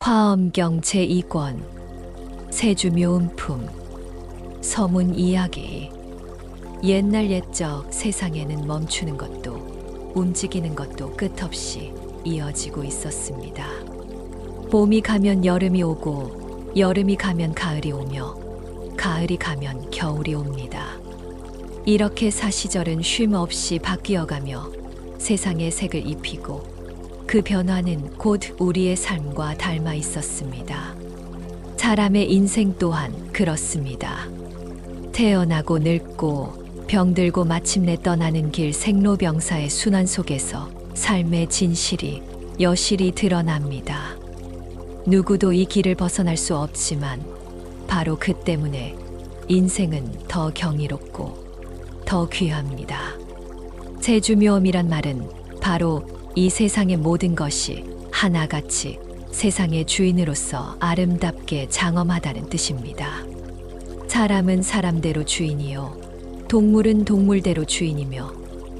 화엄경 제2권 세주묘음품 서문 이야기. 옛날 옛적 세상에는 멈추는 것도 움직이는 것도 끝없이 이어지고 있었습니다. 봄이 가면 여름이 오고 여름이 가면 가을이 오며 가을이 가면 겨울이 옵니다. 이렇게 사시절은 쉼 없이 바뀌어가며 세상에 색을 입히고 그 변화는 곧 우리의 삶과 닮아 있었습니다. 사람의 인생 또한 그렇습니다. 태어나고 늙고 병들고 마침내 떠나는 길 생로병사의 순환 속에서 삶의 진실이 여실히 드러납니다. 누구도 이 길을 벗어날 수 없지만 바로 그 때문에 인생은 더 경이롭고 더 귀합니다. 세주묘음이란 말은 바로 이 세상의 모든 것이 하나같이 세상의 주인으로서 아름답게 장엄하다는 뜻입니다. 사람은 사람대로 주인이요, 동물은 동물대로 주인이며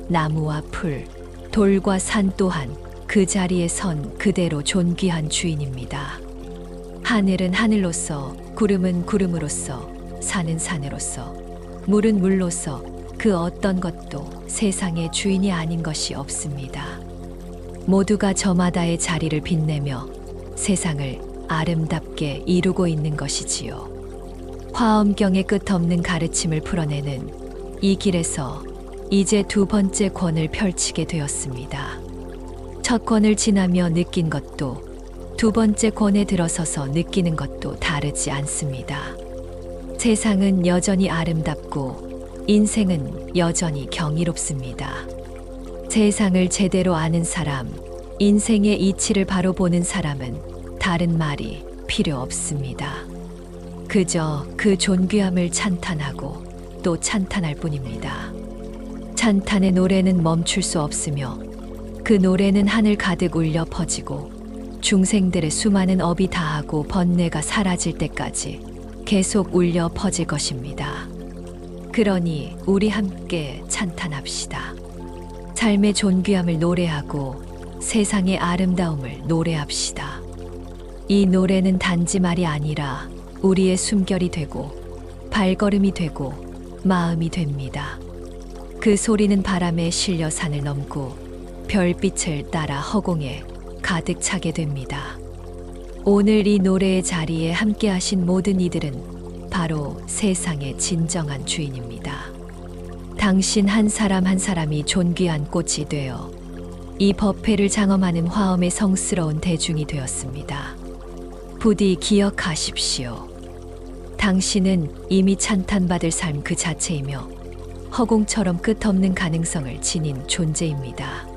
나무와 풀, 돌과 산 또한 그 자리에 선 그대로 존귀한 주인입니다. 하늘은 하늘로서, 구름은 구름으로서, 산은 산으로서, 물은 물로서 그 어떤 것도 세상의 주인이 아닌 것이 없습니다. 모두가 저마다의 자리를 빛내며 세상을 아름답게 이루고 있는 것이지요. 화엄경의 끝없는 가르침을 풀어내는 이 길에서 이제 두 번째 권을 펼치게 되었습니다. 첫 권을 지나며 느낀 것도 두 번째 권에 들어서서 느끼는 것도 다르지 않습니다. 세상은 여전히 아름답고 인생은 여전히 경이롭습니다. 세상을 제대로 아는 사람, 인생의 이치를 바로 보는 사람은 다른 말이 필요 없습니다. 그저 그 존귀함을 찬탄하고 또 찬탄할 뿐입니다. 찬탄의 노래는 멈출 수 없으며 그 노래는 하늘 가득 울려 퍼지고 중생들의 수많은 업이 다하고 번뇌가 사라질 때까지 계속 울려 퍼질 것입니다. 그러니 우리 함께 찬탄합시다. 삶의 존귀함을 노래하고 세상의 아름다움을 노래합시다. 이 노래는 단지 말이 아니라 우리의 숨결이 되고 발걸음이 되고 마음이 됩니다. 그 소리는 바람에 실려 산을 넘고 별빛을 따라 허공에 가득 차게 됩니다. 오늘 이 노래의 자리에 함께 하신 모든 이들은 바로 세상의 진정한 주인입니다. 당신 한 사람 한 사람이 존귀한 꽃이 되어 이 법회를 장엄하는 화엄의 성스러운 대중이 되었습니다. 부디 기억하십시오. 당신은 이미 찬탄받을 삶 그 자체이며 허공처럼 끝없는 가능성을 지닌 존재입니다.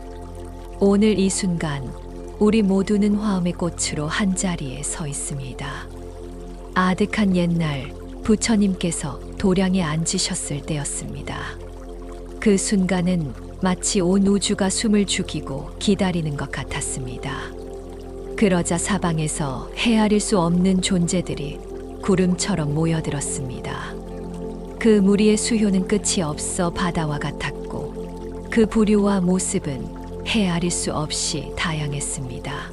오늘 이 순간 우리 모두는 화엄의 꽃으로 한자리에 서 있습니다. 아득한 옛날 부처님께서 도량에 앉으셨을 때였습니다. 그 순간은 마치 온 우주가 숨을 죽이고 기다리는 것 같았습니다. 그러자 사방에서 헤아릴 수 없는 존재들이 구름처럼 모여들었습니다. 그 무리의 수효는 끝이 없어 바다와 같았고 그 부류와 모습은 헤아릴 수 없이 다양했습니다.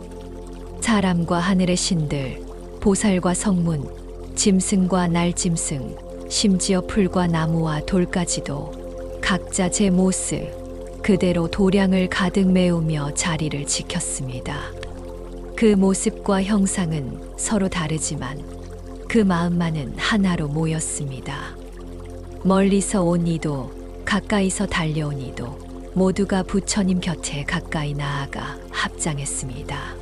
사람과 하늘의 신들, 보살과 성문, 짐승과 날짐승, 심지어 풀과 나무와 돌까지도 각자 제 모습 그대로 도량을 가득 메우며 자리를 지켰습니다. 그 모습과 형상은 서로 다르지만 그 마음만은 하나로 모였습니다. 멀리서 온 이도 가까이서 달려온 이도 모두가 부처님 곁에 가까이 나아가 합장했습니다.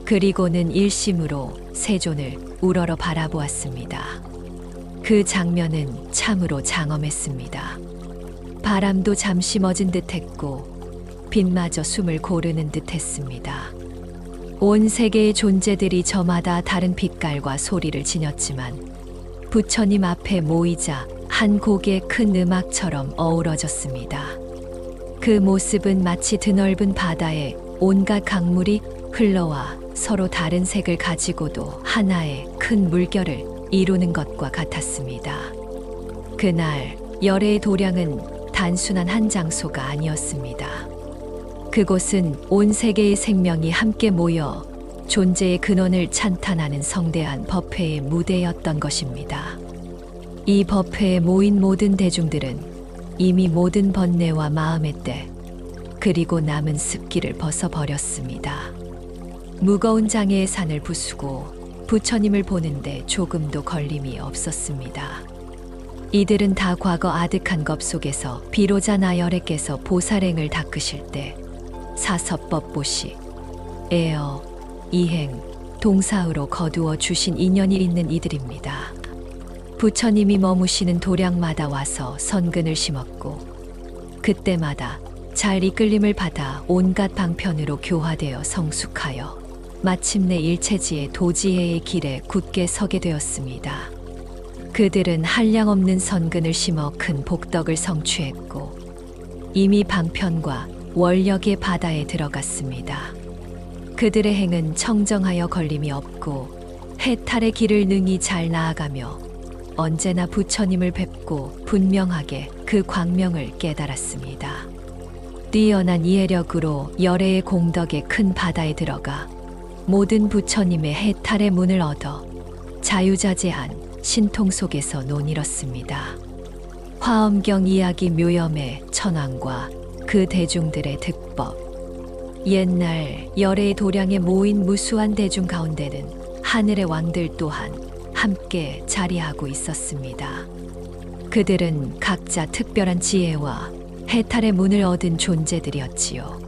그리고는 일심으로 세존을 우러러 바라보았습니다. 그 장면은 참으로 장엄했습니다. 바람도 잠시 멎은 듯했고 빛마저 숨을 고르는 듯했습니다. 온 세계의 존재들이 저마다 다른 빛깔과 소리를 지녔지만 부처님 앞에 모이자 한 곡의 큰 음악처럼 어우러졌습니다. 그 모습은 마치 드넓은 바다에 온갖 강물이 흘러와 서로 다른 색을 가지고도 하나의 큰 물결을 이루는 것과 같았습니다. 그날 열애의 도량은 단순한 한 장소가 아니었습니다. 그곳은 온 세계의 생명이 함께 모여 존재의 근원을 찬탄하는 성대한 법회의 무대였던 것입니다. 이 법회에 모인 모든 대중들은 이미 모든 번뇌와 마음의 때, 그리고 남은 습기를 벗어버렸습니다. 무거운 장애의 산을 부수고 부처님을 보는데 조금도 걸림이 없었습니다. 이들은 다 과거 아득한 겁 속에서 비로자 나열에께서 보살행을 닦으실 때 사섭법보시, 애어, 이행, 동사으로 거두어 주신 인연이 있는 이들입니다. 부처님이 머무시는 도량마다 와서 선근을 심었고 그때마다 잘 이끌림을 받아 온갖 방편으로 교화되어 성숙하여 마침내 일체지의 도지혜의 길에 굳게 서게 되었습니다. 그들은 한량없는 선근을 심어 큰 복덕을 성취했고 이미 방편과 원력의 바다에 들어갔습니다. 그들의 행은 청정하여 걸림이 없고 해탈의 길을 능히 잘 나아가며 언제나 부처님을 뵙고 분명하게 그 광명을 깨달았습니다. 뛰어난 이해력으로 열애의 공덕의 큰 바다에 들어가 모든 부처님의 해탈의 문을 얻어 자유자재한 신통 속에서 논이렇습니다. 화엄경 이야기 묘염의 천황과 그 대중들의 득법. 옛날 열애의 도량에 모인 무수한 대중 가운데는 하늘의 왕들 또한 함께 자리하고 있었습니다. 그들은 각자 특별한 지혜와 해탈의 문을 얻은 존재들이었지요.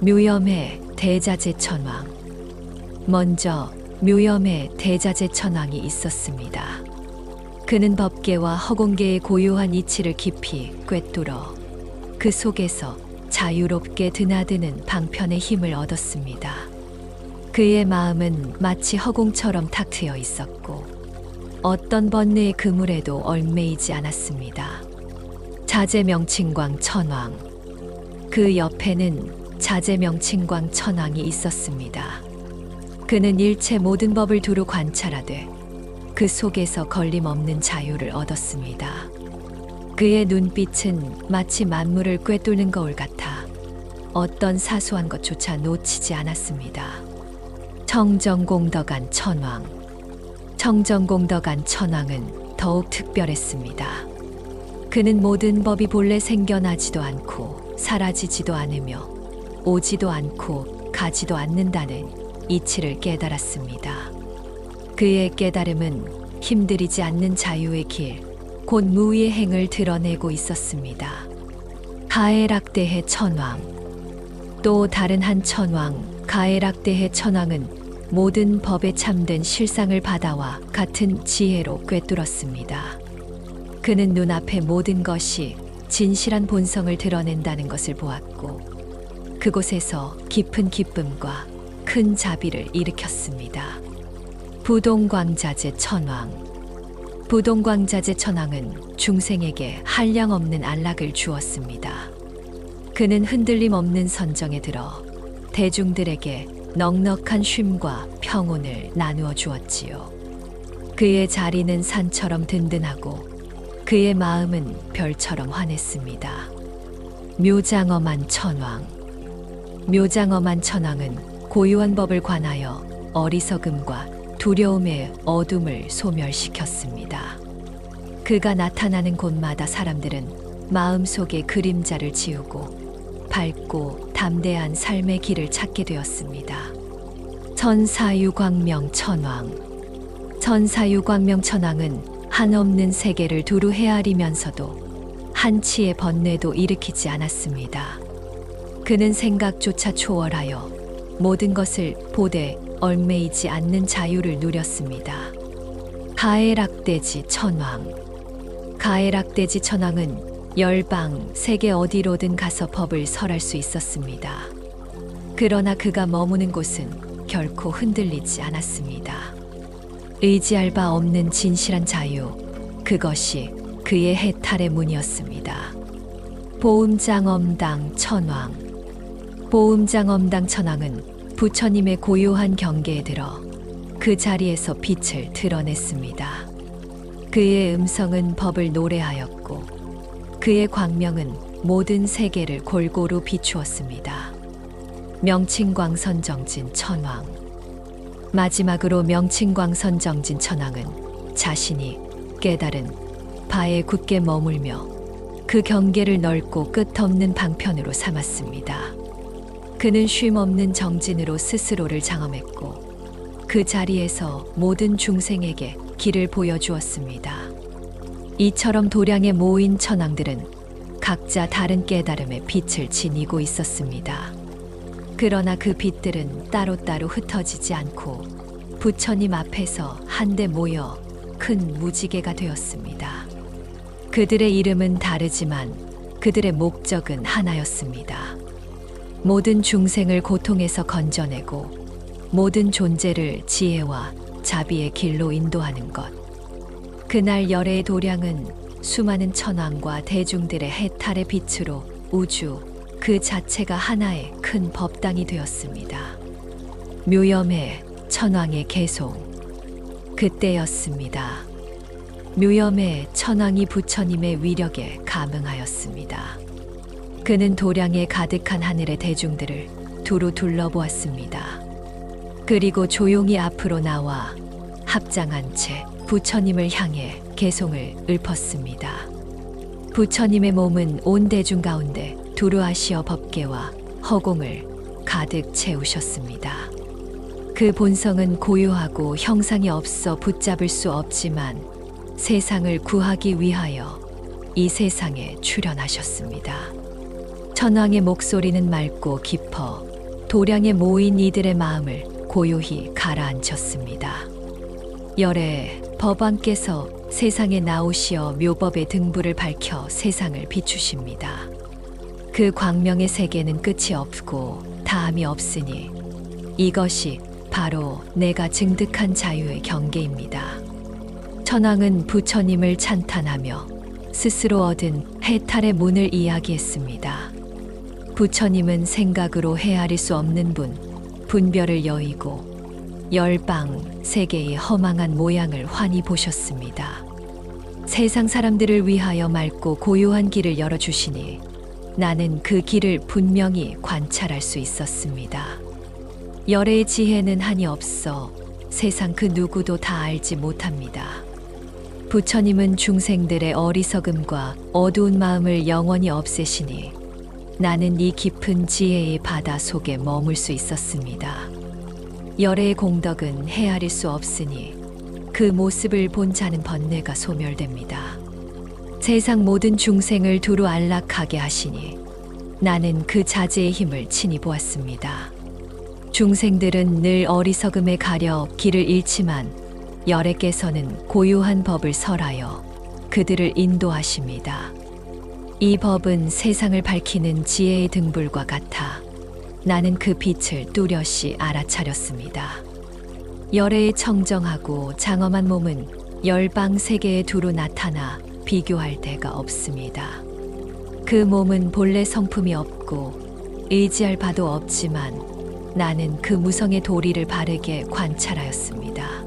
묘염의 대자재 천왕. 먼저 묘염의 대자재 천왕이 있었습니다. 그는 법계와 허공계의 고요한 이치를 깊이 꿰뚫어 그 속에서 자유롭게 드나드는 방편의 힘을 얻었습니다. 그의 마음은 마치 허공처럼 탁 트여 있었고 어떤 번뇌의 그물에도 얽매이지 않았습니다. 자재명칭광 천왕. 그 옆에는 자재명칭광 천왕이 있었습니다. 그는 일체 모든 법을 두루 관찰하되 그 속에서 걸림없는 자유를 얻었습니다. 그의 눈빛은 마치 만물을 꿰뚫는 거울 같아 어떤 사소한 것조차 놓치지 않았습니다. 청정공덕한 천왕. 청정공덕한 천왕은 더욱 특별했습니다. 그는 모든 법이 본래 생겨나지도 않고 사라지지도 않으며 오지도 않고 가지도 않는다는 이치를 깨달았습니다. 그의 깨달음은 힘들이지 않는 자유의 길, 곧 무위의 행을 드러내고 있었습니다. 가해락대해 천왕. 또 다른 한 천왕, 가해락대해 천왕은 모든 법에 참된 실상을 받아와 같은 지혜로 꿰뚫었습니다. 그는 눈앞의 모든 것이 진실한 본성을 드러낸다는 것을 보았고 그곳에서 깊은 기쁨과 큰 자비를 일으켰습니다. 부동광자재 천왕. 부동광자재 천왕은 중생에게 한량없는 안락을 주었습니다. 그는 흔들림 없는 선정에 들어 대중들에게 넉넉한 쉼과 평온을 나누어 주었지요. 그의 자리는 산처럼 든든하고 그의 마음은 별처럼 환했습니다. 묘장엄한 천왕. 묘장엄한 천왕은 고유한 법을 관하여 어리석음과 두려움의 어둠을 소멸시켰습니다. 그가 나타나는 곳마다 사람들은 마음속에 그림자를 지우고 밝고 담대한 삶의 길을 찾게 되었습니다. 천사유광명 천왕. 천사유광명 천왕은 한없는 세계를 두루 헤아리면서도 한치의 번뇌도 일으키지 않았습니다. 그는 생각조차 초월하여 모든 것을 보되 얽매이지 않는 자유를 누렸습니다. 가해락대지 천왕. 가해락대지 천왕은 열방 세계 어디로든 가서 법을 설할 수 있었습니다. 그러나 그가 머무는 곳은 결코 흔들리지 않았습니다. 의지할 바 없는 진실한 자유, 그것이 그의 해탈의 문이었습니다. 보음장엄당 천왕. 보음장엄당 천왕은 부처님의 고요한 경계에 들어 그 자리에서 빛을 드러냈습니다. 그의 음성은 법을 노래하였고 그의 광명은 모든 세계를 골고루 비추었습니다. 명칭광선정진 천왕. 마지막으로 명칭광선 정진 천왕은 자신이 깨달은 바에 굳게 머물며 그 경계를 넓고 끝없는 방편으로 삼았습니다. 그는 쉼없는 정진으로 스스로를 장엄했고 그 자리에서 모든 중생에게 길을 보여주었습니다. 이처럼 도량에 모인 천왕들은 각자 다른 깨달음의 빛을 지니고 있었습니다. 그러나 그 빛들은 따로따로 흩어지지 않고 부처님 앞에서 한데 모여 큰 무지개가 되었습니다. 그들의 이름은 다르지만 그들의 목적은 하나였습니다. 모든 중생을 고통에서 건져내고 모든 존재를 지혜와 자비의 길로 인도하는 것. 그날 열애의 도량은 수많은 천왕과 대중들의 해탈의 빛으로 우주 그 자체가 하나의 큰 법당이 되었습니다. 묘염의 천왕의 개송. 그때였습니다. 묘염의 천왕이 부처님의 위력에 감응하였습니다. 그는 도량에 가득한 하늘의 대중들을 두루 둘러보았습니다. 그리고 조용히 앞으로 나와 합장한 채 부처님을 향해 개송을 읊었습니다. 부처님의 몸은 온 대중 가운데 두루아시어 법계와 허공을 가득 채우셨습니다. 그 본성은 고요하고 형상이 없어 붙잡을 수 없지만 세상을 구하기 위하여 이 세상에 출현하셨습니다. 천왕의 목소리는 맑고 깊어 도량에 모인 이들의 마음을 고요히 가라앉혔습니다. 열애 법왕께서 세상에 나오시어 묘법의 등불을 밝혀 세상을 비추십니다. 그 광명의 세계는 끝이 없고 다함이 없으니 이것이 바로 내가 증득한 자유의 경계입니다. 천왕은 부처님을 찬탄하며 스스로 얻은 해탈의 문을 이야기했습니다. 부처님은 생각으로 헤아릴 수 없는 분별을 여의고 열방 세계의 허망한 모양을 환히 보셨습니다. 세상 사람들을 위하여 맑고 고요한 길을 열어주시니 나는 그 길을 분명히 관찰할 수 있었습니다. 열애의 지혜는 한이 없어 세상 그 누구도 다 알지 못합니다. 부처님은 중생들의 어리석음과 어두운 마음을 영원히 없애시니 나는 이 깊은 지혜의 바다 속에 머물 수 있었습니다. 열애의 공덕은 헤아릴 수 없으니 그 모습을 본 자는 번뇌가 소멸됩니다. 세상 모든 중생을 두루 안락하게 하시니 나는 그 자제의 힘을 친히 보았습니다. 중생들은 늘 어리석음에 가려 길을 잃지만 열애께서는 고요한 법을 설하여 그들을 인도하십니다. 이 법은 세상을 밝히는 지혜의 등불과 같아 나는 그 빛을 뚜렷이 알아차렸습니다. 열애의 청정하고 장엄한 몸은 열방 세계에 두루 나타나 비교할 데가 없습니다. 그 몸은 본래 성품이 없고 의지할 바도 없지만 나는 그 무성의 도리를 바르게 관찰하였습니다.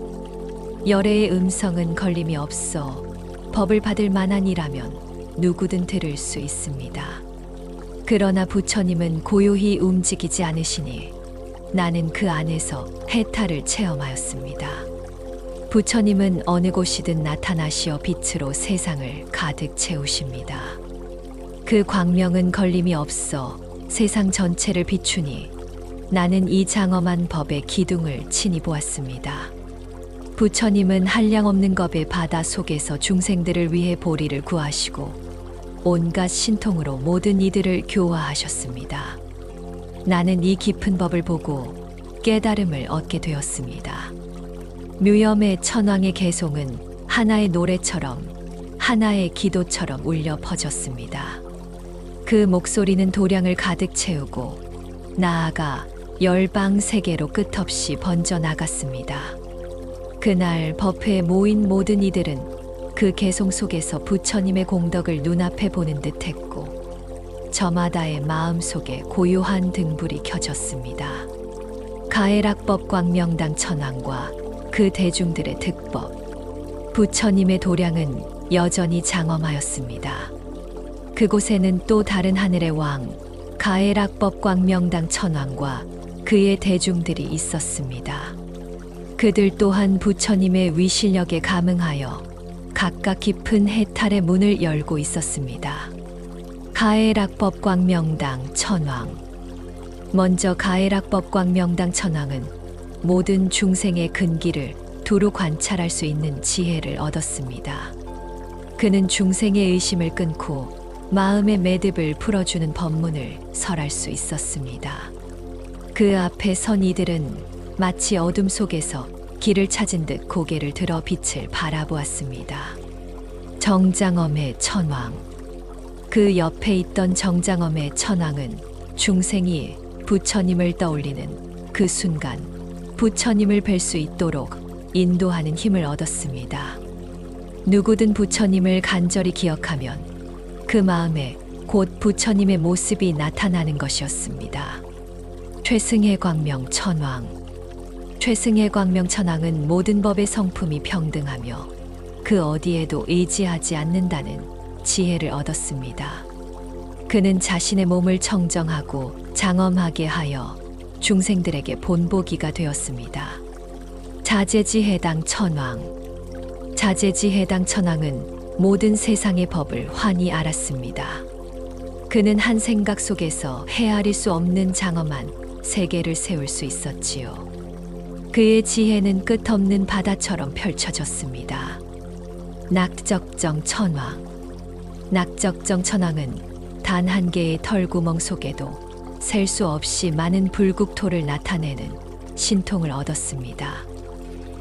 열애의 음성은 걸림이 없어 법을 받을 만한 이라면 누구든 들을 수 있습니다. 그러나 부처님은 고요히 움직이지 않으시니 나는 그 안에서 해탈을 체험하였습니다. 부처님은 어느 곳이든 나타나시어 빛으로 세상을 가득 채우십니다. 그 광명은 걸림이 없어 세상 전체를 비추니 나는 이 장엄한 법의 기둥을 친히 보았습니다. 부처님은 한량없는 겁의 바다 속에서 중생들을 위해 보리를 구하시고 온갖 신통으로 모든 이들을 교화하셨습니다. 나는 이 깊은 법을 보고 깨달음을 얻게 되었습니다. 묘염의 천왕의 개송은 하나의 노래처럼 하나의 기도처럼 울려 퍼졌습니다. 그 목소리는 도량을 가득 채우고 나아가 열방 세계로 끝없이 번져나갔습니다. 그날 법회에 모인 모든 이들은 그 개송 속에서 부처님의 공덕을 눈앞에 보는 듯 했고 저마다의 마음속에 고요한 등불이 켜졌습니다. 가해락법 광명당 천왕과 그 대중들의 득법, 부처님의 도량은 여전히 장엄하였습니다. 그곳에는 또 다른 하늘의 왕, 가해락법 광명당 천왕과 그의 대중들이 있었습니다. 그들 또한 부처님의 위실력에 감응하여 각각 깊은 해탈의 문을 열고 있었습니다. 가해락법 광명당 천왕. 먼저 가해락법 광명당 천왕은 모든 중생의 근기를 두루 관찰할 수 있는 지혜를 얻었습니다. 그는 중생의 의심을 끊고 마음의 매듭을 풀어주는 법문을 설할 수 있었습니다. 그 앞에 선 이들은 마치 어둠 속에서 길을 찾은 듯 고개를 들어 빛을 바라보았습니다. 정장엄의 천왕. 그 옆에 있던 정장엄의 천왕은 중생이 부처님을 떠올리는 그 순간 부처님을 뵐 수 있도록 인도하는 힘을 얻었습니다. 누구든 부처님을 간절히 기억하면 그 마음에 곧 부처님의 모습이 나타나는 것이었습니다. 최승혜 광명 천왕. 최승혜 광명 천왕은 모든 법의 성품이 평등하며 그 어디에도 의지하지 않는다는 지혜를 얻었습니다. 그는 자신의 몸을 청정하고 장엄하게 하여 중생들에게 본보기가 되었습니다. 자제지해당 천왕. 자제지해당 천왕은 모든 세상의 법을 환히 알았습니다. 그는 한 생각 속에서 헤아릴 수 없는 장엄한 세계를 세울 수 있었지요. 그의 지혜는 끝없는 바다처럼 펼쳐졌습니다. 낙적정 천왕. 낙적정 천왕은 단 한 개의 털구멍 속에도 셀 수 없이 많은 불국토를 나타내는 신통을 얻었습니다.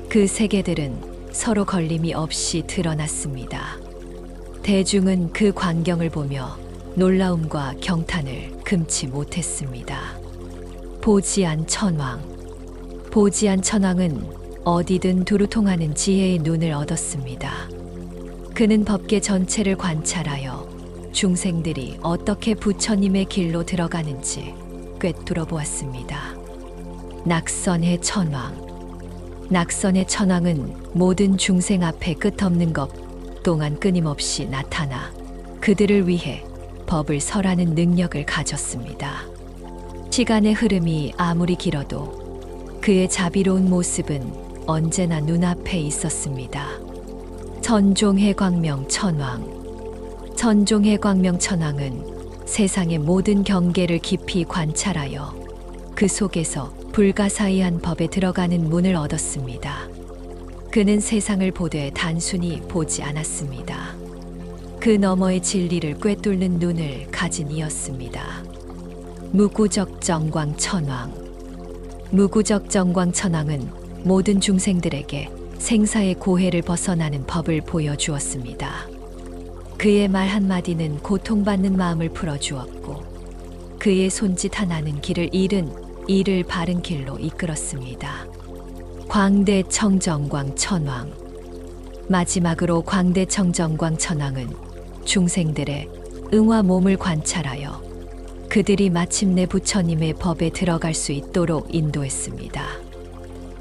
그 세계들은 서로 걸림이 없이 드러났습니다. 대중은 그 광경을 보며 놀라움과 경탄을 금치 못했습니다. 보지안 천왕. 보지안 천왕은 어디든 두루 통하는 지혜의 눈을 얻었습니다. 그는 법계 전체를 관찰하여 중생들이 어떻게 부처님의 길로 들어가는지 꿰뚫어 보았습니다. 낙선의 천왕. 낙선의 천왕은 모든 중생 앞에 끝없는 것 동안 끊임없이 나타나 그들을 위해 법을 설하는 능력을 가졌습니다. 시간의 흐름이 아무리 길어도 그의 자비로운 모습은 언제나 눈앞에 있었습니다. 천종해 광명 천왕. 천종해 광명 천왕은 세상의 모든 경계를 깊이 관찰하여 그 속에서 불가사의한 법에 들어가는 문을 얻었습니다. 그는 세상을 보되 단순히 보지 않았습니다. 그 너머의 진리를 꿰뚫는 눈을 가진 이였습니다. 무구적 정광 천왕. 무구적 정광 천왕은 모든 중생들에게 생사의 고해를 벗어나는 법을 보여주었습니다. 그의 말 한마디는 고통받는 마음을 풀어주었고 그의 손짓 하나는 길을 잃은 이를 바른 길로 이끌었습니다. 광대청정광 천왕. 마지막으로 광대청정광 천왕은 중생들의 응화 몸을 관찰하여 그들이 마침내 부처님의 법에 들어갈 수 있도록 인도했습니다.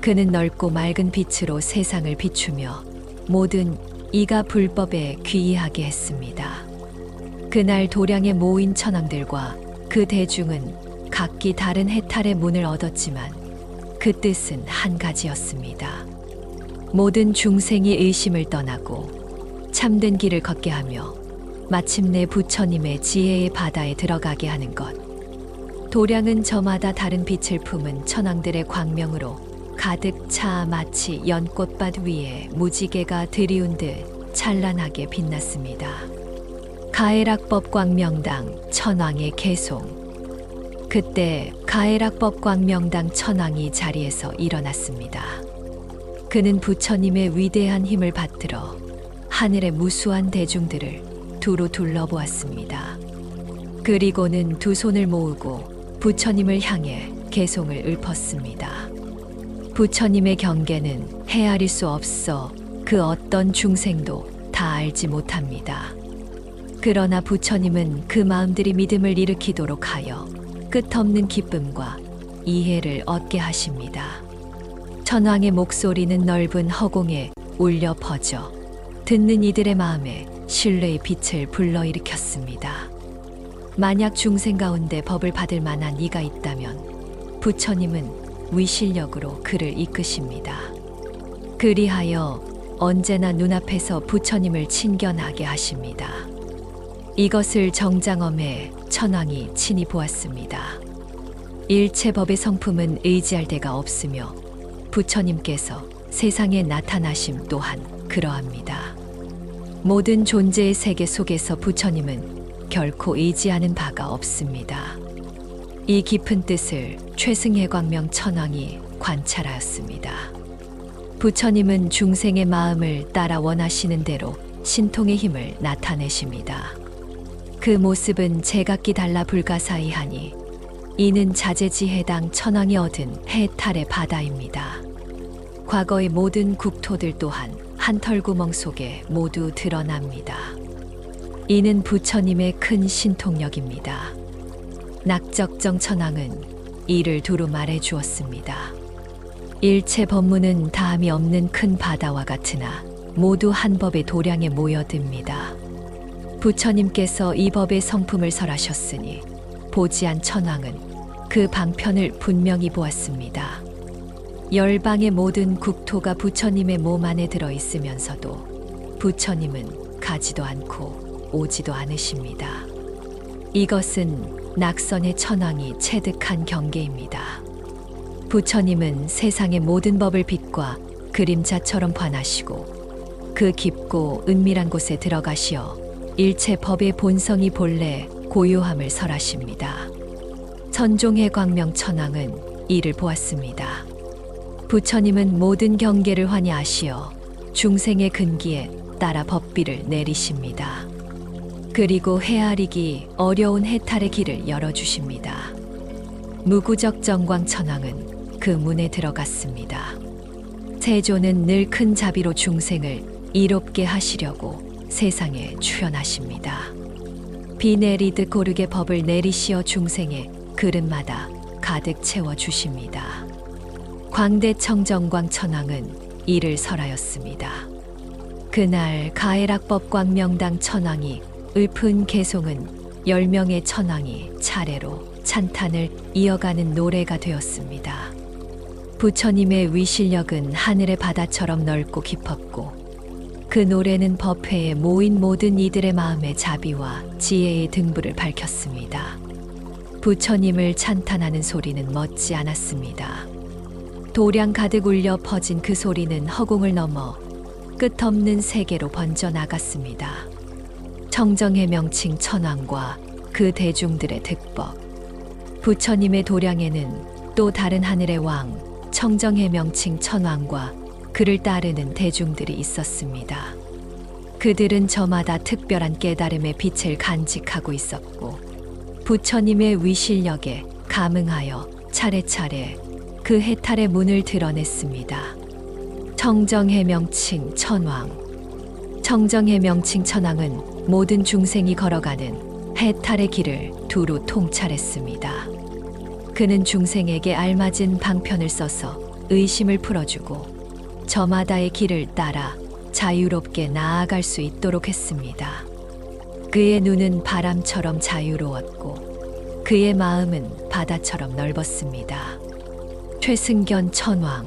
그는 넓고 맑은 빛으로 세상을 비추며 모든 이가 불법에 귀의하게 했습니다. 그날 도량에 모인 천왕들과 그 대중은 각기 다른 해탈의 문을 얻었지만 그 뜻은 한 가지였습니다. 모든 중생이 의심을 떠나고 참된 길을 걷게 하며 마침내 부처님의 지혜의 바다에 들어가게 하는 것. 도량은 저마다 다른 빛을 품은 천왕들의 광명으로 가득 차 마치 연꽃밭 위에 무지개가 드리운 듯 찬란하게 빛났습니다. 가해락법 광명당 천왕의 개송. 그때 가해락법 광명당 천왕이 자리에서 일어났습니다. 그는 부처님의 위대한 힘을 받들어 하늘의 무수한 대중들을 두루 둘러보았습니다. 그리고는 두 손을 모으고 부처님을 향해 개송을 읊었습니다. 부처님의 경계는 헤아릴 수 없어 그 어떤 중생도 다 알지 못합니다. 그러나 부처님은 그 마음들이 믿음을 일으키도록 하여 끝없는 기쁨과 이해를 얻게 하십니다. 천왕의 목소리는 넓은 허공에 울려 퍼져 듣는 이들의 마음에 신뢰의 빛을 불러일으켰습니다. 만약 중생 가운데 법을 받을 만한 이가 있다면 부처님은 위실력으로 그를 이끄십니다. 그리하여 언제나 눈앞에서 부처님을 친견하게 하십니다. 이것을 정장엄에 천왕이 친히 보았습니다. 일체법의 성품은 의지할 데가 없으며 부처님께서 세상에 나타나심 또한 그러합니다. 모든 존재의 세계 속에서 부처님은 결코 의지하는 바가 없습니다. 이 깊은 뜻을 최승혜광명 천왕이 관찰하였습니다. 부처님은 중생의 마음을 따라 원하시는 대로 신통의 힘을 나타내십니다. 그 모습은 제각기 달라 불가사의하니 이는 자재지해당 천왕이 얻은 해탈의 바다입니다. 과거의 모든 국토들 또한 한 털구멍 속에 모두 드러납니다. 이는 부처님의 큰 신통력입니다. 낙적정 천왕은 이를 두루 말해 주었습니다. 일체 법문은 다함이 없는 큰 바다와 같으나 모두 한 법의 도량에 모여듭니다. 부처님께서 이 법의 성품을 설하셨으니 보지한 천왕은 그 방편을 분명히 보았습니다. 열방의 모든 국토가 부처님의 몸 안에 들어 있으면서도 부처님은 가지도 않고 오지도 않으십니다. 이것은 낙선의 천왕이 체득한 경계입니다. 부처님은 세상의 모든 법을 빛과 그림자처럼 관하시고 그 깊고 은밀한 곳에 들어가시어 일체 법의 본성이 본래 고요함을 설하십니다. 선종의 광명 천왕은 이를 보았습니다. 부처님은 모든 경계를 환히 아시어 중생의 근기에 따라 법비를 내리십니다. 그리고 헤아리기 어려운 해탈의 길을 열어주십니다. 무구적 정광 천왕은 그 문에 들어갔습니다. 세조는 늘 큰 자비로 중생을 이롭게 하시려고 세상에 출현하십니다. 비 내리듯 고르게 법을 내리시어 중생의 그릇마다 가득 채워주십니다. 광대청정광 천왕은 이를 설하였습니다. 그날 가해락법 광명당 천왕이 읊은 개송은 10명의 천왕이 차례로 찬탄을 이어가는 노래가 되었습니다. 부처님의 위실력은 하늘의 바다처럼 넓고 깊었고 그 노래는 법회에 모인 모든 이들의 마음의 자비와 지혜의 등불을 밝혔습니다. 부처님을 찬탄하는 소리는 멎지 않았습니다. 도량 가득 울려 퍼진 그 소리는 허공을 넘어 끝없는 세계로 번져나갔습니다. 청정의 명칭 천왕과 그 대중들의 득법, 부처님의 도량에는 또 다른 하늘의 왕 청정의 명칭 천왕과 그를 따르는 대중들이 있었습니다. 그들은 저마다 특별한 깨달음의 빛을 간직하고 있었고 부처님의 위실력에 감응하여 차례차례 그 해탈의 문을 드러냈습니다. 청정의 명칭 천왕. 청정의 명칭 천왕은 모든 중생이 걸어가는 해탈의 길을 두루 통찰했습니다. 그는 중생에게 알맞은 방편을 써서 의심을 풀어주고 저마다의 길을 따라 자유롭게 나아갈 수 있도록 했습니다. 그의 눈은 바람처럼 자유로웠고 그의 마음은 바다처럼 넓었습니다. 최승견 천왕.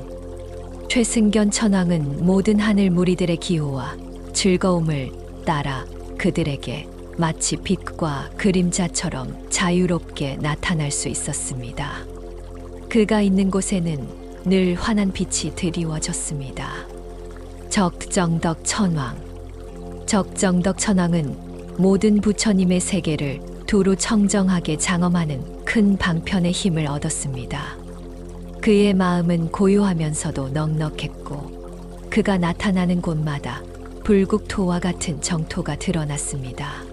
최승견 천왕은 모든 하늘 무리들의 기호와 즐거움을 따라 그들에게 마치 빛과 그림자처럼 자유롭게 나타날 수 있었습니다. 그가 있는 곳에는 늘 환한 빛이 드리워졌습니다. 적정덕 천왕. 적정덕 천왕은 모든 부처님의 세계를 두루 청정하게 장엄하는 큰 방편의 힘을 얻었습니다. 그의 마음은 고요하면서도 넉넉했고 그가 나타나는 곳마다 불국토와 같은 정토가 드러났습니다.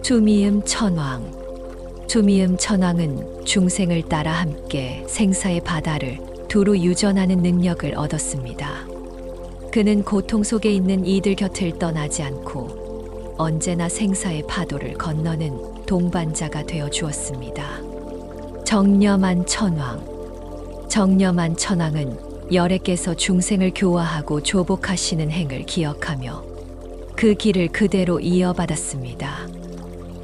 투미음 천왕. 투미음 천왕은 중생을 따라 함께 생사의 바다를 두루 유전하는 능력을 얻었습니다. 그는 고통 속에 있는 이들 곁을 떠나지 않고 언제나 생사의 파도를 건너는 동반자가 되어 주었습니다. 정념한 천왕. 정념한 천왕은 열애께서 중생을 교화하고 조복하시는 행을 기억하며 그 길을 그대로 이어받았습니다.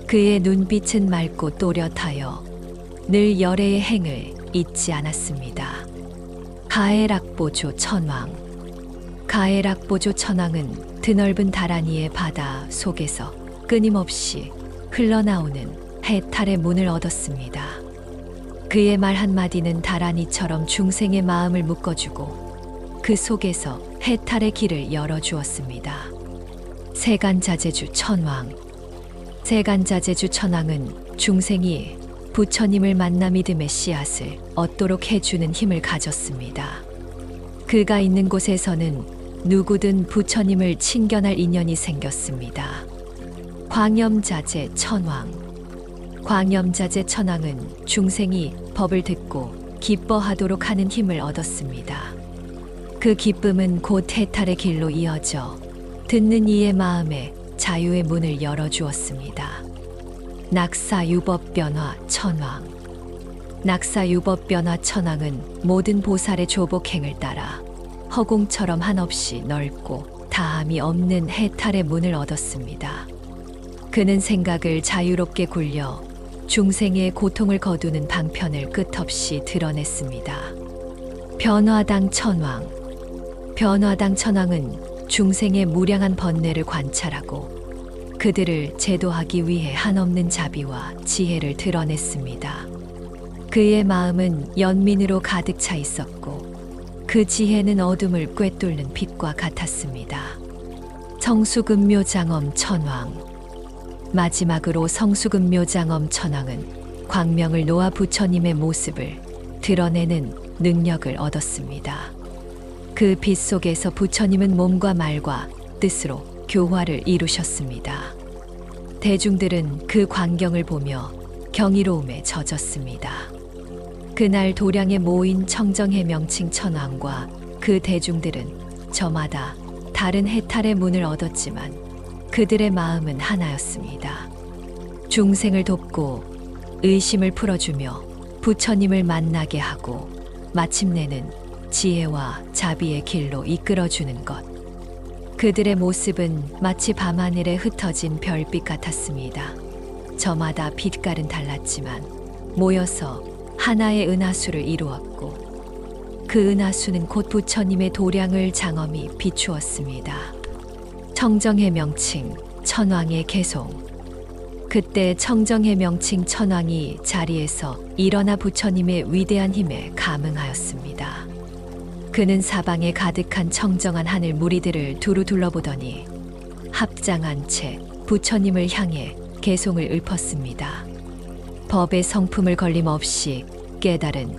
그의 눈빛은 맑고 또렷하여 늘 열애의 행을 잊지 않았습니다. 가해락보조 천왕. 가해락보조 천왕은 드넓은 다라니의 바다 속에서 끊임없이 흘러나오는 해탈의 문을 얻었습니다. 그의 말 한마디는 다라니처럼 중생의 마음을 묶어주고 그 속에서 해탈의 길을 열어주었습니다. 세간자재주 천왕. 세간자재주 천왕은 중생이 부처님을 만나 믿음의 씨앗을 얻도록 해주는 힘을 가졌습니다. 그가 있는 곳에서는 누구든 부처님을 친견할 인연이 생겼습니다. 광염자재 천왕. 광염자재 천왕은 중생이 법을 듣고 기뻐하도록 하는 힘을 얻었습니다. 그 기쁨은 곧 해탈의 길로 이어져 듣는 이의 마음에 자유의 문을 열어주었습니다. 낙사유법변화 천왕. 낙사유법변화 천왕은 모든 보살의 조복행을 따라 허공처럼 한없이 넓고 다함이 없는 해탈의 문을 얻었습니다. 그는 생각을 자유롭게 굴려 중생의 고통을 거두는 방편을 끝없이 드러냈습니다. 변화당 천왕. 변화당 천왕은 중생의 무량한 번뇌를 관찰하고 그들을 제도하기 위해 한없는 자비와 지혜를 드러냈습니다. 그의 마음은 연민으로 가득 차 있었고 그 지혜는 어둠을 꿰뚫는 빛과 같았습니다. 성수근묘장엄 천왕. 마지막으로 성수근묘장엄 천왕은 광명을 놓아 부처님의 모습을 드러내는 능력을 얻었습니다. 그 빛 속에서 부처님은 몸과 말과 뜻으로 교화를 이루셨습니다. 대중들은 그 광경을 보며 경이로움에 젖었습니다. 그날 도량에 모인 청정해 명칭 천왕과 그 대중들은 저마다 다른 해탈의 문을 얻었지만 그들의 마음은 하나였습니다. 중생을 돕고 의심을 풀어주며 부처님을 만나게 하고 마침내는 지혜와 자비의 길로 이끌어주는 것. 그들의 모습은 마치 밤하늘에 흩어진 별빛 같았습니다. 저마다 빛깔은 달랐지만 모여서 하나의 은하수를 이루었고 그 은하수는 곧 부처님의 도량을 장엄히 비추었습니다. 청정해 명칭 천왕의 개송. 그때 청정해 명칭 천왕이 자리에서 일어나 부처님의 위대한 힘에 감응하였습니다. 그는 사방에 가득한 청정한 하늘 무리들을 두루 둘러보더니 합장한 채 부처님을 향해 개송을 읊었습니다. 법의 성품을 걸림없이 깨달은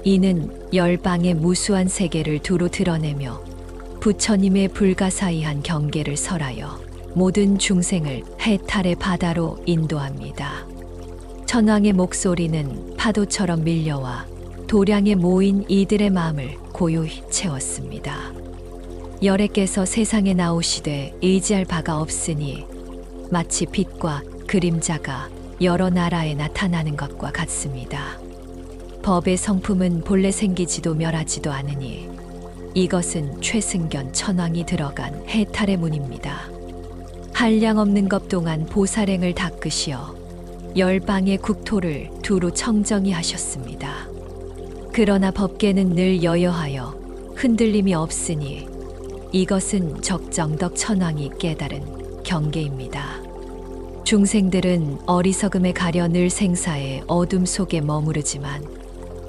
이는 열방의 무수한 세계를 두루 드러내며 부처님의 불가사의한 경계를 설하여 모든 중생을 해탈의 바다로 인도합니다. 천왕의 목소리는 파도처럼 밀려와 도량에 모인 이들의 마음을 고요히 채웠습니다. 열애께서 세상에 나오시되 의지할 바가 없으니 마치 빛과 그림자가 여러 나라에 나타나는 것과 같습니다. 법의 성품은 본래 생기지도 멸하지도 않으니 이것은 최승견 천왕이 들어간 해탈의 문입니다. 한량없는 것 동안 보살행을 닦으시어 열방의 국토를 두루 청정히 하셨습니다. 그러나 법계는 늘 여여하여 흔들림이 없으니 이것은 적정덕 천왕이 깨달은 경계입니다. 중생들은 어리석음에 가려 늘 생사의 어둠 속에 머무르지만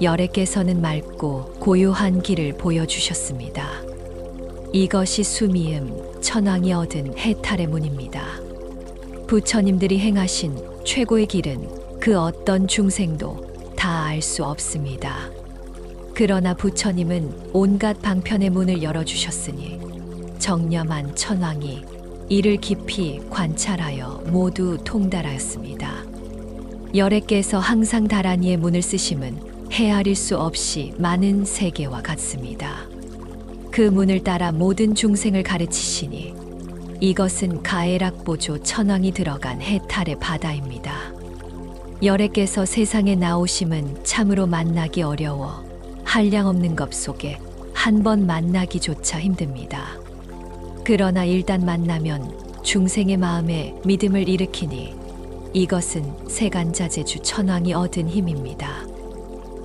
열애께서는 맑고 고요한 길을 보여주셨습니다. 이것이 수미음 천왕이 얻은 해탈의 문입니다. 부처님들이 행하신 최고의 길은 그 어떤 중생도 다 알 수 없습니다. 그러나 부처님은 온갖 방편의 문을 열어주셨으니 정념한 천왕이 이를 깊이 관찰하여 모두 통달하였습니다. 열애께서 항상 다라니의 문을 쓰심은 헤아릴 수 없이 많은 세계와 같습니다. 그 문을 따라 모든 중생을 가르치시니 이것은 가해락보조 천왕이 들어간 해탈의 바다입니다. 열애께서 세상에 나오심은 참으로 만나기 어려워 한량없는 것 속에 한 번 만나기조차 힘듭니다. 그러나 일단 만나면 중생의 마음에 믿음을 일으키니 이것은 세간자재주 천왕이 얻은 힘입니다.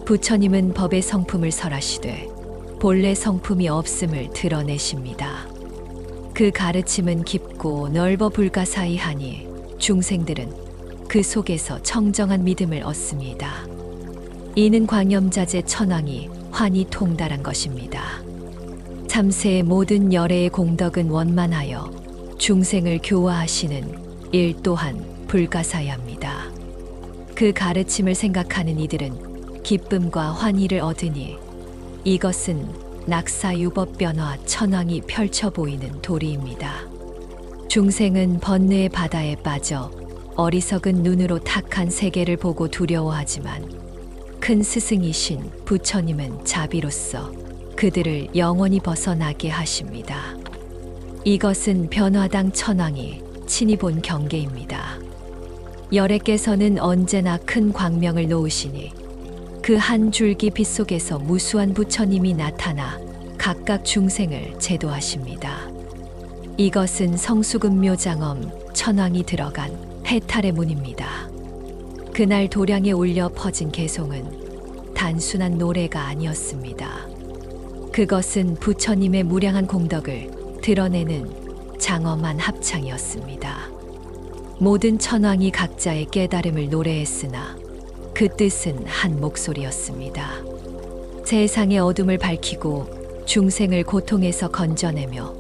부처님은 법의 성품을 설하시되 본래 성품이 없음을 드러내십니다. 그 가르침은 깊고 넓어 불가사의하니 중생들은 그 속에서 청정한 믿음을 얻습니다. 이는 광염자재 천왕이 환히 통달한 것입니다. 참새의 모든 열애의 공덕은 원만하여 중생을 교화하시는 일 또한 불가사의합니다. 그 가르침을 생각하는 이들은 기쁨과 환희를 얻으니 이것은 낙사유법 변화 천왕이 펼쳐 보이는 도리입니다. 중생은 번뇌의 바다에 빠져 어리석은 눈으로 탁한 세계를 보고 두려워하지만 큰 스승이신 부처님은 자비로서 그들을 영원히 벗어나게 하십니다. 이것은 변화당 천왕이 친히 본 경계입니다. 열애께서는 언제나 큰 광명을 놓으시니 그 한 줄기 빛 속에서 무수한 부처님이 나타나 각각 중생을 제도하십니다. 이것은 성수금묘장엄 천왕이 들어간 해탈의 문입니다. 그날 도량에 울려 퍼진 개송은 단순한 노래가 아니었습니다. 그것은 부처님의 무량한 공덕을 드러내는 장엄한 합창이었습니다. 모든 천왕이 각자의 깨달음을 노래했으나 그 뜻은 한 목소리였습니다. 세상의 어둠을 밝히고 중생을 고통에서 건져내며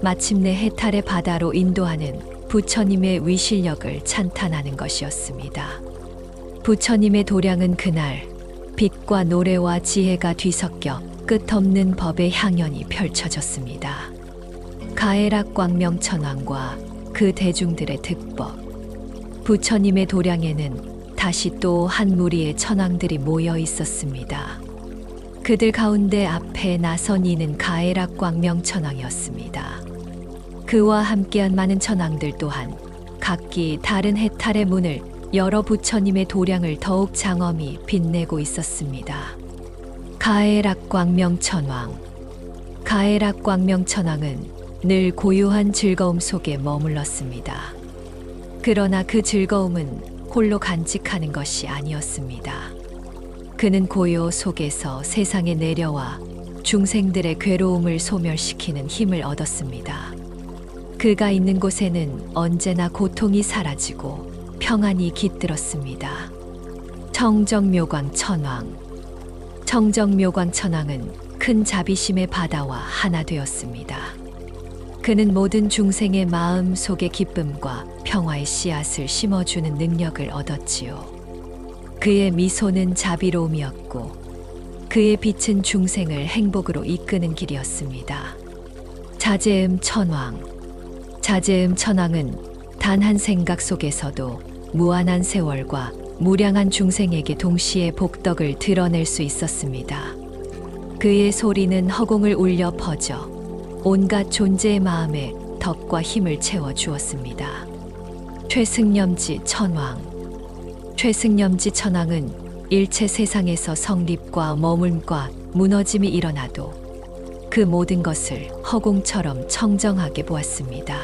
마침내 해탈의 바다로 인도하는 부처님의 위실력을 찬탄하는 것이었습니다. 부처님의 도량은 그날 빛과 노래와 지혜가 뒤섞여 끝없는 법의 향연이 펼쳐졌습니다. 가해락 광명천왕과 그 대중들의 득법, 부처님의 도량에는 다시 또 한 무리의 천왕들이 모여 있었습니다. 그들 가운데 앞에 나선 이는 가해락 광명천왕이었습니다. 그와 함께한 많은 천왕들 또한 각기 다른 해탈의 문을 열어 부처님의 도량을 더욱 장엄히 빛내고 있었습니다. 가해락 광명천왕. 가해락 광명천왕은 늘 고요한 즐거움 속에 머물렀습니다. 그러나 그 즐거움은 홀로 간직하는 것이 아니었습니다. 그는 고요 속에서 세상에 내려와 중생들의 괴로움을 소멸시키는 힘을 얻었습니다. 그가 있는 곳에는 언제나 고통이 사라지고 평안이 깃들었습니다. 청정묘광 천왕. 청정묘광 천왕은 큰 자비심의 바다와 하나 되었습니다. 그는 모든 중생의 마음 속에 기쁨과 평화의 씨앗을 심어주는 능력을 얻었지요. 그의 미소는 자비로움이었고 그의 빛은 중생을 행복으로 이끄는 길이었습니다. 자제음 천왕. 자제음 천왕은 단 한 생각 속에서도 무한한 세월과 무량한 중생에게 동시에 복덕을 드러낼 수 있었습니다. 그의 소리는 허공을 울려 퍼져 온갖 존재의 마음에 덕과 힘을 채워 주었습니다. 최승념지 천왕. 최승념지 천왕은 일체 세상에서 성립과 머물과 무너짐이 일어나도 그 모든 것을 허공처럼 청정하게 보았습니다.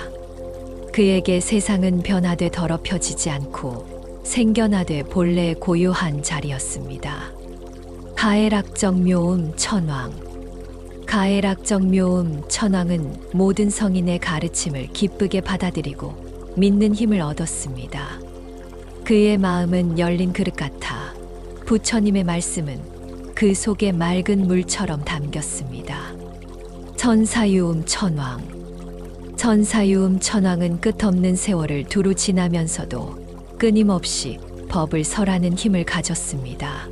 그에게 세상은 변화돼 더럽혀지지 않고 생겨나되 본래 고요한 자리였습니다. 가해락정묘음 천왕. 가해락정묘음 천왕은 모든 성인의 가르침을 기쁘게 받아들이고 믿는 힘을 얻었습니다. 그의 마음은 열린 그릇 같아 부처님의 말씀은 그 속에 맑은 물처럼 담겼습니다. 천사유음 천왕. 천사유음 천왕은 끝없는 세월을 두루 지나면서도 끊임없이 법을 설하는 힘을 가졌습니다.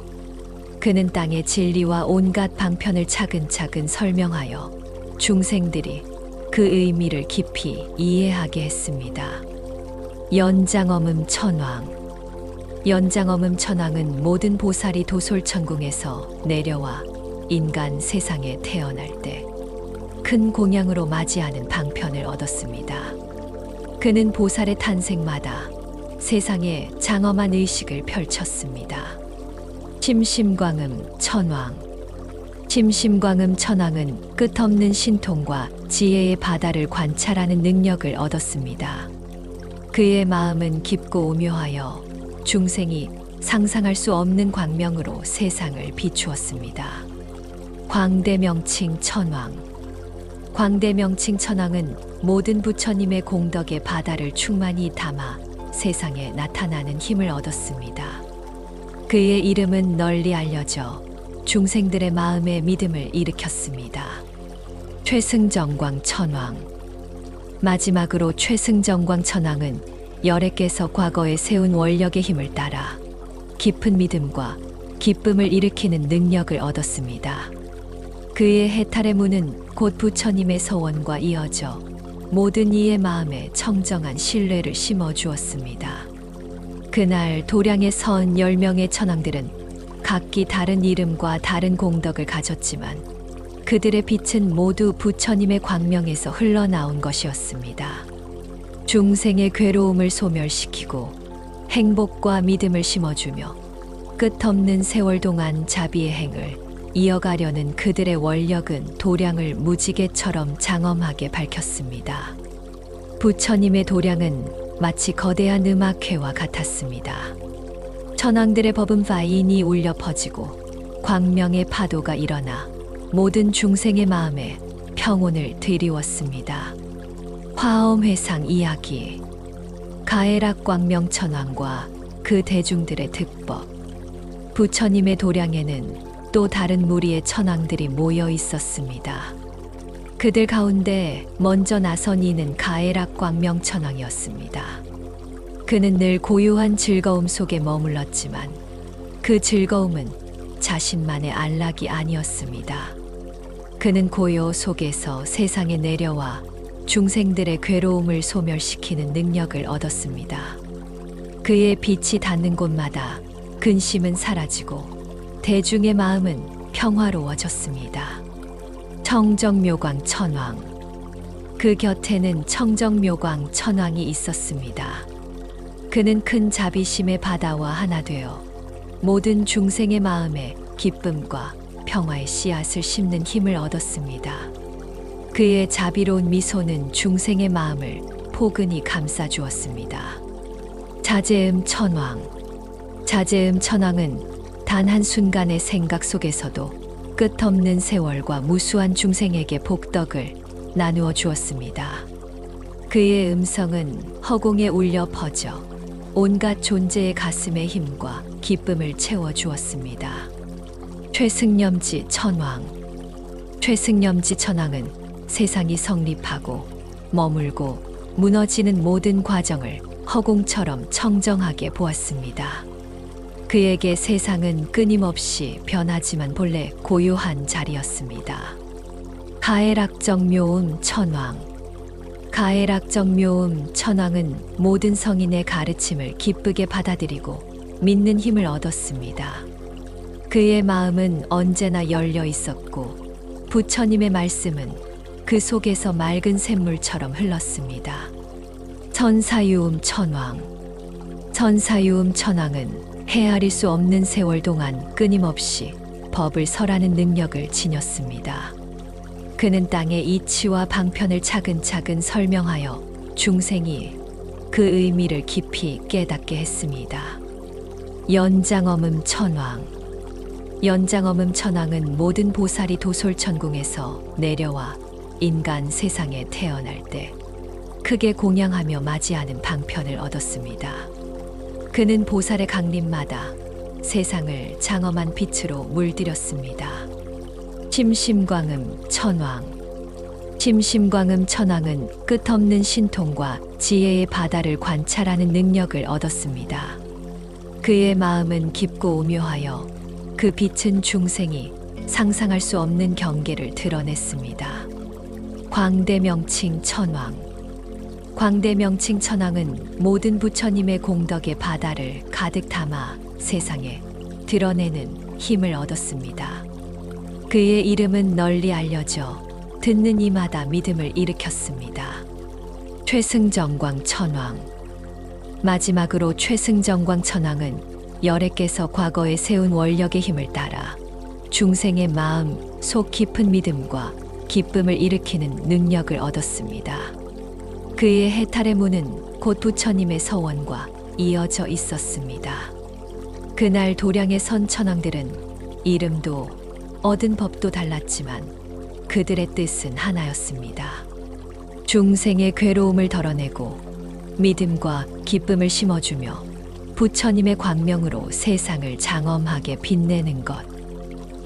그는 땅의 진리와 온갖 방편을 차근차근 설명하여 중생들이 그 의미를 깊이 이해하게 했습니다. 연장엄음 천왕. 연장엄음 천왕은 모든 보살이 도솔천궁에서 내려와 인간 세상에 태어날 때 큰 공양으로 맞이하는 방편을 얻었습니다. 그는 보살의 탄생마다 세상에 장엄한 의식을 펼쳤습니다. 심심광음 천왕. 심심광음 천왕은 끝없는 신통과 지혜의 바다를 관찰하는 능력을 얻었습니다. 그의 마음은 깊고 오묘하여 중생이 상상할 수 없는 광명으로 세상을 비추었습니다. 광대명칭 천왕. 광대명칭 천왕은 모든 부처님의 공덕의 바다를 충만히 담아 세상에 나타나는 힘을 얻었습니다. 그의 이름은 널리 알려져 중생들의 마음에 믿음을 일으켰습니다. 최승정광 천왕. 마지막으로 최승정광 천왕은 열애께서 과거에 세운 원력의 힘을 따라 깊은 믿음과 기쁨을 일으키는 능력을 얻었습니다. 그의 해탈의 문은 곧 부처님의 서원과 이어져 모든 이의 마음에 청정한 신뢰를 심어 주었습니다. 그날 도량에 선 10명의 천왕들은 각기 다른 이름과 다른 공덕을 가졌지만 그들의 빛은 모두 부처님의 광명에서 흘러나온 것이었습니다. 중생의 괴로움을 소멸시키고 행복과 믿음을 심어주며 끝없는 세월 동안 자비의 행을 이어가려는 그들의 원력은 도량을 무지개처럼 장엄하게 밝혔습니다. 부처님의 도량은 마치 거대한 음악회와 같았습니다. 천왕들의 법음 바인이 울려 퍼지고 광명의 파도가 일어나 모든 중생의 마음에 평온을 드리웠습니다. 화엄회상 이야기. 가해락 광명 천왕과 그 대중들의 득법. 부처님의 도량에는 또 다른 무리의 천왕들이 모여 있었습니다. 그들 가운데 먼저 나선 이는 가해락 광명 천왕이었습니다. 그는 늘 고요한 즐거움 속에 머물렀지만 그 즐거움은 자신만의 안락이 아니었습니다. 그는 고요 속에서 세상에 내려와 중생들의 괴로움을 소멸시키는 능력을 얻었습니다. 그의 빛이 닿는 곳마다 근심은 사라지고 대중의 마음은 평화로워졌습니다. 청정묘광 천왕. 그 곁에는 청정묘광 천왕이 있었습니다. 그는 큰 자비심의 바다와 하나 되어 모든 중생의 마음에 기쁨과 평화의 씨앗을 심는 힘을 얻었습니다. 그의 자비로운 미소는 중생의 마음을 포근히 감싸주었습니다. 자제음 천왕. 자제음 천왕은 단 한순간의 생각 속에서도 끝없는 세월과 무수한 중생에게 복덕을 나누어 주었습니다. 그의 음성은 허공에 울려 퍼져 온갖 존재의 가슴에 힘과 기쁨을 채워 주었습니다. 최승념지 천왕. 최승념지 천왕은 세상이 성립하고 머물고 무너지는 모든 과정을 허공처럼 청정하게 보았습니다. 그에게 세상은 끊임없이 변하지만 본래 고요한 자리였습니다. 가해락정묘음 천왕. 가해락정묘음 천왕은 모든 성인의 가르침을 기쁘게 받아들이고 믿는 힘을 얻었습니다. 그의 마음은 언제나 열려 있었고 부처님의 말씀은 그 속에서 맑은 샘물처럼 흘렀습니다. 천사유음 천왕. 천사유음 천왕은 헤아릴 수 없는 세월 동안 끊임없이 법을 설하는 능력을 지녔습니다. 그는 땅의 이치와 방편을 차근차근 설명하여 중생이 그 의미를 깊이 깨닫게 했습니다. 연장엄음 천왕. 연장엄음 천왕은 모든 보살이 도솔천궁에서 내려와 인간 세상에 태어날 때 크게 공양하며 맞이하는 방편을 얻었습니다. 그는 보살의 강림마다 세상을 장엄한 빛으로 물들였습니다. 심심광음 천왕. 심심광음 천왕은 끝없는 신통과 지혜의 바다를 관찰하는 능력을 얻었습니다. 그의 마음은 깊고 오묘하여 그 빛은 중생이 상상할 수 없는 경계를 드러냈습니다. 광대명칭 천왕. 광대명칭 천왕은 모든 부처님의 공덕의 바다를 가득 담아 세상에 드러내는 힘을 얻었습니다. 그의 이름은 널리 알려져 듣는 이마다 믿음을 일으켰습니다. 최승정광 천왕. 마지막으로 최승정광 천왕은 열애께서 과거에 세운 원력의 힘을 따라 중생의 마음 속 깊은 믿음과 기쁨을 일으키는 능력을 얻었습니다. 그의 해탈의 문은 곧 부처님의 서원과 이어져 있었습니다. 그날 도량의 선 천왕들은 이름도 얻은 법도 달랐지만 그들의 뜻은 하나였습니다. 중생의 괴로움을 덜어내고 믿음과 기쁨을 심어주며 부처님의 광명으로 세상을 장엄하게 빛내는 것.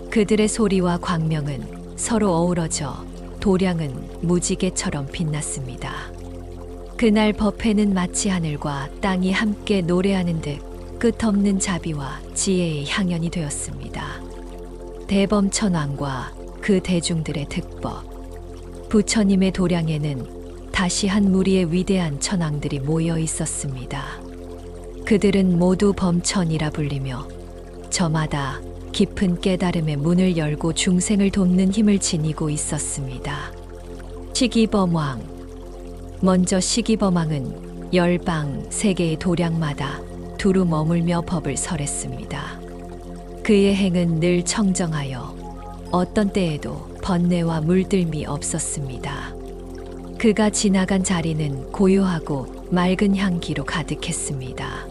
그들의 소리와 광명은 서로 어우러져 도량은 무지개처럼 빛났습니다. 그날 법회는 마치 하늘과 땅이 함께 노래하는 듯 끝없는 자비와 지혜의 향연이 되었습니다. 대범천왕과 그 대중들의 득법. 부처님의 도량에는 다시 한 무리의 위대한 천왕들이 모여 있었습니다. 그들은 모두 범천이라 불리며 저마다 깊은 깨달음의 문을 열고 중생을 돕는 힘을 지니고 있었습니다. 시기범왕. 먼저 시기범왕은 열방 세계의 도량마다 두루 머물며 법을 설했습니다. 그의 행은 늘 청정하여 어떤 때에도 번뇌와 물들미 없었습니다. 그가 지나간 자리는 고요하고 맑은 향기로 가득했습니다.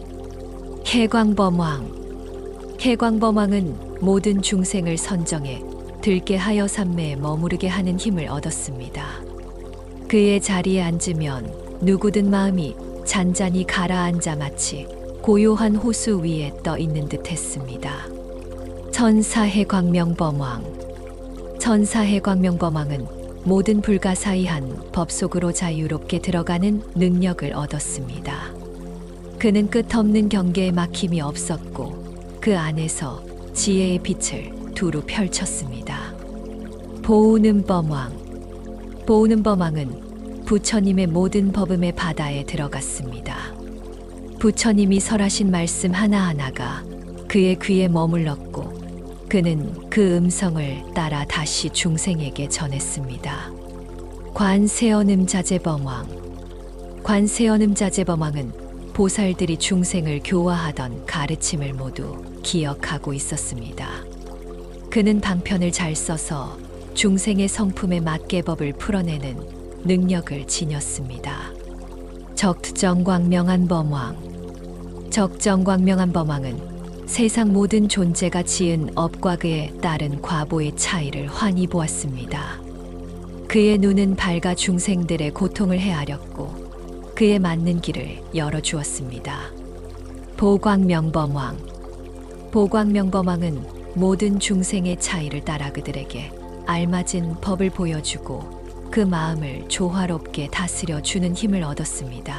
해광범왕. 해광범왕은 모든 중생을 선정해 들깨 하여 삼매에 머무르게 하는 힘을 얻었습니다. 그의 자리에 앉으면 누구든 마음이 잔잔히 가라앉아 마치 고요한 호수 위에 떠 있는 듯 했습니다. 천사해광명범왕. 천사해광명범왕은 모든 불가사의한 법 속으로 자유롭게 들어가는 능력을 얻었습니다. 그는 끝없는 경계에 막힘이 없었고 그 안에서 지혜의 빛을 두루 펼쳤습니다. 보은음범왕. 보은음범왕은 부처님의 모든 법음의 바다에 들어갔습니다. 부처님이 설하신 말씀 하나하나가 그의 귀에 머물렀고 그는 그 음성을 따라 다시 중생에게 전했습니다. 관세언음자재범왕. 관세언음자재범왕은 보살들이 중생을 교화하던 가르침을 모두 기억하고 있었습니다. 그는 방편을 잘 써서 중생의 성품에 맞게 법을 풀어내는 능력을 지녔습니다. 적정광명한범왕. 적정광명한범왕은 세상 모든 존재가 지은 업과 그에 따른 과보의 차이를 환히 보았습니다. 그의 눈은 밝아 중생들의 고통을 헤아렸고 그에 맞는 길을 열어주었습니다. 보광명범왕. 보광명범왕은 모든 중생의 차이를 따라 그들에게 알맞은 법을 보여주고 그 마음을 조화롭게 다스려주는 힘을 얻었습니다.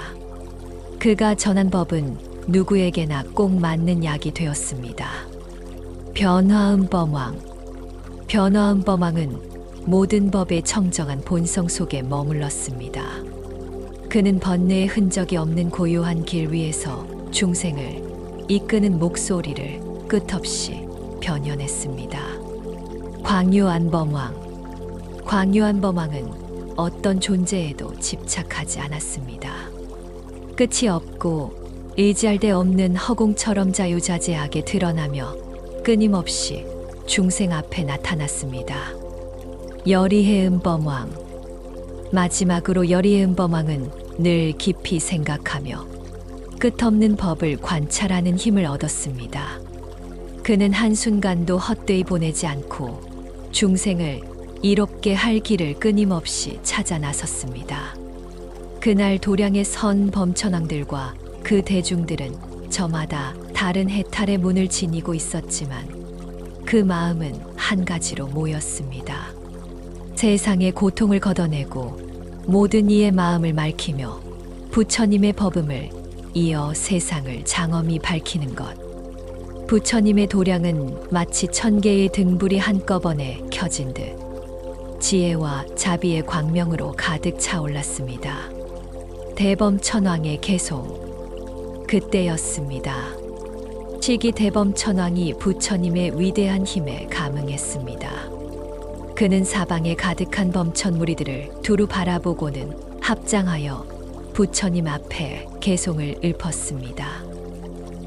그가 전한 법은 누구에게나 꼭 맞는 약이 되었습니다. 변화음범왕. 변화음범왕은 모든 법의 청정한 본성 속에 머물렀습니다. 그는 번뇌의 흔적이 없는 고요한 길 위에서 중생을 이끄는 목소리를 끝없이 변현했습니다. 광유안범왕. 광유안범왕은 어떤 존재에도 집착하지 않았습니다. 끝이 없고 의지할 데 없는 허공처럼 자유자재하게 드러나며 끊임없이 중생 앞에 나타났습니다. 여리해음범왕. 마지막으로 여리해음범왕은 늘 깊이 생각하며 끝없는 법을 관찰하는 힘을 얻었습니다. 그는 한순간도 헛되이 보내지 않고 중생을 이롭게 할 길을 끊임없이 찾아 나섰습니다. 그날 도량의 선 범천왕들과 그 대중들은 저마다 다른 해탈의 문을 지니고 있었지만 그 마음은 한 가지로 모였습니다. 세상의 고통을 걷어내고 모든 이의 마음을 맑히며 부처님의 법음을 이어 세상을 장엄히 밝히는 것. 부처님의 도량은 마치 1000개의 등불이 한꺼번에 켜진 듯 지혜와 자비의 광명으로 가득 차올랐습니다. 대범천왕의 개송. 그때였습니다. 시기 대범천왕이 부처님의 위대한 힘에 감응했습니다. 그는 사방에 가득한 범천 무리들을 두루 바라보고는 합장하여 부처님 앞에 개송을 읊었습니다.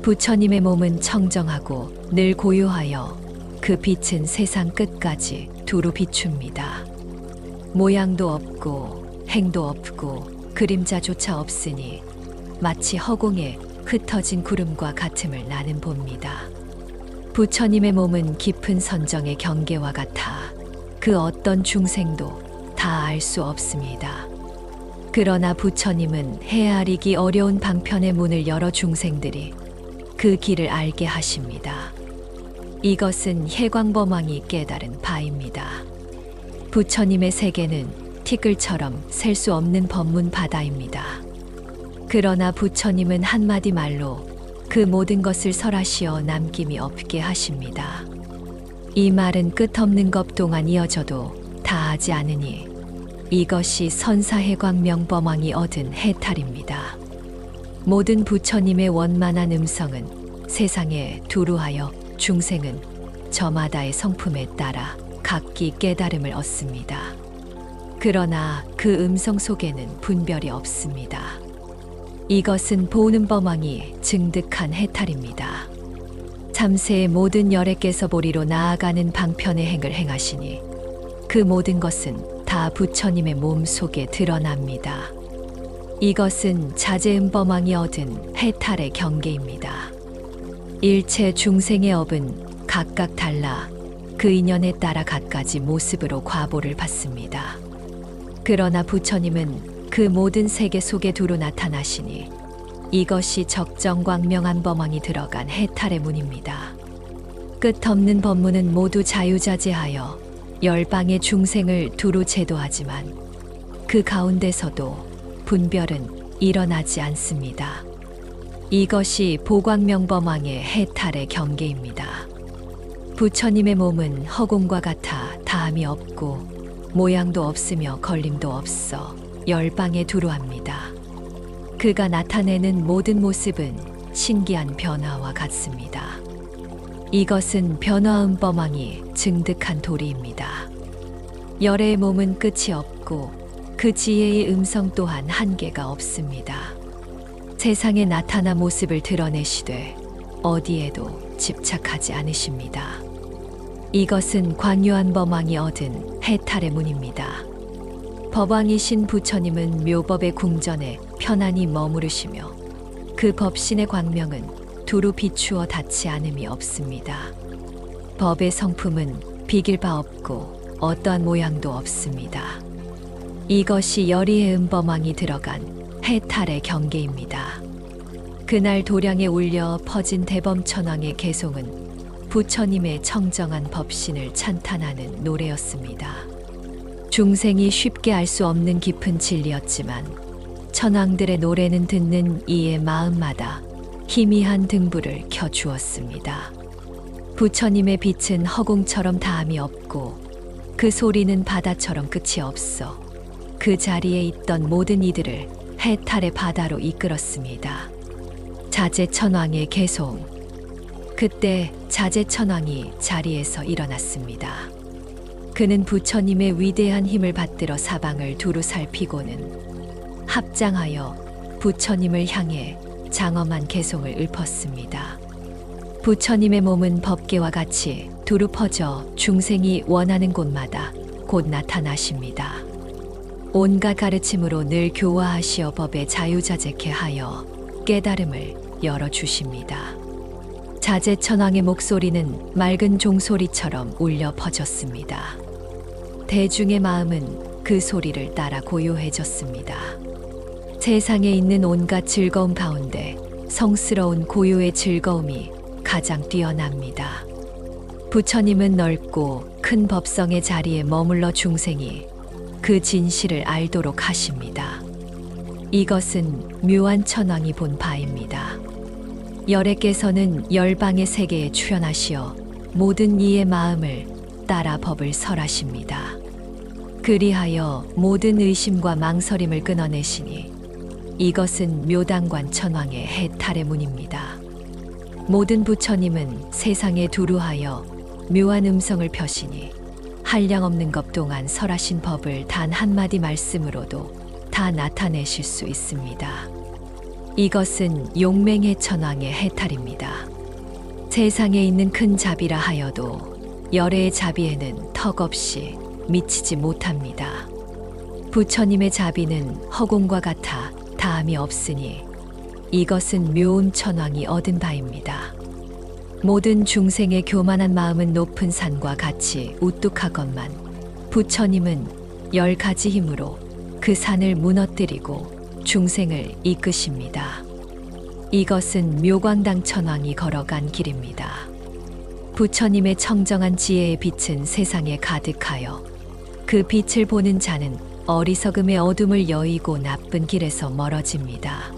부처님의 몸은 청정하고 늘 고요하여 그 빛은 세상 끝까지 두루 비춥니다. 모양도 없고 행도 없고 그림자조차 없으니 마치 허공에 흩어진 구름과 같음을 나는 봅니다. 부처님의 몸은 깊은 선정의 경계와 같아 그 어떤 중생도 다 알 수 없습니다. 그러나 부처님은 헤아리기 어려운 방편의 문을 열어 중생들이 그 길을 알게 하십니다. 이것은 혜광범왕이 깨달은 바입니다. 부처님의 세계는 티끌처럼 셀 수 없는 법문 바다입니다. 그러나 부처님은 한마디 말로 그 모든 것을 설하시어 남김이 없게 하십니다. 이 말은 끝없는 것 동안 이어져도 다하지 않으니 이것이 선사해광명범왕이 얻은 해탈입니다. 모든 부처님의 원만한 음성은 세상에 두루하여 중생은 저마다의 성품에 따라 각기 깨달음을 얻습니다. 그러나 그 음성 속에는 분별이 없습니다. 이것은 보은범왕이 증득한 해탈입니다. 참새의 모든 열애께서 보리로 나아가는 방편의 행을 행하시니 그 모든 것은 다 부처님의 몸 속에 드러납니다. 이것은 자제음범왕이 얻은 해탈의 경계입니다. 일체 중생의 업은 각각 달라 그 인연에 따라 갖가지 모습으로 과보를 받습니다. 그러나 부처님은 그 모든 세계 속에 두루 나타나시니 이것이 적정광명한 범왕이 들어간 해탈의 문입니다. 끝없는 법문은 모두 자유자재하여 열방의 중생을 두루 제도하지만 그 가운데서도 분별은 일어나지 않습니다. 이것이 보광명범왕의 해탈의 경계입니다. 부처님의 몸은 허공과 같아 다함이 없고 모양도 없으며 걸림도 없어 열방에 두루합니다. 그가 나타내는 모든 모습은 신기한 변화와 같습니다. 이것은 변화음범왕이 증득한 도리입니다. 열애의 몸은 끝이 없고 그 지혜의 음성 또한 한계가 없습니다. 세상에 나타나 모습을 드러내시되 어디에도 집착하지 않으십니다. 이것은 광유한 범왕이 얻은 해탈의 문입니다. 법왕이신 부처님은 묘법의 궁전에 편안히 머무르시며 그 법신의 광명은 두루 비추어 닿지 않음이 없습니다. 법의 성품은 비길 바 없고 어떠한 모양도 없습니다. 이것이 열의의 음범왕이 들어간 해탈의 경계입니다. 그날 도량에 울려 퍼진 대범천왕의 개송은 부처님의 청정한 법신을 찬탄하는 노래였습니다. 중생이 쉽게 알 수 없는 깊은 진리였지만 천왕들의 노래는 듣는 이의 마음마다 희미한 등불을 켜주었습니다. 부처님의 빛은 허공처럼 다함이 없고 그 소리는 바다처럼 끝이 없어 그 자리에 있던 모든 이들을 해탈의 바다로 이끌었습니다. 자제천왕의 개송. 그때 자제천왕이 자리에서 일어났습니다. 그는 부처님의 위대한 힘을 받들어 사방을 두루 살피고는 합장하여 부처님을 향해 장엄한 개송을 읊었습니다. 부처님의 몸은 법계와 같이 두루 퍼져 중생이 원하는 곳마다 곧 나타나십니다. 온갖 가르침으로 늘 교화하시어 법에 자유자재케 하여 깨달음을 열어주십니다. 자제천왕의 목소리는 맑은 종소리처럼 울려 퍼졌습니다. 대중의 마음은 그 소리를 따라 고요해졌습니다. 세상에 있는 온갖 즐거움 가운데 성스러운 고요의 즐거움이 가장 뛰어납니다. 부처님은 넓고 큰 법성의 자리에 머물러 중생이 그 진실을 알도록 하십니다. 이것은 묘한 천왕이 본 바입니다. 열애께서는 열방의 세계에 출현하시어 모든 이의 마음을 따라 법을 설하십니다. 그리하여 모든 의심과 망설임을 끊어내시니 이것은 묘당관 천왕의 해탈의 문입니다. 모든 부처님은 세상에 두루하여 묘한 음성을 펴시니 한량없는 것 동안 설하신 법을 단 한마디 말씀으로도 다 나타내실 수 있습니다. 이것은 용맹의 천왕의 해탈입니다. 세상에 있는 큰 자비라 하여도 열애의 자비에는 턱없이 미치지 못합니다. 부처님의 자비는 허공과 같아 다함이 없으니 이것은 묘음 천왕이 얻은 바입니다. 모든 중생의 교만한 마음은 높은 산과 같이 우뚝하건만 부처님은 10가지 힘으로 그 산을 무너뜨리고 중생을 이끄십니다. 이것은 묘광당 천왕이 걸어간 길입니다. 부처님의 청정한 지혜의 빛은 세상에 가득하여 그 빛을 보는 자는 어리석음의 어둠을 여의고 나쁜 길에서 멀어집니다.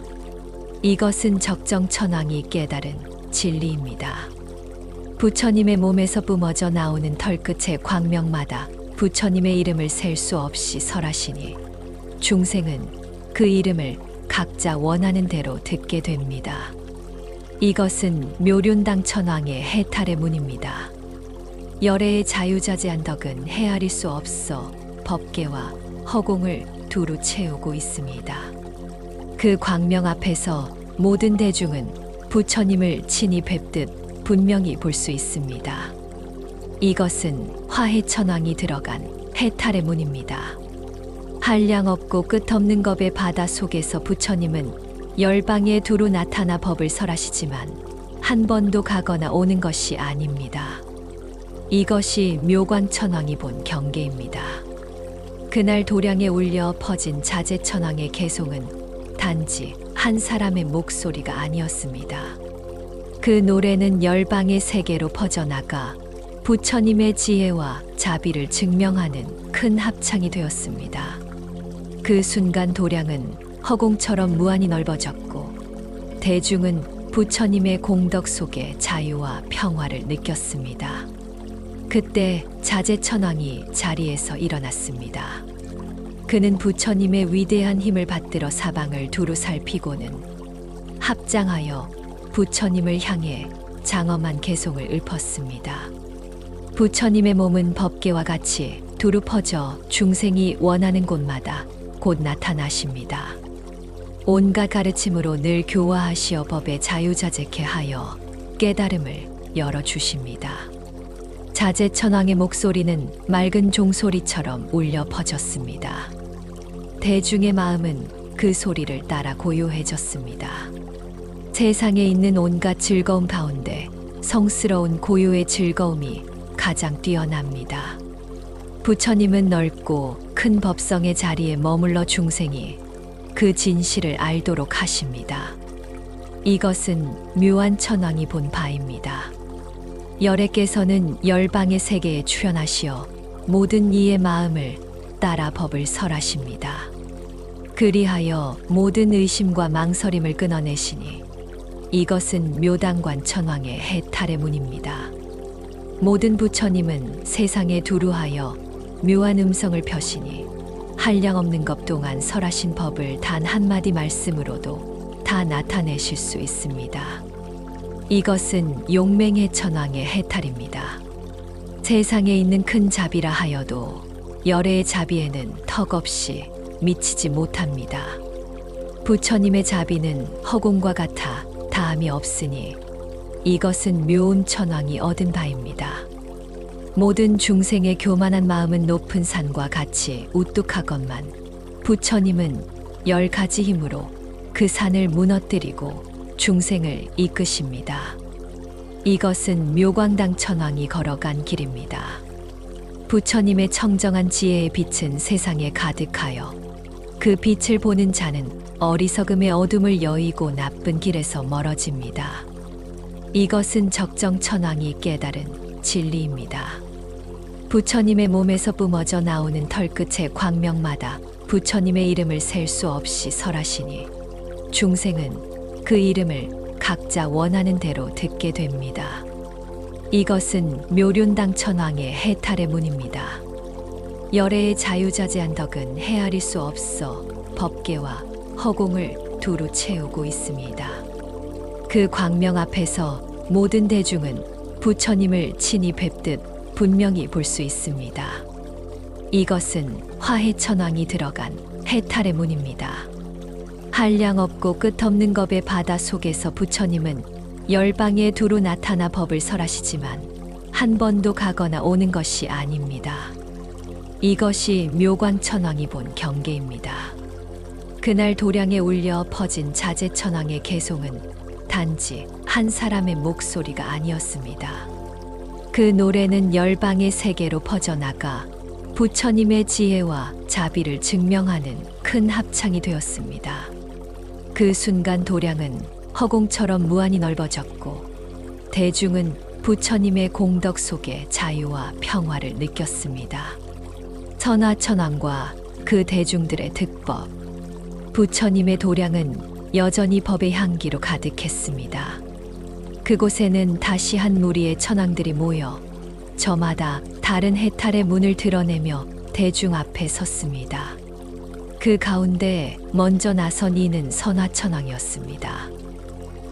이것은 적정천왕이 깨달은 진리입니다. 부처님의 몸에서 뿜어져 나오는 털끝의 광명마다 부처님의 이름을 셀 수 없이 설하시니 중생은 그 이름을 각자 원하는 대로 듣게 됩니다. 이것은 묘륜당 천왕의 해탈의 문입니다. 열애의 자유자재한 덕은 헤아릴 수 없어 법계와 허공을 두루 채우고 있습니다. 그 광명 앞에서 모든 대중은 부처님을 친히 뵙듯 분명히 볼 수 있습니다. 이것은 화해천왕이 들어간 해탈의 문입니다. 한량 없고 끝없는 겁의 바다 속에서 부처님은 열방에 두루 나타나 법을 설하시지만 한 번도 가거나 오는 것이 아닙니다. 이것이 묘광천왕이 본 경계입니다. 그날 도량에 울려 퍼진 자제천왕의 개송은 단지 한 사람의 목소리가 아니었습니다. 그 노래는 열방의 세계로 퍼져나가 부처님의 지혜와 자비를 증명하는 큰 합창이 되었습니다. 그 순간 도량은 허공처럼 무한히 넓어졌고 대중은 부처님의 공덕 속에 자유와 평화를 느꼈습니다. 그때 자제천왕이 자리에서 일어났습니다. 그는 부처님의 위대한 힘을 받들어 사방을 두루 살피고는 합장하여 부처님을 향해 장엄한 개송을 읊었습니다. 부처님의 몸은 법계와 같이 두루 퍼져 중생이 원하는 곳마다 곧 나타나십니다. 온갖 가르침으로 늘 교화하시어 법에 자유자재케 하여 깨달음을 열어주십니다. 자제천왕의 목소리는 맑은 종소리처럼 울려 퍼졌습니다. 대중의 마음은 그 소리를 따라 고요해졌습니다. 세상에 있는 온갖 즐거움 가운데 성스러운 고요의 즐거움이 가장 뛰어납니다. 부처님은 넓고 큰 법성의 자리에 머물러 중생이 그 진실을 알도록 하십니다. 이것은 묘한 천왕이 본 바입니다. 열애께서는 열방의 세계에 출현하시어 모든 이의 마음을 따라 법을 설하십니다. 그리하여 모든 의심과 망설임을 끊어내시니 이것은 묘당관 천왕의 해탈의 문입니다. 모든 부처님은 세상에 두루하여 묘한 음성을 펴시니 한량없는 것 동안 설하신 법을 단 한마디 말씀으로도 다 나타내실 수 있습니다. 이것은 용맹의 천왕의 해탈입니다. 세상에 있는 큰 자비라 하여도 열애의 자비에는 턱없이 미치지 못합니다. 부처님의 자비는 허공과 같아 다함이 없으니 이것은 묘음 천왕이 얻은 바입니다. 모든 중생의 교만한 마음은 높은 산과 같이 우뚝하건만 부처님은 10가지 힘으로 그 산을 무너뜨리고 중생을 이끄십니다. 이것은 묘광당 천왕이 걸어간 길입니다. 부처님의 청정한 지혜의 빛은 세상에 가득하여 그 빛을 보는 자는 어리석음의 어둠을 여의고 나쁜 길에서 멀어집니다. 이것은 적정천왕이 깨달은 진리입니다. 부처님의 몸에서 뿜어져 나오는 털끝의 광명마다 부처님의 이름을 셀 수 없이 설하시니 중생은 그 이름을 각자 원하는 대로 듣게 됩니다. 이것은 묘륜당 천왕의 해탈의 문입니다. 열애의 자유자재한 덕은 헤아릴 수 없어 법계와 허공을 두루 채우고 있습니다. 그 광명 앞에서 모든 대중은 부처님을 친히 뵙듯 분명히 볼 수 있습니다. 이것은 화해천왕이 들어간 해탈의 문입니다. 한량 없고 끝없는 겁의 바다 속에서 부처님은 열방에 두루 나타나 법을 설하시지만 한 번도 가거나 오는 것이 아닙니다. 이것이 묘광천왕이 본 경계입니다. 그날 도량에 울려 퍼진 자제천왕의 개송은 단지 한 사람의 목소리가 아니었습니다. 그 노래는 열방의 세계로 퍼져나가 부처님의 지혜와 자비를 증명하는 큰 합창이 되었습니다. 그 순간 도량은 허공처럼 무한히 넓어졌고 대중은 부처님의 공덕 속에 자유와 평화를 느꼈습니다. 천하천왕과 그 대중들의 득법, 부처님의 도량은 여전히 법의 향기로 가득했습니다. 그곳에는 다시 한 무리의 천왕들이 모여 저마다 다른 해탈의 문을 드러내며 대중 앞에 섰습니다. 그 가운데 먼저 나선 이는 선화천왕이었습니다.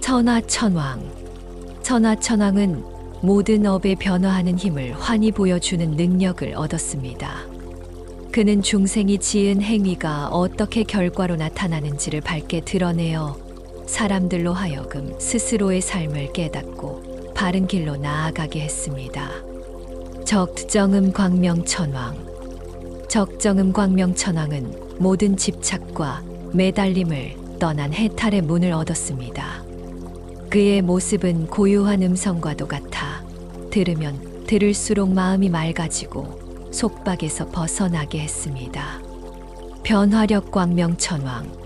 선화천왕은 모든 업에 변화하는 힘을 환히 보여주는 능력을 얻었습니다. 그는 중생이 지은 행위가 어떻게 결과로 나타나는지를 밝게 드러내어 사람들로 하여금 스스로의 삶을 깨닫고 바른 길로 나아가게 했습니다. 적정음 광명천왕은 모든 집착과 매달림을 떠난 해탈의 문을 얻었습니다. 그의 모습은 고요한 음성과도 같아 들으면 들을수록 마음이 맑아지고 속박에서 벗어나게 했습니다. 변화력 광명천왕은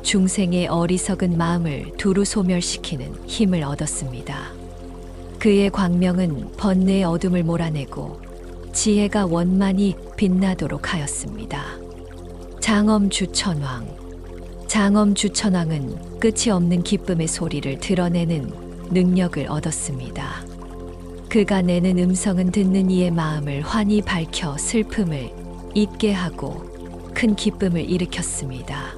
중생의 어리석은 마음을 두루 소멸시키는 힘을 얻었습니다. 그의 광명은 번뇌의 어둠을 몰아내고 지혜가 원만히 빛나도록 하였습니다. 장엄주천왕은 끝이 없는 기쁨의 소리를 드러내는 능력을 얻었습니다. 그가 내는 음성은 듣는 이의 마음을 환히 밝혀 슬픔을 잊게 하고 큰 기쁨을 일으켰습니다.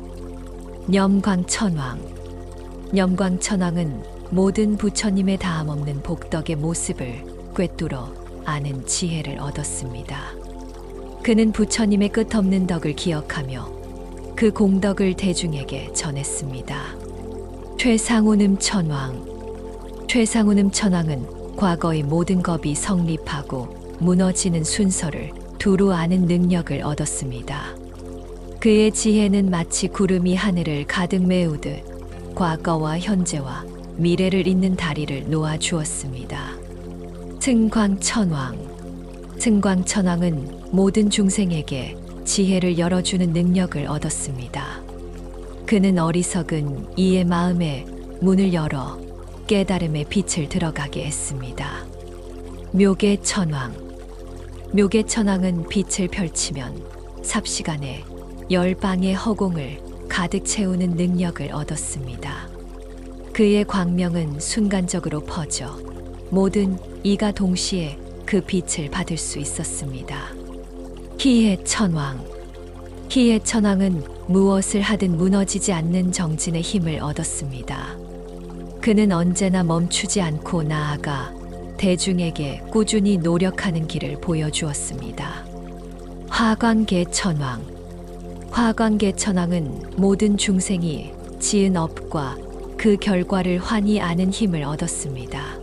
염광천왕은 모든 부처님의 다함없는 복덕의 모습을 꿰뚫어 아는 지혜를 얻었습니다. 그는 부처님의 끝없는 덕을 기억하며 그 공덕을 대중에게 전했습니다. 최상운음천왕은 과거의 모든 법이 성립하고 무너지는 순서를 두루 아는 능력을 얻었습니다. 그의 지혜는 마치 구름이 하늘을 가득 메우듯 과거와 현재와 미래를 잇는 다리를 놓아 주었습니다. 승광천왕은 모든 중생에게 지혜를 열어주는 능력을 얻었습니다. 그는 어리석은 이의 마음에 문을 열어 깨달음의 빛을 들어가게 했습니다. 묘계천왕은 빛을 펼치면 삽시간에 열방의 허공을 가득 채우는 능력을 얻었습니다. 그의 광명은 순간적으로 퍼져 모든 이가 동시에 그 빛을 받을 수 있었습니다. 희해천왕은 무엇을 하든 무너지지 않는 정진의 힘을 얻었습니다. 그는 언제나 멈추지 않고 나아가 대중에게 꾸준히 노력하는 길을 보여주었습니다. 화광계천왕은 모든 중생이 지은 업과 그 결과를 환히 아는 힘을 얻었습니다.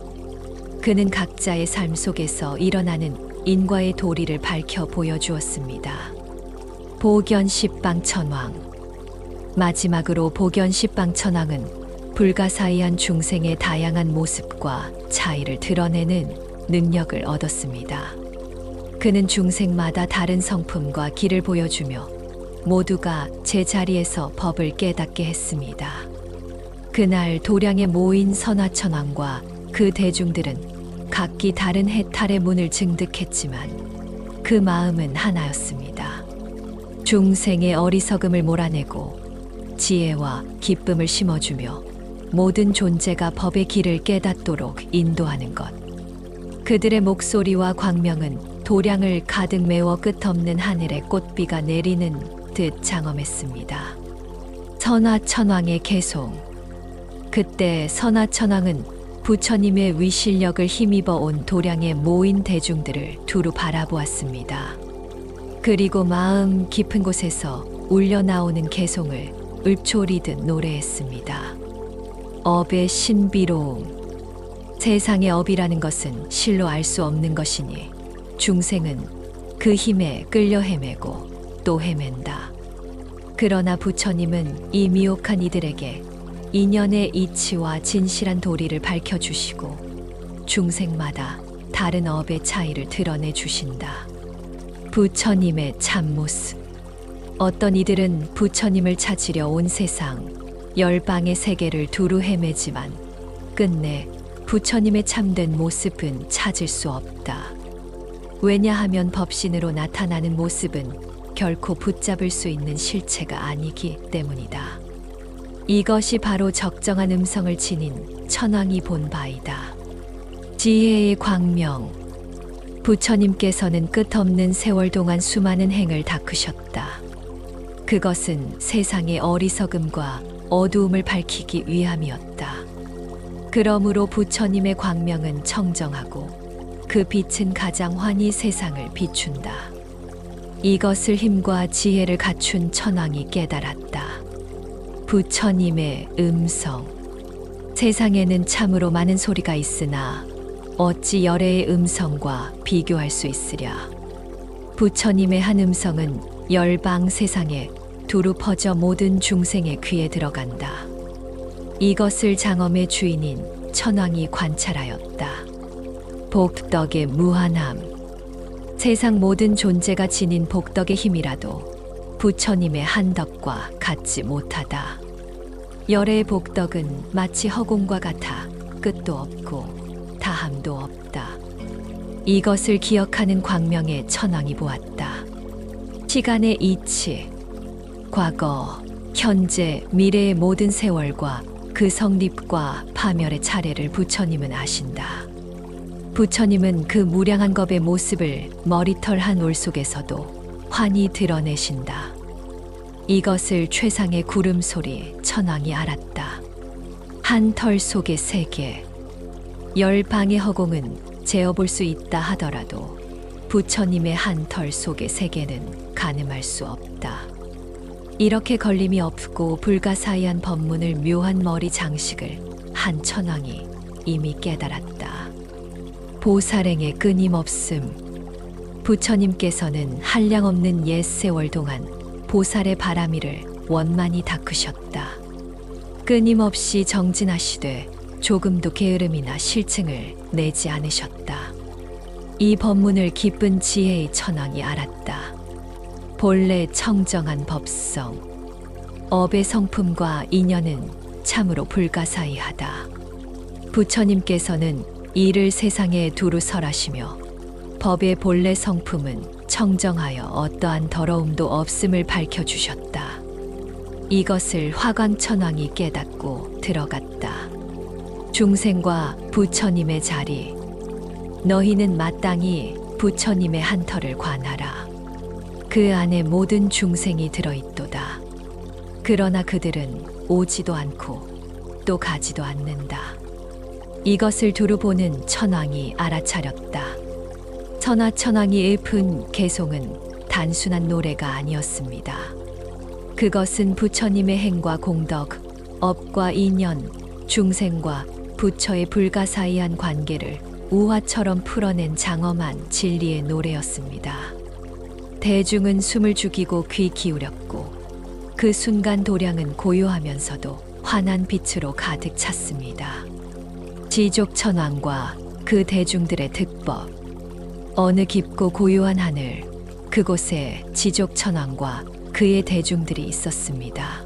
그는 각자의 삶 속에서 일어나는 인과의 도리를 밝혀 보여주었습니다. 마지막으로 보견십방천왕은 불가사의한 중생의 다양한 모습과 차이를 드러내는 능력을 얻었습니다. 그는 중생마다 다른 성품과 길을 보여주며 모두가 제자리에서 법을 깨닫게 했습니다. 그날 도량에 모인 선화천왕과 그 대중들은 각기 다른 해탈의 문을 증득했지만 그 마음은 하나였습니다. 중생의 어리석음을 몰아내고 지혜와 기쁨을 심어주며 모든 존재가 법의 길을 깨닫도록 인도하는 것. 그들의 목소리와 광명은 도량을 가득 메워 끝없는 하늘에 꽃비가 내리는 듯 장엄했습니다. 선화천왕의 개송. 그때 선화천왕은 부처님의 위실력을 힘입어 온 도량에 모인 대중들을 두루 바라보았습니다. 그리고 마음 깊은 곳에서 울려 나오는 개송을 읊조리듯 노래했습니다. 업의 신비로움. 세상의 업이라는 것은 실로 알 수 없는 것이니 중생은 그 힘에 끌려 헤매고 또 헤맨다. 그러나 부처님은 이 미혹한 이들에게 인연의 이치와 진실한 도리를 밝혀주시고 중생마다 다른 업의 차이를 드러내 주신다. 부처님의 참모습. 어떤 이들은 부처님을 찾으려 온 세상 열방의 세계를 두루 헤매지만 끝내 부처님의 참된 모습은 찾을 수 없다. 왜냐하면 법신으로 나타나는 모습은 결코 붙잡을 수 있는 실체가 아니기 때문이다. 이것이 바로 적정한 음성을 지닌 천왕이 본 바이다. 지혜의 광명. 부처님께서는 끝없는 세월 동안 수많은 행을 닦으셨다. 그것은 세상의 어리석음과 어두움을 밝히기 위함이었다. 그러므로 부처님의 광명은 청정하고 그 빛은 가장 환히 세상을 비춘다. 이것을 힘과 지혜를 갖춘 천왕이 깨달았다. 부처님의 음성. 세상에는 참으로 많은 소리가 있으나 어찌 열애의 음성과 비교할 수 있으랴. 부처님의 한 음성은 열방 세상에 두루 퍼져 모든 중생의 귀에 들어간다. 이것을 장엄의 주인인 천왕이 관찰하였다. 복덕의 무한함. 세상 모든 존재가 지닌 복덕의 힘이라도 부처님의 한덕과 같지 못하다. 열애의 복덕은 마치 허공과 같아 끝도 없고 다함도 없다. 이것을 기억하는 광명의 천왕이 보았다. 시간의 이치, 과거, 현재, 미래의 모든 세월과 그 성립과 파멸의 차례를 부처님은 아신다. 부처님은 그 무량한 겁의 모습을 머리털 한 올 속에서도 환히 드러내신다. 이것을 최상의 구름소리 천왕이 알았다. 한 털 속의 세계. 열방의 허공은 재어볼 수 있다 하더라도 부처님의 한 털 속의 세계는 가늠할 수 없다. 이렇게 걸림이 없고 불가사의한 법문을 묘한 머리 장식을 한 천왕이 이미 깨달았다. 보살행의 끊임없음. 부처님께서는 한량없는 옛 세월 동안 보살의 바라미를 원만히 닦으셨다. 끊임없이 정진하시되 조금도 게으름이나 실증을 내지 않으셨다. 이 법문을 기쁜 지혜의 천왕이 알았다. 본래 청정한 법성. 업의 성품과 인연은 참으로 불가사의하다. 부처님께서는 이를 세상에 두루 설하시며 법의 본래 성품은 청정하여 어떠한 더러움도 없음을 밝혀주셨다. 이것을 화광천왕이 깨닫고 들어갔다. 중생과 부처님의 자리. 너희는 마땅히 부처님의 한 털을 관하라. 그 안에 모든 중생이 들어있도다. 그러나 그들은 오지도 않고 또 가지도 않는다. 이것을 두루 보는 천왕이 알아차렸다. 천하천왕이 읊은 개송은 단순한 노래가 아니었습니다. 그것은 부처님의 행과 공덕, 업과 인연, 중생과 부처의 불가사의한 관계를 우화처럼 풀어낸 장엄한 진리의 노래였습니다. 대중은 숨을 죽이고 귀 기울였고 그 순간 도량은 고요하면서도 환한 빛으로 가득 찼습니다. 지족천왕과 그 대중들의 득법. 어느 깊고 고요한 하늘, 그곳에 지족천왕과 그의 대중들이 있었습니다.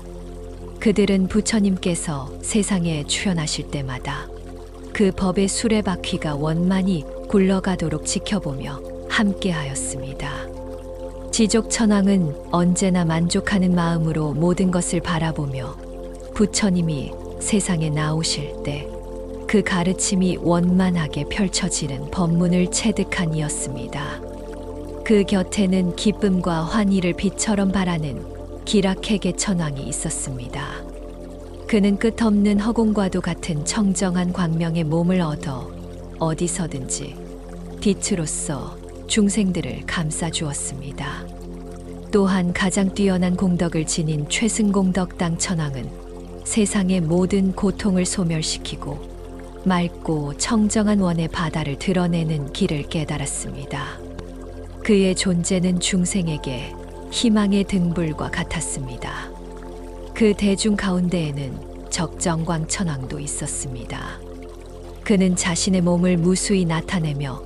그들은 부처님께서 세상에 출현하실 때마다 그 법의 수레바퀴가 원만히 굴러가도록 지켜보며 함께하였습니다. 지족천왕은 언제나 만족하는 마음으로 모든 것을 바라보며 부처님이 세상에 나오실 때 그 가르침이 원만하게 펼쳐지는 법문을 체득한 이였습니다. 그 곁에는 기쁨과 환희를 빛처럼 바라는 기라케게 천왕이 있었습니다. 그는 끝없는 허공과도 같은 청정한 광명의 몸을 얻어 어디서든지 빛으로서 중생들을 감싸주었습니다. 또한 가장 뛰어난 공덕을 지닌 최승공덕당 천왕은 세상의 모든 고통을 소멸시키고 맑고 청정한 원의 바다를 드러내는 길을 깨달았습니다. 그의 존재는 중생에게 희망의 등불과 같았습니다. 그 대중 가운데에는 적정광 천왕도 있었습니다. 그는 자신의 몸을 무수히 나타내며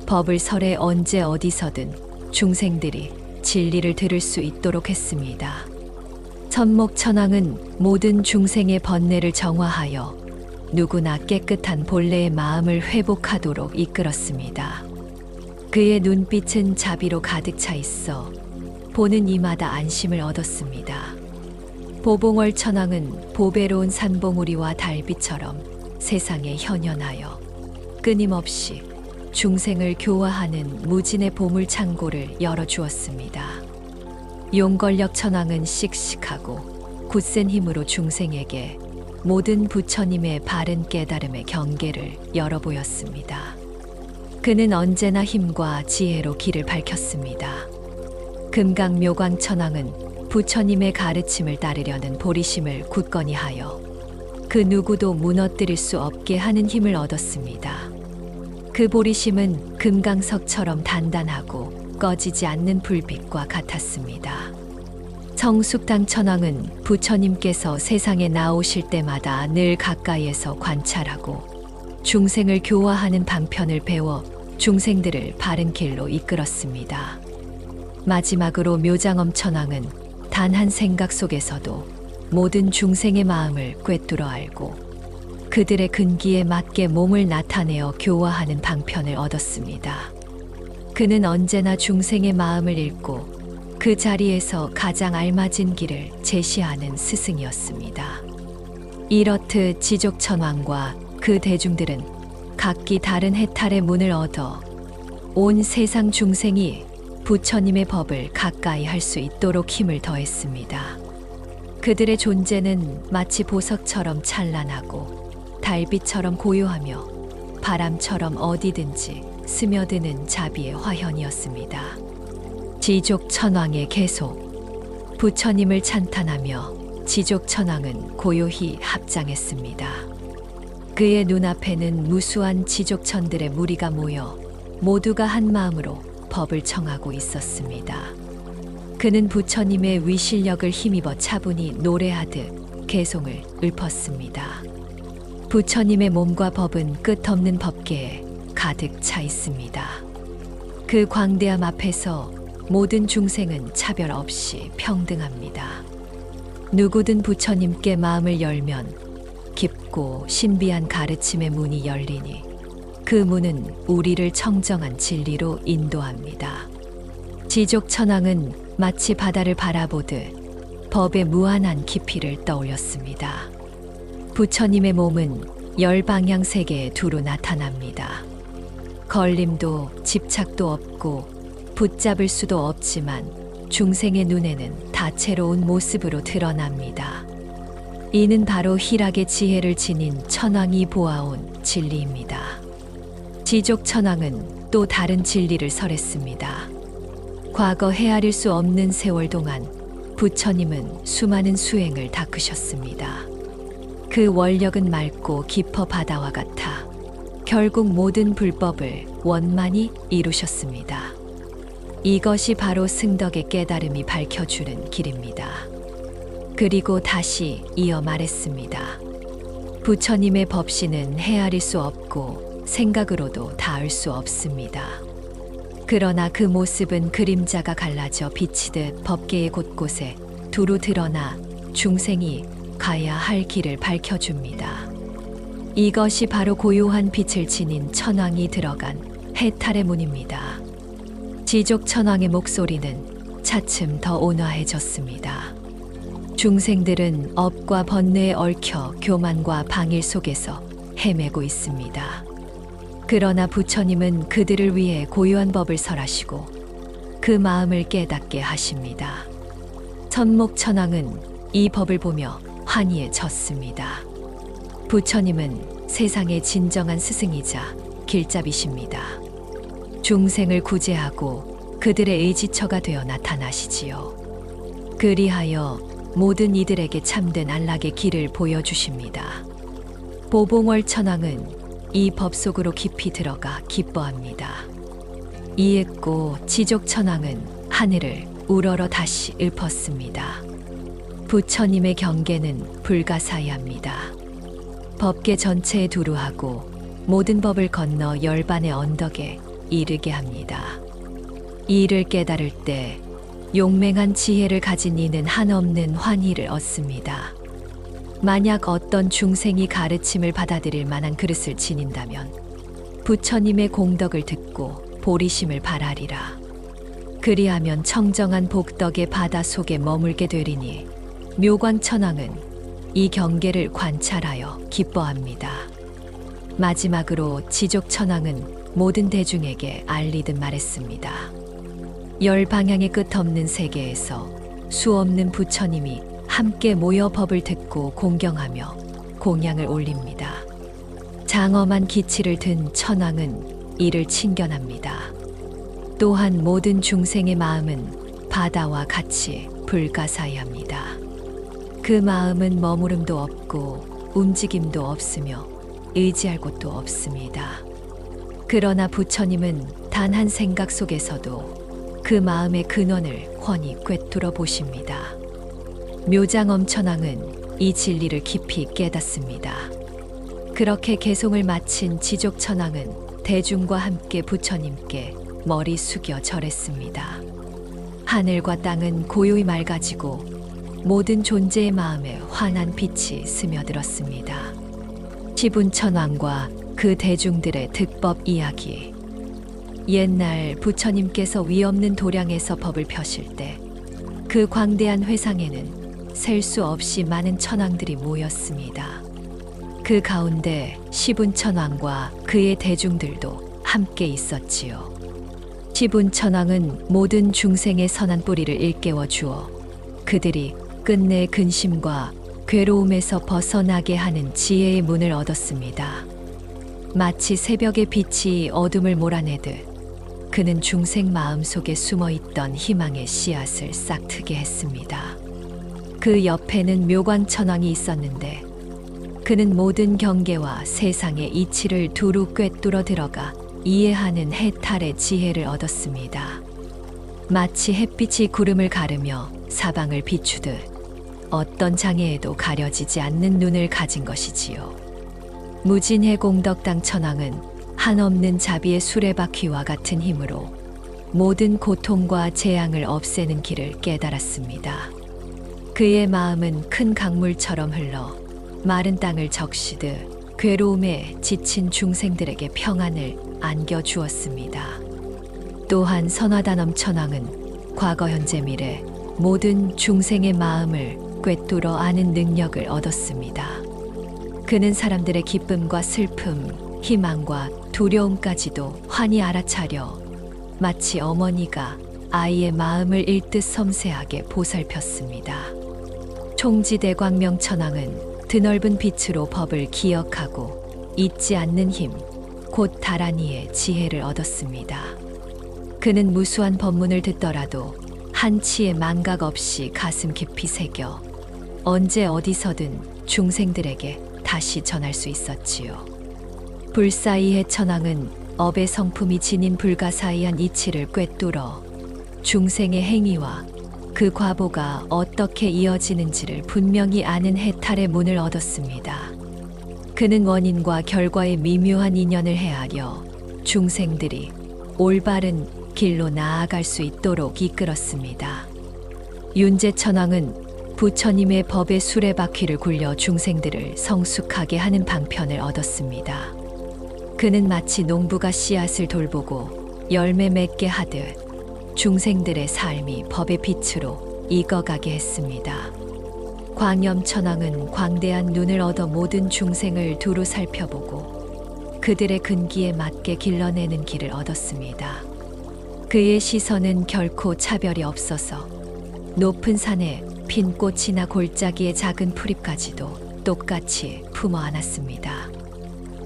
법을 설해 언제 어디서든 중생들이 진리를 들을 수 있도록 했습니다. 천목천왕은 모든 중생의 번뇌를 정화하여 누구나 깨끗한 본래의 마음을 회복하도록 이끌었습니다. 그의 눈빛은 자비로 가득 차 있어 보는 이마다 안심을 얻었습니다. 보봉월 천왕은 보배로운 산봉우리와 달빛처럼 세상에 현현하여 끊임없이 중생을 교화하는 무진의 보물 창고를 열어주었습니다. 용걸력 천왕은 씩씩하고 굳센 힘으로 중생에게 모든 부처님의 바른 깨달음의 경계를 열어보였습니다. 그는 언제나 힘과 지혜로 길을 밝혔습니다. 금강묘광 천왕은 부처님의 가르침을 따르려는 보리심을 굳건히 하여 그 누구도 무너뜨릴 수 없게 하는 힘을 얻었습니다. 그 보리심은 금강석처럼 단단하고 꺼지지 않는 불빛과 같았습니다. 성숙당 천왕은 부처님께서 세상에 나오실 때마다 늘 가까이에서 관찰하고 중생을 교화하는 방편을 배워 중생들을 바른 길로 이끌었습니다. 마지막으로 묘장엄 천왕은 단 한 생각 속에서도 모든 중생의 마음을 꿰뚫어 알고 그들의 근기에 맞게 몸을 나타내어 교화하는 방편을 얻었습니다. 그는 언제나 중생의 마음을 읽고 그 자리에서 가장 알맞은 길을 제시하는 스승이었습니다. 이렇듯 지족천왕과 그 대중들은 각기 다른 해탈의 문을 얻어 온 세상 중생이 부처님의 법을 가까이 할 수 있도록 힘을 더했습니다. 그들의 존재는 마치 보석처럼 찬란하고 달빛처럼 고요하며 바람처럼 어디든지 스며드는 자비의 화현이었습니다. 지족천왕의 계속 부처님을 찬탄하며 지족천왕은 고요히 합장했습니다. 그의 눈앞에는 무수한 지족천들의 무리가 모여 모두가 한 마음으로 법을 청하고 있었습니다. 그는 부처님의 위실력을 힘입어 차분히 노래하듯 개송을 읊었습니다. 부처님의 몸과 법은 끝없는 법계에 가득 차 있습니다. 그 광대함 앞에서 모든 중생은 차별 없이 평등합니다. 누구든 부처님께 마음을 열면 깊고 신비한 가르침의 문이 열리니 그 문은 우리를 청정한 진리로 인도합니다. 지족천왕은 마치 바다를 바라보듯 법의 무한한 깊이를 떠올렸습니다. 부처님의 몸은 열방향 세계에 두루 나타납니다. 걸림도 집착도 없고 붙잡을 수도 없지만 중생의 눈에는 다채로운 모습으로 드러납니다. 이는 바로 희락의 지혜를 지닌 천왕이 보아온 진리입니다. 지족천왕은 또 다른 진리를 설했습니다. 과거 헤아릴 수 없는 세월 동안 부처님은 수많은 수행을 닦으셨습니다. 그 원력은 맑고 깊어 바다와 같아 결국 모든 불법을 원만히 이루셨습니다. 이것이 바로 승덕의 깨달음이 밝혀주는 길입니다. 그리고 다시 이어 말했습니다. 부처님의 법시는 헤아릴 수 없고 생각으로도 닿을 수 없습니다. 그러나 그 모습은 그림자가 갈라져 비치듯 법계의 곳곳에 두루 드러나 중생이 가야 할 길을 밝혀줍니다. 이것이 바로 고요한 빛을 지닌 천왕이 들어간 해탈의 문입니다. 지족천왕의 목소리는 차츰 더 온화해졌습니다. 중생들은 업과 번뇌에 얽혀 교만과 방일 속에서 헤매고 있습니다. 그러나 부처님은 그들을 위해 고요한 법을 설하시고 그 마음을 깨닫게 하십니다. 천목천왕은 이 법을 보며 환희에 젖습니다. 부처님은 세상의 진정한 스승이자 길잡이십니다. 중생을 구제하고 그들의 의지처가 되어 나타나시지요. 그리하여 모든 이들에게 참된 안락의 길을 보여주십니다. 보봉월 천왕은 이 법 속으로 깊이 들어가 기뻐합니다. 이윽고 지족천왕은 하늘을 우러러 다시 읊었습니다. 부처님의 경계는 불가사의합니다. 법계 전체에 두루하고 모든 법을 건너 열반의 언덕에 이르게 합니다. 이를 깨달을 때 용맹한 지혜를 가진 이는 한없는 환희를 얻습니다. 만약 어떤 중생이 가르침을 받아들일 만한 그릇을 지닌다면 부처님의 공덕을 듣고 보리심을 바라리라. 그리하면 청정한 복덕의 바다 속에 머물게 되리니 묘광천왕은 이 경계를 관찰하여 기뻐합니다. 마지막으로 지족천왕은 모든 대중에게 알리듯 말했습니다. 열 방향의 끝없는 세계에서 수없는 부처님이 함께 모여 법을 듣고 공경하며 공양을 올립니다. 장엄한 기치를 든 천왕은 이를 친견합니다. 또한 모든 중생의 마음은 바다와 같이 불가사의합니다. 그 마음은 머무름도 없고 움직임도 없으며 의지할 곳도 없습니다. 그러나 부처님은 단 한 생각 속에서도 그 마음의 근원을 훤히 꿰뚫어 보십니다. 묘장엄천왕은 이 진리를 깊이 깨닫습니다. 그렇게 개송을 마친 지족천왕은 대중과 함께 부처님께 머리 숙여 절했습니다. 하늘과 땅은 고요히 맑아지고 모든 존재의 마음에 환한 빛이 스며들었습니다. 시분천왕과 그 대중들의 득법 이야기. 옛날 부처님께서 위없는 도량에서 법을 펴실 때 그 광대한 회상에는 셀 수 없이 많은 천왕들이 모였습니다. 그 가운데 시분천왕과 그의 대중들도 함께 있었지요. 시분천왕은 모든 중생의 선한 뿌리를 일깨워 주어 그들이 끝내 근심과 괴로움에서 벗어나게 하는 지혜의 문을 얻었습니다. 마치 새벽의 빛이 어둠을 몰아내듯 그는 중생 마음 속에 숨어있던 희망의 씨앗을 싹트게 했습니다. 그 옆에는 묘광천왕이 있었는데 그는 모든 경계와 세상의 이치를 두루 꿰뚫어 들어가 이해하는 해탈의 지혜를 얻었습니다. 마치 햇빛이 구름을 가르며 사방을 비추듯 어떤 장애에도 가려지지 않는 눈을 가진 것이지요. 무진해 공덕당 천왕은 한없는 자비의 수레바퀴와 같은 힘으로 모든 고통과 재앙을 없애는 길을 깨달았습니다. 그의 마음은 큰 강물처럼 흘러 마른 땅을 적시듯 괴로움에 지친 중생들에게 평안을 안겨주었습니다. 또한 선화단엄 천왕은 과거 현재 미래 모든 중생의 마음을 꿰뚫어 아는 능력을 얻었습니다. 그는 사람들의 기쁨과 슬픔, 희망과 두려움까지도 환히 알아차려 마치 어머니가 아이의 마음을 읽듯 섬세하게 보살폈습니다. 총지대광명천왕은 드넓은 빛으로 법을 기억하고 잊지 않는 힘, 곧 다라니의 지혜를 얻었습니다. 그는 무수한 법문을 듣더라도 한치의 망각 없이 가슴 깊이 새겨 언제 어디서든 중생들에게 다시 전할 수 있었지요. 불사이해 천왕은 업의 성품이 지닌 불가사의한 이치를 꿰뚫어 중생의 행위와 그 과보가 어떻게 이어지는지를 분명히 아는 해탈의 문을 얻었습니다. 그는 원인과 결과의 미묘한 인연을 헤아려 중생들이 올바른 길로 나아갈 수 있도록 이끌었습니다. 윤제천왕은 부처님의 법의 수레바퀴를 굴려 중생들을 성숙하게 하는 방편을 얻었습니다. 그는 마치 농부가 씨앗을 돌보고 열매 맺게 하듯 중생들의 삶이 법의 빛으로 익어가게 했습니다. 광염천왕은 광대한 눈을 얻어 모든 중생을 두루 살펴보고 그들의 근기에 맞게 길러내는 길을 얻었습니다. 그의 시선은 결코 차별이 없어서 높은 산에 핀 꽃이나 골짜기의 작은 풀잎까지도 똑같이 품어 안았습니다.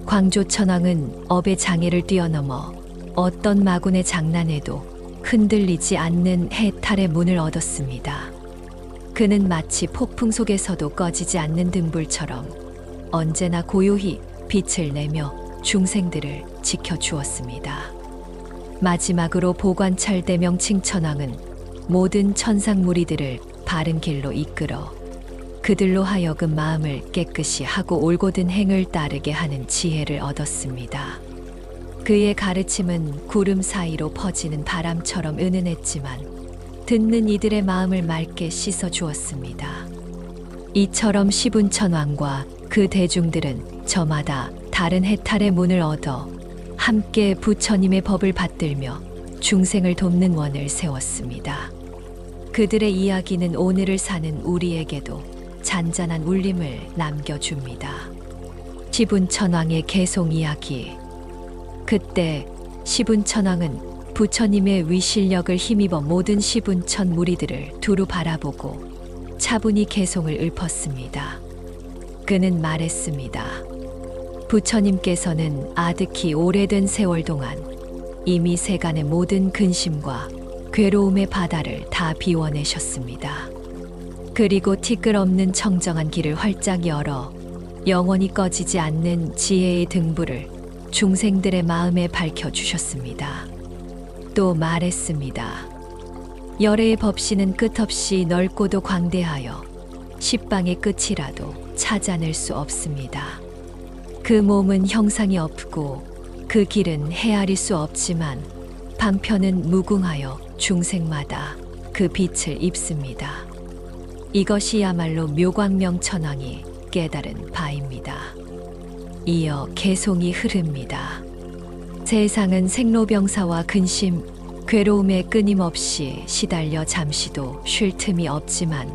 광조천왕은 업의 장애를 뛰어넘어 어떤 마군의 장난에도 흔들리지 않는 해탈의 문을 얻었습니다. 그는 마치 폭풍 속에서도 꺼지지 않는 등불처럼 언제나 고요히 빛을 내며 중생들을 지켜주었습니다. 마지막으로 보관찰대 명칭천왕은 모든 천상 무리들을 바른 길로 이끌어 그들로 하여금 마음을 깨끗이 하고 올곧은 행을 따르게 하는 지혜를 얻었습니다. 그의 가르침은 구름 사이로 퍼지는 바람처럼 은은했지만 듣는 이들의 마음을 맑게 씻어 주었습니다. 이처럼 시분천왕과 그 대중들은 저마다 다른 해탈의 문을 얻어 함께 부처님의 법을 받들며 중생을 돕는 원을 세웠습니다. 그들의 이야기는 오늘을 사는 우리에게도 잔잔한 울림을 남겨줍니다. 시분천왕의 개송 이야기. 그때 시분천왕은 부처님의 위실력을 힘입어 모든 시분천 무리들을 두루 바라보고 차분히 개송을 읊었습니다. 그는 말했습니다. 부처님께서는 아득히 오래된 세월 동안 이미 세간의 모든 근심과 괴로움의 바다를 다 비워내셨습니다. 그리고 티끌 없는 청정한 길을 활짝 열어 영원히 꺼지지 않는 지혜의 등불을 중생들의 마음에 밝혀주셨습니다. 또 말했습니다. 열애의 법신은 끝없이 넓고도 광대하여 십방의 끝이라도 찾아낼 수 없습니다. 그 몸은 형상이 없고 그 길은 헤아릴 수 없지만 방편은 무궁하여 중생마다 그 빛을 입습니다. 이것이야말로 묘광명천왕이 깨달은 바입니다. 이어 개송이 흐릅니다. 세상은 생로병사와 근심, 괴로움에 끊임없이 시달려 잠시도 쉴 틈이 없지만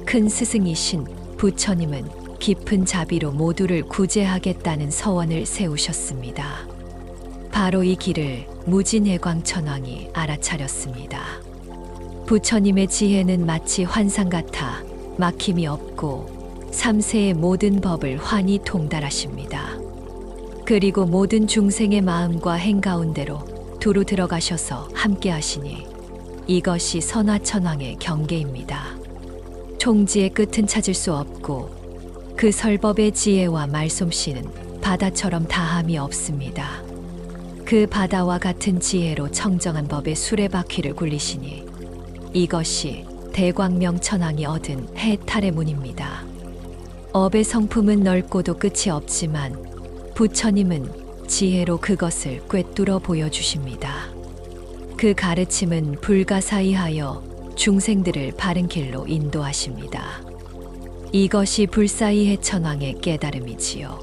큰 스승이신 부처님은 깊은 자비로 모두를 구제하겠다는 서원을 세우셨습니다. 바로 이 길을 무진해광천왕이 알아차렸습니다. 부처님의 지혜는 마치 환상 같아 막힘이 없고 삼세의 모든 법을 환히 통달하십니다. 그리고 모든 중생의 마음과 행 가운데로 두루 들어가셔서 함께 하시니 이것이 선화천왕의 경계입니다. 총지의 끝은 찾을 수 없고 그 설법의 지혜와 말솜씨는 바다처럼 다함이 없습니다. 그 바다와 같은 지혜로 청정한 법의 수레바퀴를 굴리시니 이것이 대광명천왕이 얻은 해탈의 문입니다. 업의 성품은 넓고도 끝이 없지만 부처님은 지혜로 그것을 꿰뚫어 보여주십니다. 그 가르침은 불가사의하여 중생들을 바른 길로 인도하십니다. 이것이 불사의해천왕의 깨달음이지요.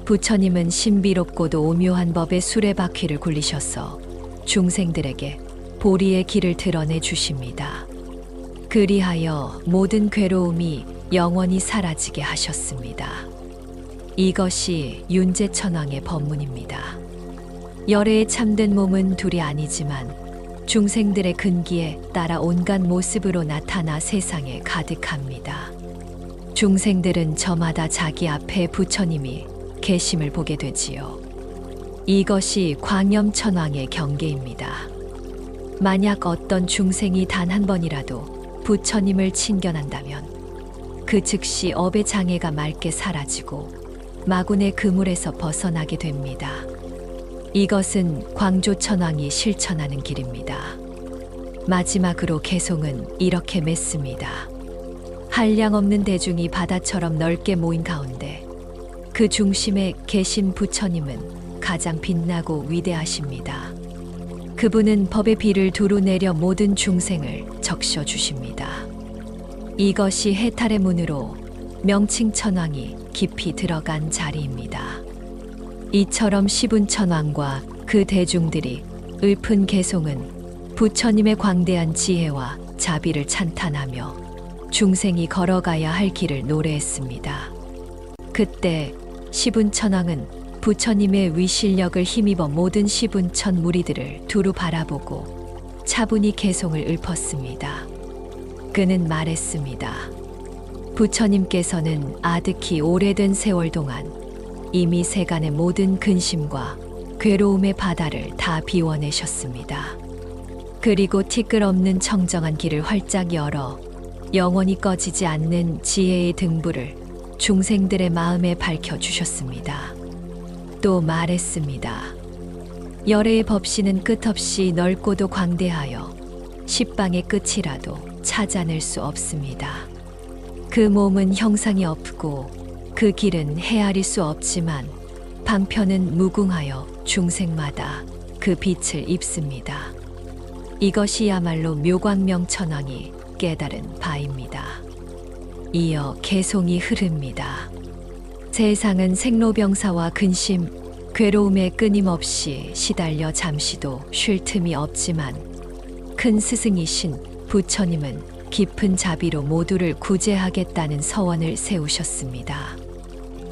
부처님은 신비롭고도 오묘한 법의 수레바퀴를 굴리셔서 중생들에게 보리의 길을 드러내 주십니다. 그리하여 모든 괴로움이 영원히 사라지게 하셨습니다. 이것이 윤제천왕의 법문입니다. 열애에 참된 몸은 둘이 아니지만 중생들의 근기에 따라 온갖 모습으로 나타나 세상에 가득합니다. 중생들은 저마다 자기 앞에 부처님이 계심을 보게 되지요. 이것이 광염천왕의 경계입니다. 만약 어떤 중생이 단 한 번이라도 부처님을 친견한다면 그 즉시 업의 장애가 맑게 사라지고 마군의 그물에서 벗어나게 됩니다. 이것은 광조천왕이 실천하는 길입니다. 마지막으로 개송은 이렇게 맺습니다. 한량없는 대중이 바다처럼 넓게 모인 가운데 그 중심에 계신 부처님은 가장 빛나고 위대하십니다. 그분은 법의 비를 두루 내려 모든 중생을 적셔주십니다. 이것이 해탈의 문으로 명칭천왕이 깊이 들어간 자리입니다. 이처럼 시분천왕과 그 대중들이 읊은 개송은 부처님의 광대한 지혜와 자비를 찬탄하며 중생이 걸어가야 할 길을 노래했습니다. 그때 시분천왕은 부처님의 위실력을 힘입어 모든 시분천 무리들을 두루 바라보고 차분히 개송을 읊었습니다. 그는 말했습니다. 부처님께서는 아득히 오래된 세월 동안 이미 세간의 모든 근심과 괴로움의 바다를 다 비워내셨습니다. 그리고 티끌 없는 청정한 길을 활짝 열어 영원히 꺼지지 않는 지혜의 등불을 중생들의 마음에 밝혀주셨습니다. 또 말했습니다. 열애의 법신은 끝없이 넓고도 광대하여 십방의 끝이라도 찾아낼 수 없습니다. 그 몸은 형상이 없고 그 길은 헤아릴 수 없지만 방편은 무궁하여 중생마다 그 빛을 입습니다. 이것이야말로 묘광명천왕이 깨달은 바입니다. 이어 개송이 흐릅니다. 세상은 생로병사와 근심, 괴로움에 끊임없이 시달려 잠시도 쉴 틈이 없지만 큰 스승이신 부처님은 깊은 자비로 모두를 구제하겠다는 서원을 세우셨습니다.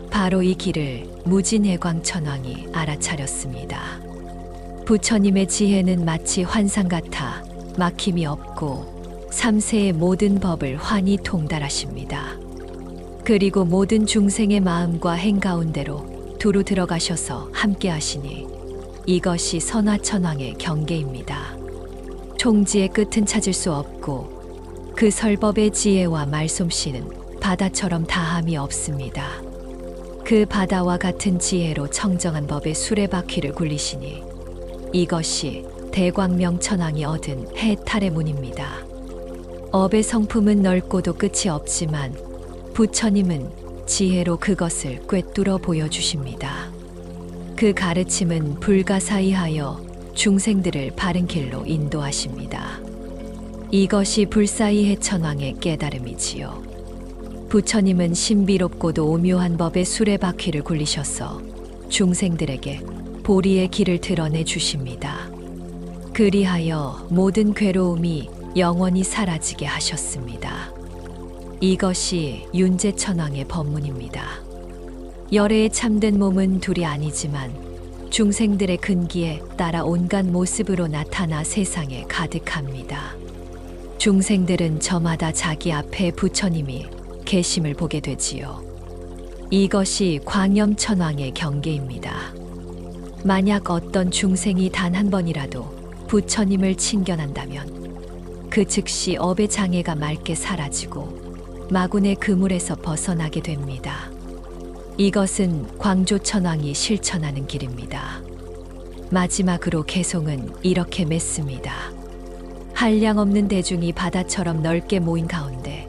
바로 이 길을 무진해광천왕이 알아차렸습니다. 부처님의 지혜는 마치 환상 같아 막힘이 없고 삼세의 모든 법을 환히 통달하십니다. 그리고 모든 중생의 마음과 행 가운데로 두루 들어가셔서 함께 하시니 이것이 선화천왕의 경계입니다. 총지의 끝은 찾을 수 없고 그 설법의 지혜와 말솜씨는 바다처럼 다함이 없습니다. 그 바다와 같은 지혜로 청정한 법의 수레바퀴를 굴리시니 이것이 대광명천왕이 얻은 해탈의 문입니다. 업의 성품은 넓고도 끝이 없지만 부처님은 지혜로 그것을 꿰뚫어 보여주십니다. 그 가르침은 불가사의하여 중생들을 바른 길로 인도하십니다. 이것이 불사의해천왕의 깨달음이지요. 부처님은 신비롭고도 오묘한 법의 수레바퀴를 굴리셔서 중생들에게 보리의 길을 드러내 주십니다. 그리하여 모든 괴로움이 영원히 사라지게 하셨습니다. 이것이 윤제천왕의 법문입니다. 열애에 참된 몸은 둘이 아니지만 중생들의 근기에 따라 온갖 모습으로 나타나 세상에 가득합니다. 중생들은 저마다 자기 앞에 부처님이 계심을 보게 되지요. 이것이 광염천왕의 경계입니다. 만약 어떤 중생이 단 한 번이라도 부처님을 친견한다면 그 즉시 업의 장애가 맑게 사라지고 마군의 그물에서 벗어나게 됩니다. 이것은 광조천왕이 실천하는 길입니다. 마지막으로 개송은 이렇게 맺습니다. 한량없는 대중이 바다처럼 넓게 모인 가운데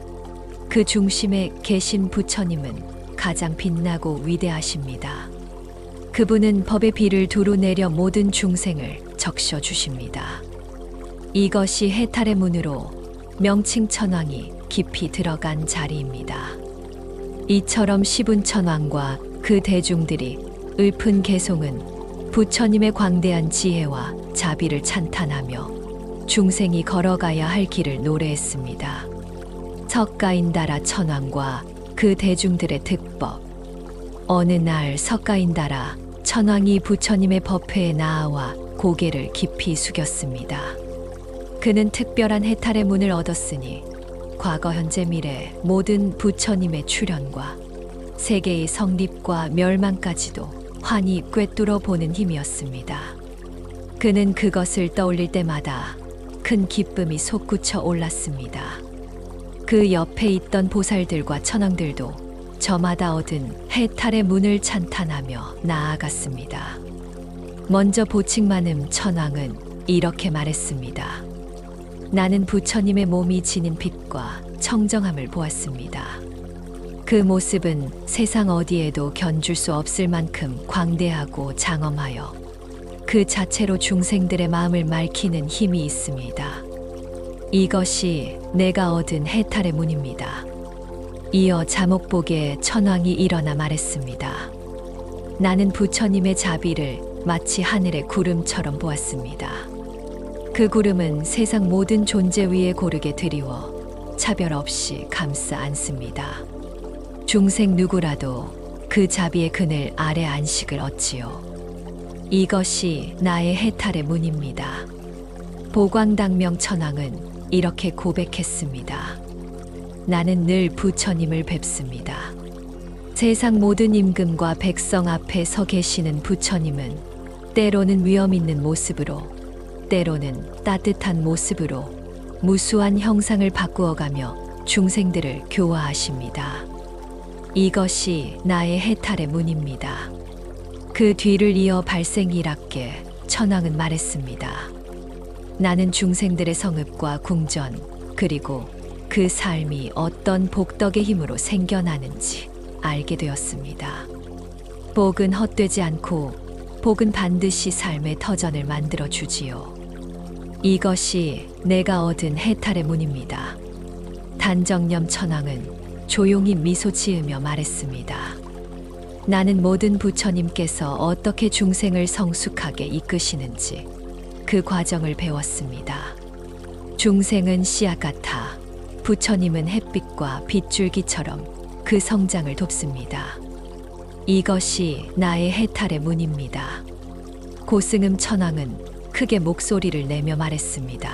그 중심에 계신 부처님은 가장 빛나고 위대하십니다. 그분은 법의 비를 두루 내려 모든 중생을 적셔 주십니다. 이것이 해탈의 문으로 명칭천왕이 깊이 들어간 자리입니다. 이처럼 시분천왕과 그 대중들이 읊은 개송은 부처님의 광대한 지혜와 자비를 찬탄하며 중생이 걸어가야 할 길을 노래했습니다. 석가인다라 천왕과 그 대중들의 득법. 어느 날 석가인다라 천왕이 부처님의 법회에 나아와 고개를 깊이 숙였습니다. 그는 특별한 해탈의 문을 얻었으니 과거 현재 미래 모든 부처님의 출현과 세계의 성립과 멸망까지도 환히 꿰뚫어 보는 힘이었습니다. 그는 그것을 떠올릴 때마다 큰 기쁨이 솟구쳐 올랐습니다. 그 옆에 있던 보살들과 천왕들도 저마다 얻은 해탈의 문을 찬탄하며 나아갔습니다. 먼저 보칙만음 천왕은 이렇게 말했습니다. 나는 부처님의 몸이 지닌 빛과 청정함을 보았습니다. 그 모습은 세상 어디에도 견줄 수 없을 만큼 광대하고 장엄하여 그 자체로 중생들의 마음을 맑히는 힘이 있습니다. 이것이 내가 얻은 해탈의 문입니다. 이어 자목복에 천왕이 일어나 말했습니다. 나는 부처님의 자비를 마치 하늘의 구름처럼 보았습니다. 그 구름은 세상 모든 존재 위에 고르게 드리워 차별 없이 감싸 안습니다. 중생 누구라도 그 자비의 그늘 아래 안식을 얻지요. 이것이 나의 해탈의 문입니다. 보광당명 천왕은 이렇게 고백했습니다. 나는 늘 부처님을 뵙습니다. 세상 모든 임금과 백성 앞에 서 계시는 부처님은 때로는 위험 있는 모습으로, 때로는 따뜻한 모습으로 무수한 형상을 바꾸어가며 중생들을 교화하십니다. 이것이 나의 해탈의 문입니다. 그 뒤를 이어 발생일학계 천왕은 말했습니다. 나는 중생들의 성읍과 궁전 그리고 그 삶이 어떤 복덕의 힘으로 생겨나는지 알게 되었습니다. 복은 헛되지 않고 복은 반드시 삶의 터전을 만들어 주지요. 이것이 내가 얻은 해탈의 문입니다. 단정념 천왕은 조용히 미소 지으며 말했습니다. 나는 모든 부처님께서 어떻게 중생을 성숙하게 이끄시는지 그 과정을 배웠습니다. 중생은 씨앗 같아 부처님은 햇빛과 빗줄기처럼 그 성장을 돕습니다. 이것이 나의 해탈의 문입니다. 고승음 천왕은 크게 목소리를 내며 말했습니다.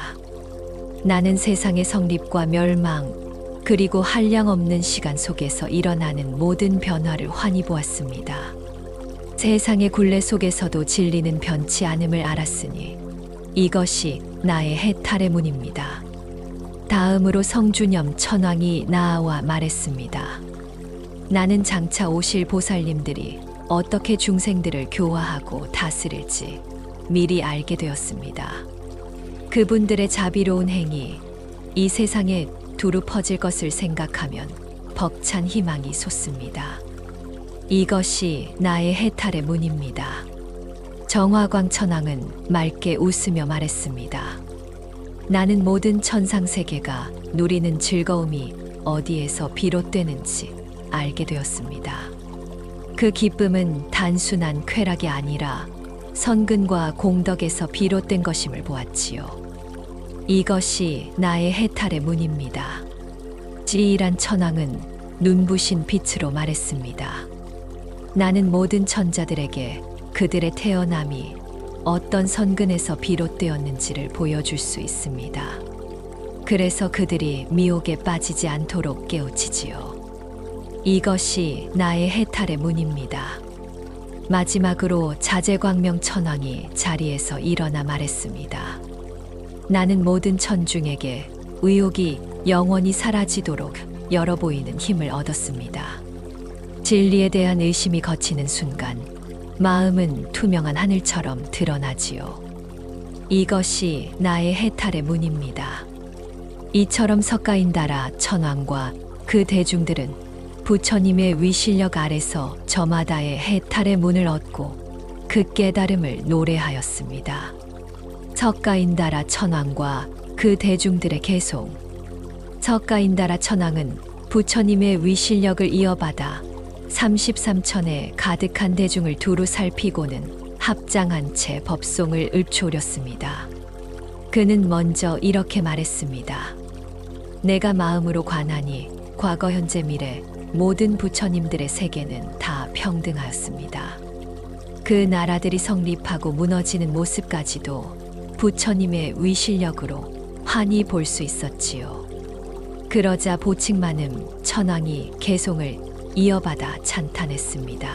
나는 세상의 성립과 멸망, 그리고 한량없는 시간 속에서 일어나는 모든 변화를 환히 보았습니다. 세상의 굴레 속에서도 진리는 변치 않음을 알았으니 이것이 나의 해탈의 문입니다. 다음으로 성주념 천왕이 나와 말했습니다. 나는 장차 오실 보살님들이 어떻게 중생들을 교화하고 다스릴지 미리 알게 되었습니다. 그분들의 자비로운 행위, 이 세상에 두루 퍼질 것을 생각하면 벅찬 희망이 솟습니다. 이것이 나의 해탈의 문입니다. 정화광 천왕은 맑게 웃으며 말했습니다. 나는 모든 천상세계가 누리는 즐거움이 어디에서 비롯되는지 알게 되었습니다. 그 기쁨은 단순한 쾌락이 아니라 선근과 공덕에서 비롯된 것임을 보았지요. 이것이 나의 해탈의 문입니다. 지일한 천왕은 눈부신 빛으로 말했습니다. 나는 모든 천자들에게 그들의 태어남이 어떤 선근에서 비롯되었는지를 보여줄 수 있습니다. 그래서 그들이 미혹에 빠지지 않도록 깨우치지요. 이것이 나의 해탈의 문입니다. 마지막으로 자제광명 천왕이 자리에서 일어나 말했습니다. 나는 모든 천중에게 의욕이 영원히 사라지도록 열어 보이는 힘을 얻었습니다. 진리에 대한 의심이 거치는 순간 마음은 투명한 하늘처럼 드러나지요. 이것이 나의 해탈의 문입니다. 이처럼 석가인다라 천왕과 그 대중들은 부처님의 위실력 아래서 저마다의 해탈의 문을 얻고 그 깨달음을 노래하였습니다. 석가인다라 천왕과 그 대중들의 개송. 석가인다라 천왕은 부처님의 위실력을 이어받아 33천의 가득한 대중을 두루 살피고는 합장한 채 법송을 읊조렸습니다. 그는 먼저 이렇게 말했습니다. 내가 마음으로 관하니 과거 현재 미래 모든 부처님들의 세계는 다 평등하였습니다. 그 나라들이 성립하고 무너지는 모습까지도 부처님의 위실력으로 환히 볼 수 있었지요. 그러자 보칙만음 천왕이 개송을 이어받아 찬탄했습니다.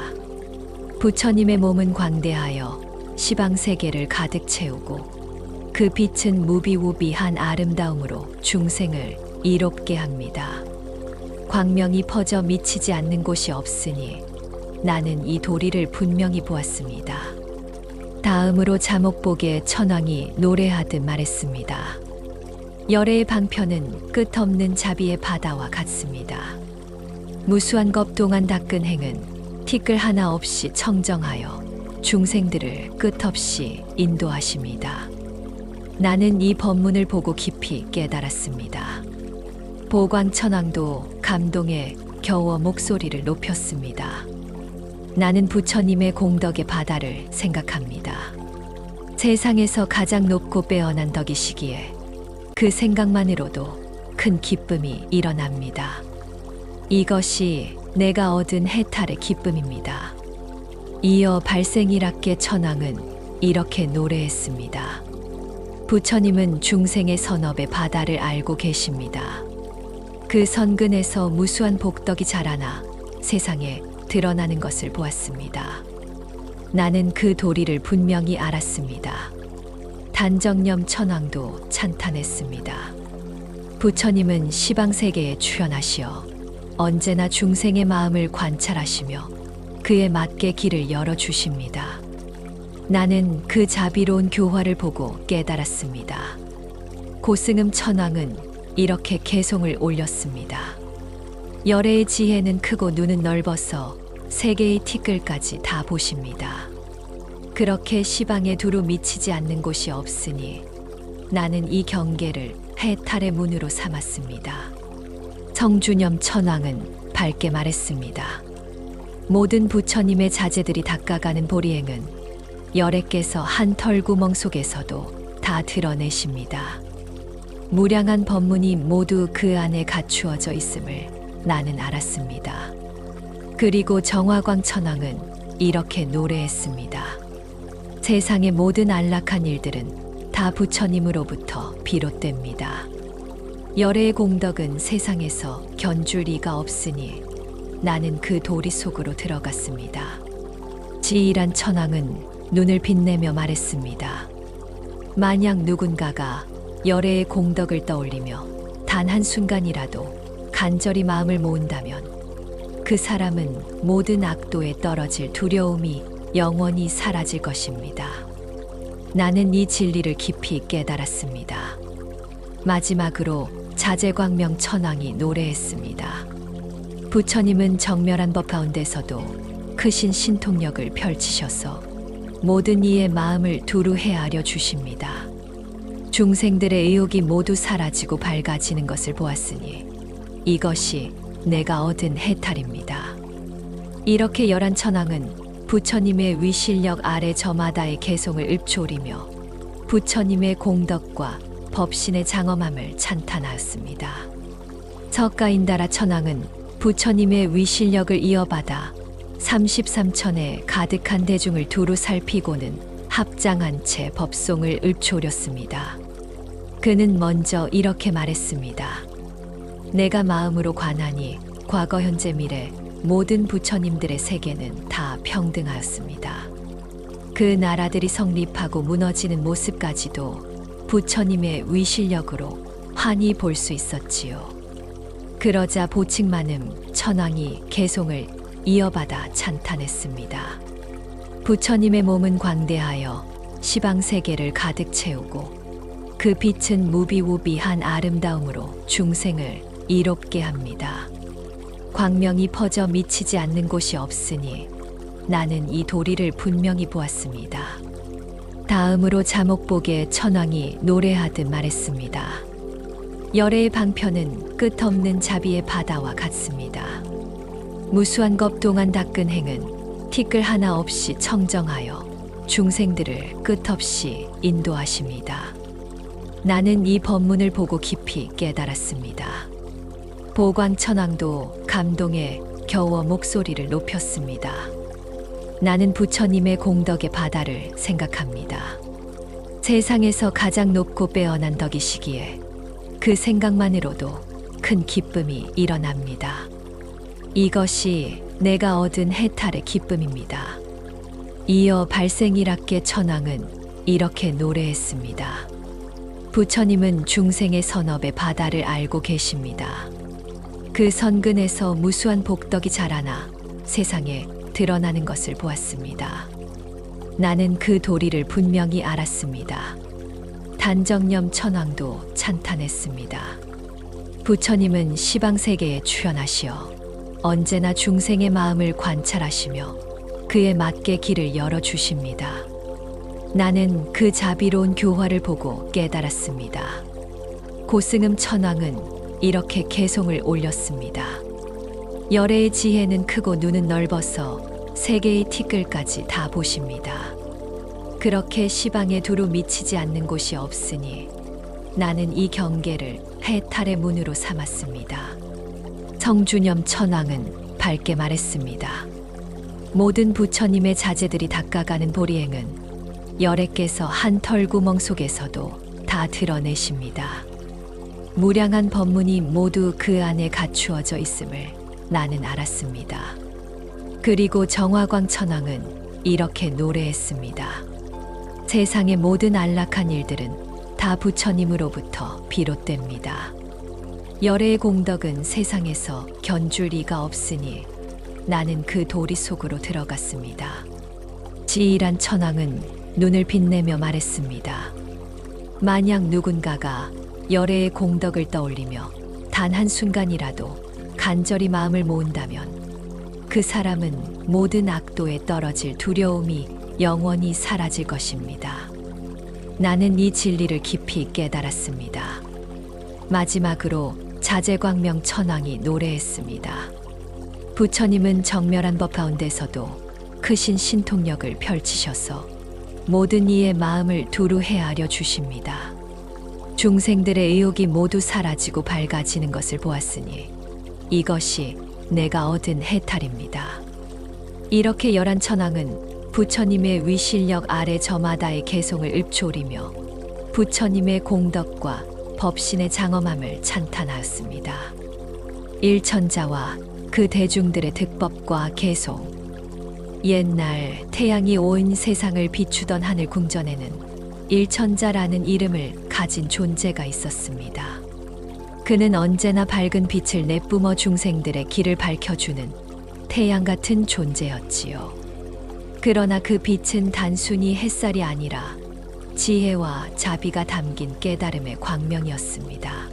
부처님의 몸은 광대하여 시방세계를 가득 채우고 그 빛은 무비우비한 아름다움으로 중생을 이롭게 합니다. 광명이 퍼져 미치지 않는 곳이 없으니 나는 이 도리를 분명히 보았습니다. 다음으로 자목복의 천왕이 노래하듯 말했습니다. 열애의 방편은 끝없는 자비의 바다와 같습니다. 무수한 겁동안 닦은 행은 티끌 하나 없이 청정하여 중생들을 끝없이 인도하십니다. 나는 이 법문을 보고 깊이 깨달았습니다. 보광천왕도 감동에 겨워 목소리를 높였습니다. 나는 부처님의 공덕의 바다를 생각합니다. 세상에서 가장 높고 빼어난 덕이시기에 그 생각만으로도 큰 기쁨이 일어납니다. 이것이 내가 얻은 해탈의 기쁨입니다. 이어 발생일학계 천왕은 이렇게 노래했습니다. 부처님은 중생의 선업의 바다를 알고 계십니다. 그 선근에서 무수한 복덕이 자라나 세상에 드러나는 것을 보았습니다. 나는 그 도리를 분명히 알았습니다. 단정념 천왕도 찬탄했습니다. 부처님은 시방세계에 출현하시어 언제나 중생의 마음을 관찰하시며 그에 맞게 길을 열어주십니다. 나는 그 자비로운 교화를 보고 깨달았습니다. 고승음 천왕은 이렇게 개송을 올렸습니다. 열애의 지혜는 크고 눈은 넓어서 세계의 티끌까지 다 보십니다. 그렇게 시방에 두루 미치지 않는 곳이 없으니 나는 이 경계를 해탈의 문으로 삼았습니다. 성주념 천왕은 밝게 말했습니다. 모든 부처님의 자제들이 닦아가는 보리행은 열애께서 한 털구멍 속에서도 다 드러내십니다. 무량한 법문이 모두 그 안에 갖추어져 있음을 나는 알았습니다. 그리고 정화광 천왕은 이렇게 노래했습니다. 세상의 모든 안락한 일들은 다 부처님으로부터 비롯됩니다. 열애의 공덕은 세상에서 견줄 리가 없으니 나는 그 도리 속으로 들어갔습니다. 지일한 천왕은 눈을 빛내며 말했습니다. 만약 누군가가 열애의 공덕을 떠올리며 단 한순간이라도 간절히 마음을 모은다면 그 사람은 모든 악도에 떨어질 두려움이 영원히 사라질 것입니다. 나는 이 진리를 깊이 깨달았습니다. 마지막으로 자제광명 천왕이 노래했습니다. 부처님은 정멸한 법 가운데서도 크신 신통력을 펼치셔서 모든 이의 마음을 두루 헤아려 주십니다. 중생들의 의욕이 모두 사라지고 밝아지는 것을 보았으니 이것이 내가 얻은 해탈입니다. 이렇게 열한 천왕은 부처님의 위실력 아래 저마다의 개송을 읊조리며 부처님의 공덕과 법신의 장엄함을 찬탄하였습니다. 석가인다라 천왕은 부처님의 위실력을 이어받아 33천의 가득한 대중을 두루 살피고는 합장한 채 법송을 읊조렸습니다. 그는 먼저 이렇게 말했습니다. 내가 마음으로 관하니 과거 현재 미래 모든 부처님들의 세계는 다 평등하였습니다. 그 나라들이 성립하고 무너지는 모습까지도 부처님의 위실력으로 환히 볼 수 있었지요. 그러자 보칙만음 천왕이 개송을 이어받아 찬탄했습니다. 부처님의 몸은 광대하여 시방세계를 가득 채우고 그 빛은 무비우비한 아름다움으로 중생을 이롭게 합니다. 광명이 퍼져 미치지 않는 곳이 없으니 나는 이 도리를 분명히 보았습니다. 다음으로 자목복의 천왕이 노래하듯 말했습니다. 열애의 방편은 끝없는 자비의 바다와 같습니다. 무수한 겁동안 닦은 행은 티끌 하나 없이 청정하여 중생들을 끝없이 인도하십니다. 나는 이 법문을 보고 깊이 깨달았습니다. 보광천왕도 감동에 겨워 목소리를 높였습니다. 나는 부처님의 공덕의 바다를 생각합니다. 세상에서 가장 높고 빼어난 덕이시기에 그 생각만으로도 큰 기쁨이 일어납니다. 이것이 내가 얻은 해탈의 기쁨입니다. 이어 발생일학계 천왕은 이렇게 노래했습니다. 부처님은 중생의 선업의 바다를 알고 계십니다. 그 선근에서 무수한 복덕이 자라나 세상에 드러나는 것을 보았습니다. 나는 그 도리를 분명히 알았습니다. 단정념 천왕도 찬탄했습니다. 부처님은 시방세계에 출현하시어 언제나 중생의 마음을 관찰하시며 그에 맞게 길을 열어주십니다. 나는 그 자비로운 교화를 보고 깨달았습니다. 고승음 천왕은 이렇게 개송을 올렸습니다. 열애의 지혜는 크고 눈은 넓어서 세계의 티끌까지 다 보십니다. 그렇게 시방에 두루 미치지 않는 곳이 없으니 나는 이 경계를 해탈의 문으로 삼았습니다. 성주념 천왕은 밝게 말했습니다. 모든 부처님의 자제들이 닦아가는 보리행은 열애께서 한 털구멍 속에서도 다 드러내십니다. 무량한 법문이 모두 그 안에 갖추어져 있음을 나는 알았습니다. 그리고 정화광 천왕은 이렇게 노래했습니다. 세상의 모든 안락한 일들은 다 부처님으로부터 비롯됩니다. 열애의 공덕은 세상에서 견줄 리가 없으니 나는 그 도리 속으로 들어갔습니다. 지일한 천왕은 눈을 빛내며 말했습니다. 만약 누군가가 열애의 공덕을 떠올리며 단 한순간이라도 간절히 마음을 모은다면 그 사람은 모든 악도에 떨어질 두려움이 영원히 사라질 것입니다. 나는 이 진리를 깊이 깨달았습니다. 마지막으로 자제광명 천왕이 노래했습니다. 부처님은 정멸한 법 가운데서도 크신 신통력을 펼치셔서 모든 이의 마음을 두루 헤아려 주십니다. 중생들의 의욕이 모두 사라지고 밝아지는 것을 보았으니 이것이 내가 얻은 해탈입니다. 이렇게 열한 천왕은 부처님의 위실력 아래 저마다의 개송을 읊조리며 부처님의 공덕과 법신의 장엄함을 찬탄하였습니다. 일천자와 그 대중들의 득법과 개송. 옛날 태양이 온 세상을 비추던 하늘 궁전에는 일천자라는 이름을 가진 존재가 있었습니다. 그는 언제나 밝은 빛을 내뿜어 중생들의 길을 밝혀주는 태양 같은 존재였지요. 그러나 그 빛은 단순히 햇살이 아니라 지혜와 자비가 담긴 깨달음의 광명이었습니다.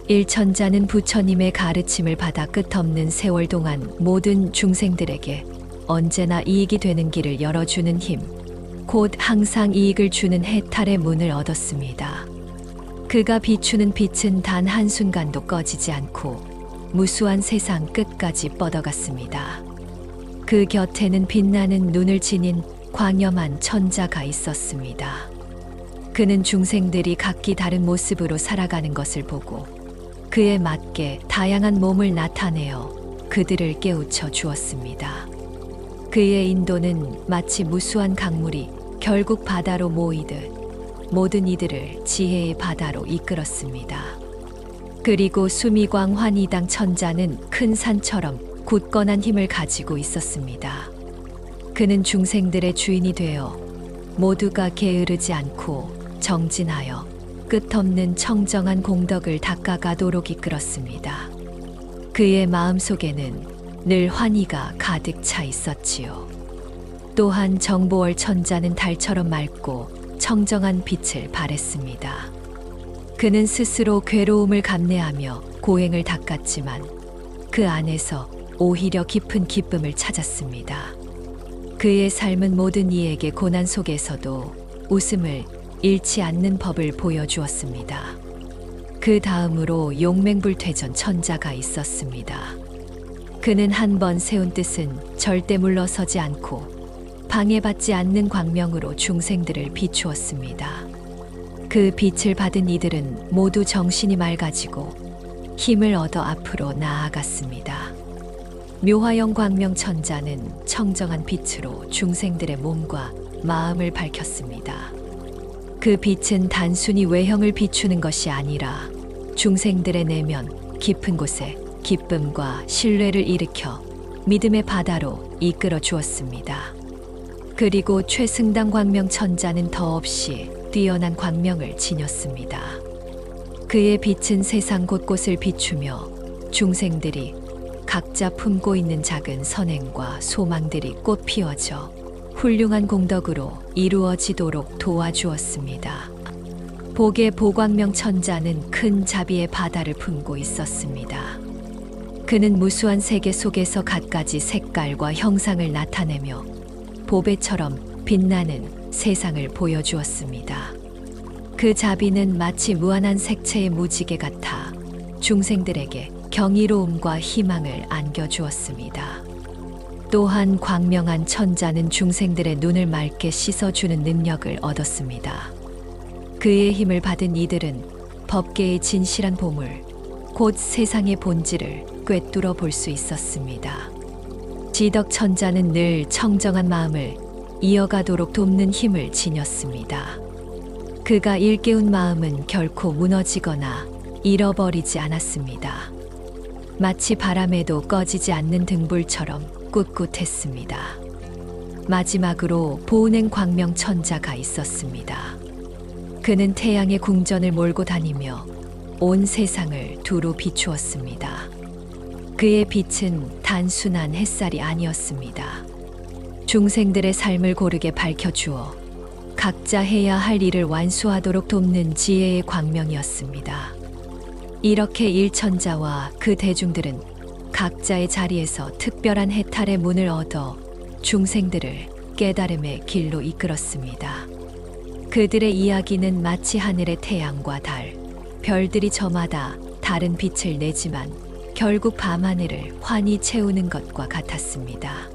일천자는 부처님의 가르침을 받아 끝없는 세월 동안 모든 중생들에게 언제나 이익이 되는 길을 열어주는 힘, 곧 항상 이익을 주는 해탈의 문을 얻었습니다. 그가 비추는 빛은 단 한순간도 꺼지지 않고 무수한 세상 끝까지 뻗어갔습니다. 그 곁에는 빛나는 눈을 지닌 광염한 천자가 있었습니다. 그는 중생들이 각기 다른 모습으로 살아가는 것을 보고 그에 맞게 다양한 몸을 나타내어 그들을 깨우쳐 주었습니다. 그의 인도는 마치 무수한 강물이 결국 바다로 모이듯 모든 이들을 지혜의 바다로 이끌었습니다. 그리고 수미광 환희당 천자는 큰 산처럼 굳건한 힘을 가지고 있었습니다. 그는 중생들의 주인이 되어 모두가 게으르지 않고 정진하여 끝없는 청정한 공덕을 닦아가도록 이끌었습니다. 그의 마음속에는 늘 환희가 가득 차 있었지요. 또한 정보월 천자는 달처럼 맑고 청정한 빛을 발했습니다. 그는 스스로 괴로움을 감내하며 고행을 닦았지만 그 안에서 오히려 깊은 기쁨을 찾았습니다. 그의 삶은 모든 이에게 고난 속에서도 웃음을 잃지 않는 법을 보여주었습니다. 그 다음으로 용맹불퇴전 천자가 있었습니다. 그는 한 번 세운 뜻은 절대 물러서지 않고 방해받지 않는 광명으로 중생들을 비추었습니다. 그 빛을 받은 이들은 모두 정신이 맑아지고 힘을 얻어 앞으로 나아갔습니다. 묘화영 광명 천자는 청정한 빛으로 중생들의 몸과 마음을 밝혔습니다. 그 빛은 단순히 외형을 비추는 것이 아니라 중생들의 내면 깊은 곳에 기쁨과 신뢰를 일으켜 믿음의 바다로 이끌어 주었습니다. 그리고 최승당 광명 천자는 더없이 뛰어난 광명을 지녔습니다. 그의 빛은 세상 곳곳을 비추며 중생들이 각자 품고 있는 작은 선행과 소망들이 꽃 피워져 훌륭한 공덕으로 이루어지도록 도와주었습니다. 복의 보광명 천자는 큰 자비의 바다를 품고 있었습니다. 그는 무수한 세계 속에서 갖가지 색깔과 형상을 나타내며 보배처럼 빛나는 세상을 보여주었습니다. 그 자비는 마치 무한한 색채의 무지개 같아 중생들에게 경이로움과 희망을 안겨주었습니다. 또한 광명한 천자는 중생들의 눈을 맑게 씻어주는 능력을 얻었습니다. 그의 힘을 받은 이들은 법계의 진실한 보물, 곧 세상의 본질을 꿰뚫어 볼 수 있었습니다. 지덕 천자는 늘 청정한 마음을 이어가도록 돕는 힘을 지녔습니다. 그가 일깨운 마음은 결코 무너지거나 잃어버리지 않았습니다. 마치 바람에도 꺼지지 않는 등불처럼 꿋꿋했습니다. 마지막으로 보은행 광명 천자가 있었습니다. 그는 태양의 궁전을 몰고 다니며 온 세상을 두루 비추었습니다. 그의 빛은 단순한 햇살이 아니었습니다. 중생들의 삶을 고르게 밝혀주어 각자 해야 할 일을 완수하도록 돕는 지혜의 광명이었습니다. 이렇게 일천자와 그 대중들은 각자의 자리에서 특별한 해탈의 문을 얻어 중생들을 깨달음의 길로 이끌었습니다. 그들의 이야기는 마치 하늘의 태양과 달, 별들이 저마다 다른 빛을 내지만 결국 밤하늘을 환히 채우는 것과 같았습니다.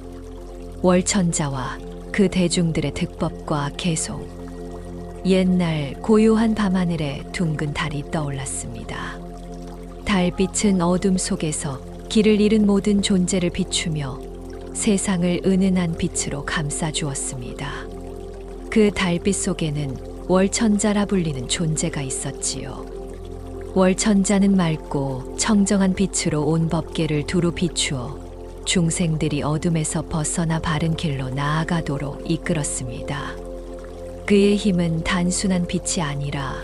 월천자와 그 대중들의 득법과 개송. 옛날 고요한 밤하늘에 둥근 달이 떠올랐습니다. 달빛은 어둠 속에서 길을 잃은 모든 존재를 비추며 세상을 은은한 빛으로 감싸주었습니다. 그 달빛 속에는 월천자라 불리는 존재가 있었지요. 월천자는 맑고 청정한 빛으로 온 법계를 두루 비추어 중생들이 어둠에서 벗어나 바른 길로 나아가도록 이끌었습니다. 그의 힘은 단순한 빛이 아니라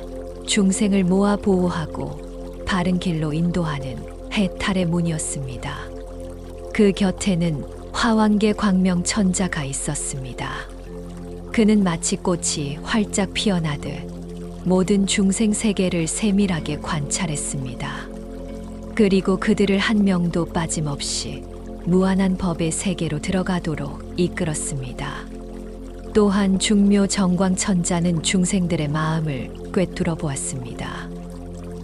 중생을 모아 보호하고 바른 길로 인도하는 해탈의 문이었습니다. 그 곁에는 화왕계 광명천자가 있었습니다. 그는 마치 꽃이 활짝 피어나듯 모든 중생 세계를 세밀하게 관찰했습니다. 그리고 그들을 한 명도 빠짐없이 무한한 법의 세계로 들어가도록 이끌었습니다. 또한 중묘 정광천자는 중생들의 마음을 꿰뚫어 보았습니다.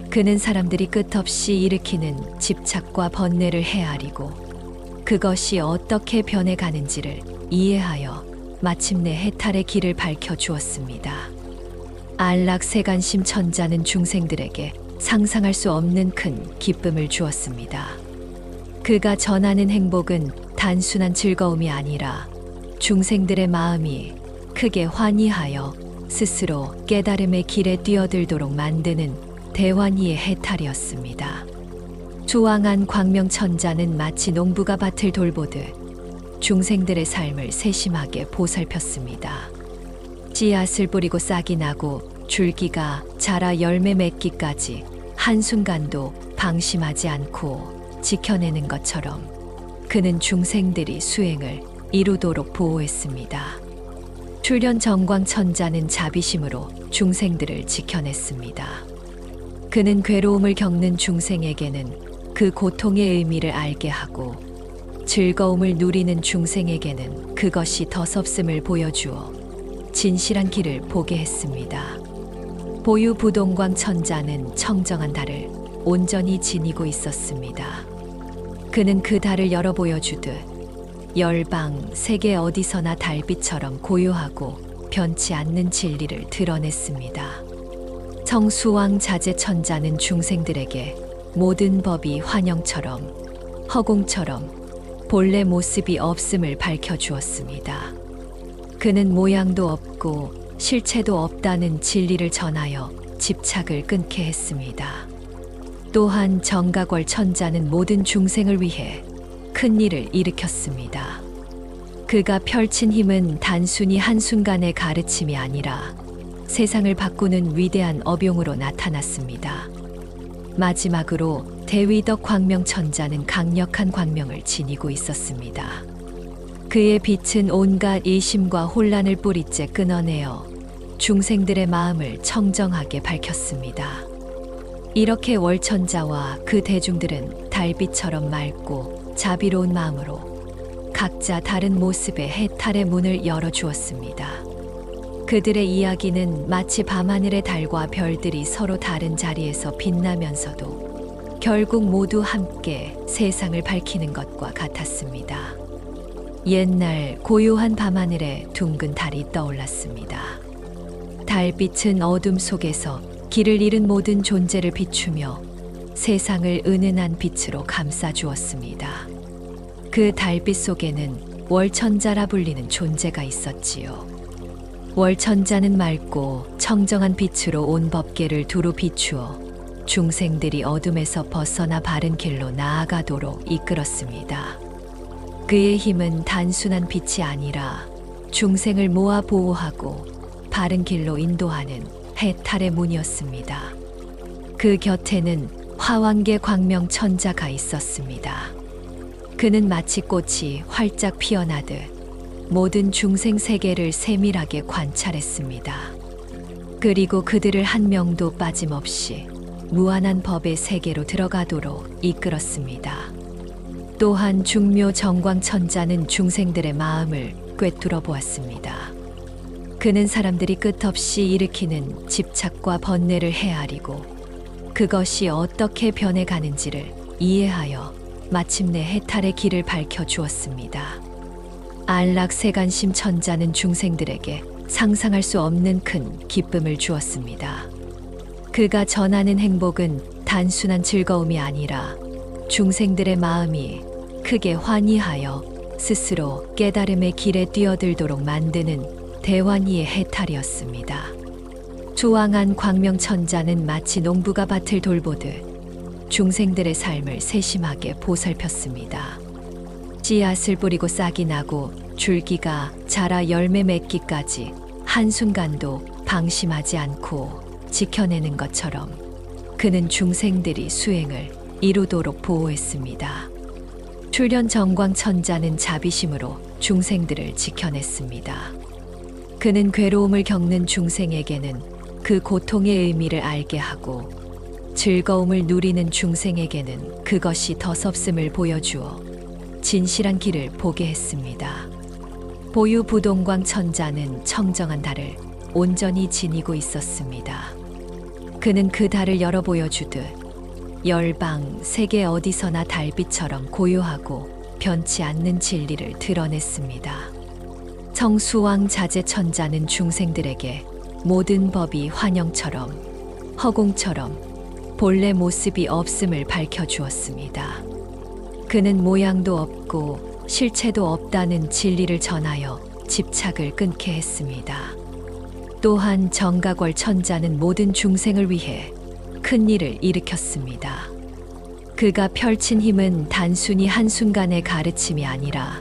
그는 사람들이 끝없이 일으키는 집착과 번뇌를 헤아리고 그것이 어떻게 변해가는지를 이해하여 마침내 해탈의 길을 밝혀주었습니다. 안락세간심 천자는 중생들에게 상상할 수 없는 큰 기쁨을 주었습니다. 그가 전하는 행복은 단순한 즐거움이 아니라 중생들의 마음이 크게 환희하여 스스로 깨달음의 길에 뛰어들도록 만드는 대환희의 해탈이었습니다. 조왕한 광명천자는 마치 농부가 밭을 돌보듯 중생들의 삶을 세심하게 보살폈습니다. 씨앗을 뿌리고 싹이 나고 줄기가 자라 열매 맺기까지 한순간도 방심하지 않고 지켜내는 것처럼 그는 중생들이 수행을 이루도록 보호했습니다. 출현 정광천자는 자비심으로 중생들을 지켜냈습니다. 그는 괴로움을 겪는 중생에게는 그 고통의 의미를 알게 하고 즐거움을 누리는 중생에게는 그것이 더 섭음을 보여주어 진실한 길을 보게 했습니다. 보유부동광 천자는 청정한 달을 온전히 지니고 있었습니다. 그는 그 달을 열어 보여주듯 열방 세계 어디서나 달빛처럼 고요하고 변치 않는 진리를 드러냈습니다. 성수왕 자재 천자는 중생들에게 모든 법이 환영처럼 허공처럼 본래 모습이 없음을 밝혀주었습니다. 그는 모양도 없고 실체도 없다는 진리를 전하여 집착을 끊게 했습니다. 또한 정가궐 천자는 모든 중생을 위해 큰 일을 일으켰습니다. 그가 펼친 힘은 단순히 한순간의 가르침이 아니라 세상을 바꾸는 위대한 업용으로 나타났습니다. 마지막으로 대위덕 광명천자는 강력한 광명을 지니고 있었습니다. 그의 빛은 온갖 이심과 혼란을 뿌리째 끊어내어 중생들의 마음을 청정하게 밝혔습니다. 이렇게 월천자와 그 대중들은 달빛처럼 맑고 자비로운 마음으로 각자 다른 모습의 해탈의 문을 열어주었습니다. 그들의 이야기는 마치 밤하늘의 달과 별들이 서로 다른 자리에서 빛나면서도 결국 모두 함께 세상을 밝히는 것과 같았습니다. 옛날 고요한 밤하늘에 둥근 달이 떠올랐습니다. 달빛은 어둠 속에서 길을 잃은 모든 존재를 비추며 세상을 은은한 빛으로 감싸주었습니다. 그 달빛 속에는 월천자라 불리는 존재가 있었지요. 월천자는 맑고 청정한 빛으로 온 법계를 두루 비추어 중생들이 어둠에서 벗어나 바른 길로 나아가도록 이끌었습니다. 그의 힘은 단순한 빛이 아니라 중생을 모아 보호하고 바른 길로 인도하는 해탈의 문이었습니다. 그 곁에는 화왕계 광명천자가 있었습니다. 그는 마치 꽃이 활짝 피어나듯 모든 중생 세계를 세밀하게 관찰했습니다. 그리고 그들을 한 명도 빠짐없이 무한한 법의 세계로 들어가도록 이끌었습니다. 또한 중묘 정광천자는 중생들의 마음을 꿰뚫어 보았습니다. 그는 사람들이 끝없이 일으키는 집착과 번뇌를 헤아리고 그것이 어떻게 변해가는지를 이해하여 마침내 해탈의 길을 밝혀 주었습니다. 안락세간심 천자는 중생들에게 상상할 수 없는 큰 기쁨을 주었습니다. 그가 전하는 행복은 단순한 즐거움이 아니라 중생들의 마음이 크게 환희하여 스스로 깨달음의 길에 뛰어들도록 만드는 대환희의 해탈이었습니다. 조왕한 광명천자는 마치 농부가 밭을 돌보듯 중생들의 삶을 세심하게 보살폈습니다. 씨앗을 뿌리고 싹이 나고 줄기가 자라 열매 맺기까지 한순간도 방심하지 않고 지켜내는 것처럼 그는 중생들이 수행을 이루도록 보호했습니다. 출현 정광천자는 자비심으로 중생들을 지켜냈습니다. 그는 괴로움을 겪는 중생에게는 그 고통의 의미를 알게 하고 즐거움을 누리는 중생에게는 그것이 더 섭음을 보여주어 진실한 길을 보게 했습니다. 보유부동광 천자는 청정한 달을 온전히 지니고 있었습니다. 그는 그 달을 열어 보여주듯 열방 세계 어디서나 달빛처럼 고요하고 변치 않는 진리를 드러냈습니다. 성수왕 자재 천자는 중생들에게 모든 법이 환영처럼 허공처럼 본래 모습이 없음을 밝혀주었습니다. 그는 모양도 없고 실체도 없다는 진리를 전하여 집착을 끊게 했습니다. 또한 정가궐 천자는 모든 중생을 위해 큰 일을 일으켰습니다. 그가 펼친 힘은 단순히 한순간의 가르침이 아니라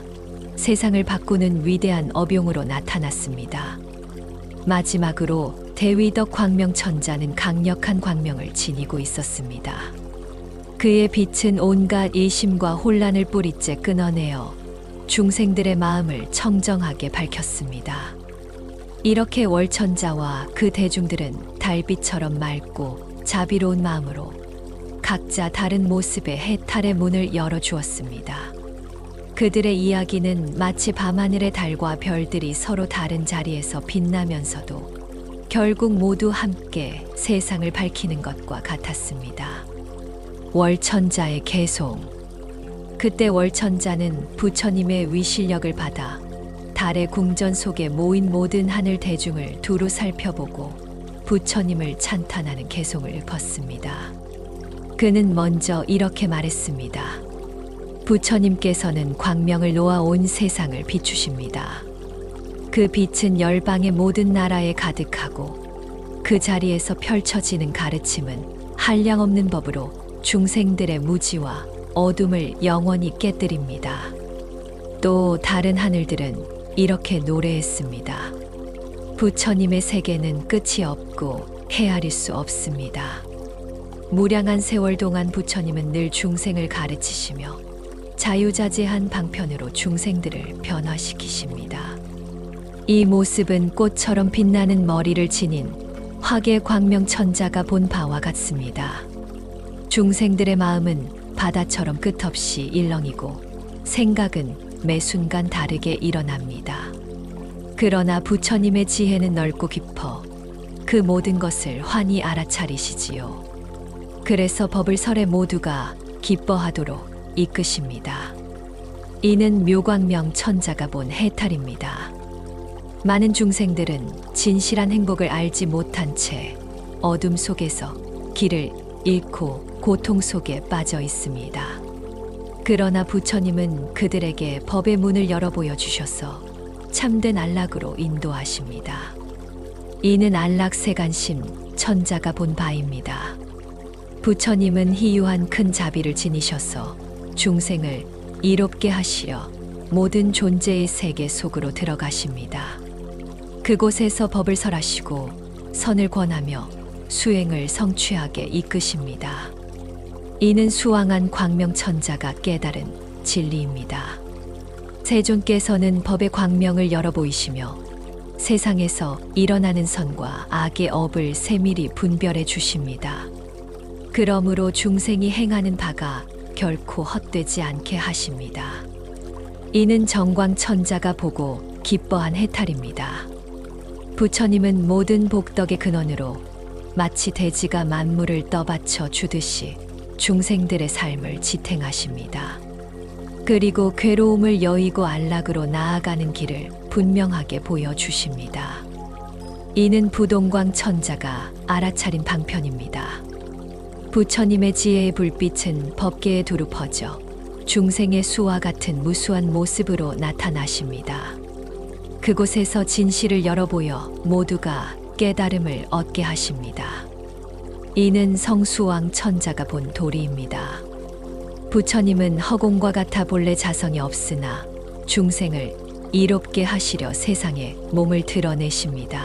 세상을 바꾸는 위대한 업용으로 나타났습니다. 마지막으로 대위덕 광명천자는 강력한 광명을 지니고 있었습니다. 그의 빛은 온갖 이심과 혼란을 뿌리째 끊어내어 중생들의 마음을 청정하게 밝혔습니다. 이렇게 월천자와 그 대중들은 달빛처럼 맑고 자비로운 마음으로 각자 다른 모습의 해탈의 문을 열어주었습니다. 그들의 이야기는 마치 밤하늘의 달과 별들이 서로 다른 자리에서 빛나면서도 결국 모두 함께 세상을 밝히는 것과 같았습니다. 월천자의 개송. 그때 월천자는 부처님의 위실력을 받아 달의 궁전 속에 모인 모든 하늘 대중을 두루 살펴보고 부처님을 찬탄하는 개송을 읊었습니다. 그는 먼저 이렇게 말했습니다. 부처님께서는 광명을 놓아 온 세상을 비추십니다. 그 빛은 열방의 모든 나라에 가득하고 그 자리에서 펼쳐지는 가르침은 한량없는 법으로 중생들의 무지와 어둠을 영원히 깨뜨립니다. 또 다른 하늘들은 이렇게 노래했습니다. 부처님의 세계는 끝이 없고 헤아릴 수 없습니다. 무량한 세월 동안 부처님은 늘 중생을 가르치시며 자유자재한 방편으로 중생들을 변화시키십니다. 이 모습은 꽃처럼 빛나는 머리를 지닌 화계 광명천자가 본 바와 같습니다. 중생들의 마음은 바다처럼 끝없이 일렁이고 생각은 매 순간 다르게 일어납니다. 그러나 부처님의 지혜는 넓고 깊어 그 모든 것을 환히 알아차리시지요. 그래서 법을 설해 모두가 기뻐하도록 이끄십니다. 이는 묘광명 천자가 본 해탈입니다. 많은 중생들은 진실한 행복을 알지 못한 채 어둠 속에서 길을 잃고 고통 속에 빠져 있습니다. 그러나 부처님은 그들에게 법의 문을 열어 보여주셔서 참된 안락으로 인도하십니다. 이는 안락세간심 천자가 본 바입니다. 부처님은 희유한 큰 자비를 지니셔서 중생을 이롭게 하시려 모든 존재의 세계 속으로 들어가십니다. 그곳에서 법을 설하시고 선을 권하며 수행을 성취하게 이끄십니다. 이는 수왕한 광명천자가 깨달은 진리입니다. 세존께서는 법의 광명을 열어 보이시며 세상에서 일어나는 선과 악의 업을 세밀히 분별해 주십니다. 그러므로 중생이 행하는 바가 결코 헛되지 않게 하십니다. 이는 정광천자가 보고 기뻐한 해탈입니다. 부처님은 모든 복덕의 근원으로 마치 대지가 만물을 떠받쳐 주듯이 중생들의 삶을 지탱하십니다. 그리고 괴로움을 여의고 안락으로 나아가는 길을 분명하게 보여주십니다. 이는 부동광 천자가 알아차린 방편입니다. 부처님의 지혜의 불빛은 법계에 두루 퍼져 중생의 수와 같은 무수한 모습으로 나타나십니다. 그곳에서 진실을 열어보여 모두가 깨달음을 얻게 하십니다. 이는 성수왕 천자가 본 도리입니다. 부처님은 허공과 같아 본래 자성이 없으나 중생을 이롭게 하시려 세상에 몸을 드러내십니다.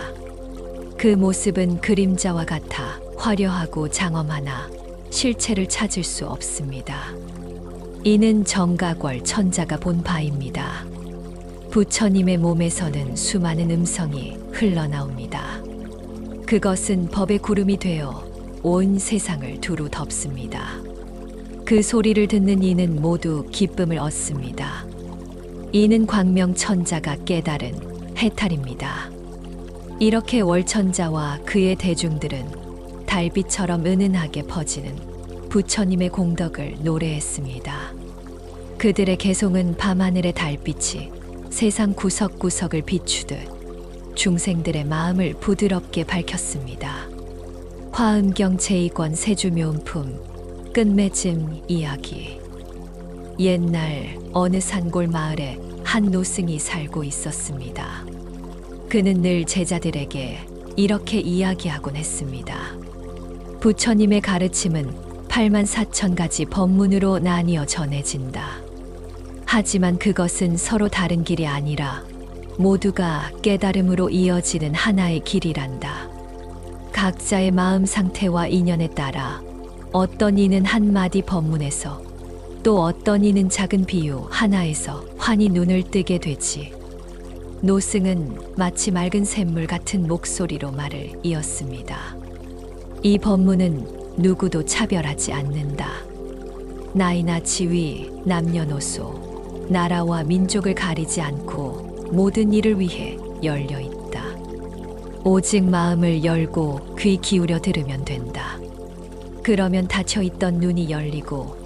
그 모습은 그림자와 같아 화려하고 장엄하나 실체를 찾을 수 없습니다. 이는 정가궐 천자가 본 바입니다. 부처님의 몸에서는 수많은 음성이 흘러나옵니다. 그것은 법의 구름이 되어 온 세상을 두루 덮습니다. 그 소리를 듣는 이는 모두 기쁨을 얻습니다. 이는 광명천자가 깨달은 해탈입니다. 이렇게 월천자와 그의 대중들은 달빛처럼 은은하게 퍼지는 부처님의 공덕을 노래했습니다. 그들의 개송은 밤하늘의 달빛이 세상 구석구석을 비추듯 중생들의 마음을 부드럽게 밝혔습니다. 화엄경 제2권 세주묘음품 끝맺음 이야기. 옛날 어느 산골 마을에 한 노승이 살고 있었습니다. 그는 늘 제자들에게 이렇게 이야기하곤 했습니다. 부처님의 가르침은 84,000가지 법문으로 나뉘어 전해진다. 하지만 그것은 서로 다른 길이 아니라 모두가 깨달음으로 이어지는 하나의 길이란다. 각자의 마음 상태와 인연에 따라 어떤 이는 한마디 법문에서 또 어떤 이는 작은 비유 하나에서 환히 눈을 뜨게 되지. 노승은 마치 맑은 샘물 같은 목소리로 말을 이었습니다. 이 법문은 누구도 차별하지 않는다. 나이나 지위, 남녀노소, 나라와 민족을 가리지 않고 모든 일을 위해 열려 있다. 오직 마음을 열고 귀 기울여 들으면 된다. 그러면 닫혀있던 눈이 열리고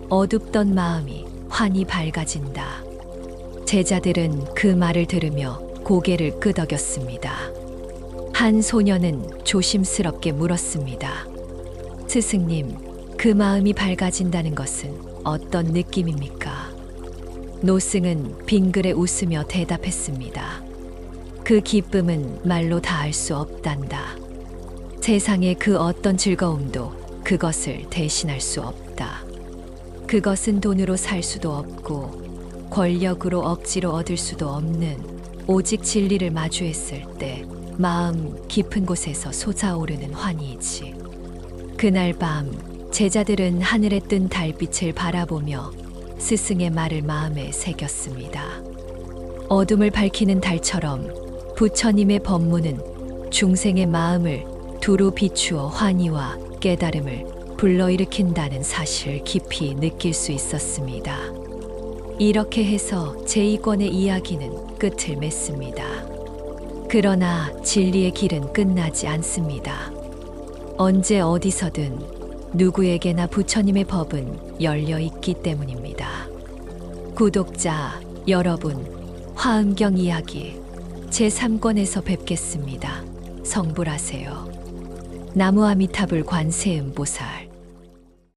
어둡던 마음이 환히 밝아진다. 제자들은 그 말을 들으며 고개를 끄덕였습니다. 한 소녀는 조심스럽게 물었습니다. 스승님, 그 마음이 밝아진다는 것은 어떤 느낌입니까? 노승은 빙그레 웃으며 대답했습니다. 그 기쁨은 말로 다 알 수 없단다. 세상의 그 어떤 즐거움도 그것을 대신할 수 없다. 그것은 돈으로 살 수도 없고 권력으로 억지로 얻을 수도 없는 오직 진리를 마주했을 때 마음 깊은 곳에서 솟아오르는 환희이지. 그날 밤 제자들은 하늘에 뜬 달빛을 바라보며 스승의 말을 마음에 새겼습니다. 어둠을 밝히는 달처럼 부처님의 법문은 중생의 마음을 두루 비추어 환희와 깨달음을 불러일으킨다는 사실을 깊이 느낄 수 있었습니다. 이렇게 해서 제2권의 이야기는 끝을 맺습니다. 그러나 진리의 길은 끝나지 않습니다. 언제 어디서든 누구에게나 부처님의 법은 열려 있기 때문입니다. 구독자 여러분, 화엄경 이야기 제3권에서 뵙겠습니다. 성불하세요. 나무아미타불 관세음보살.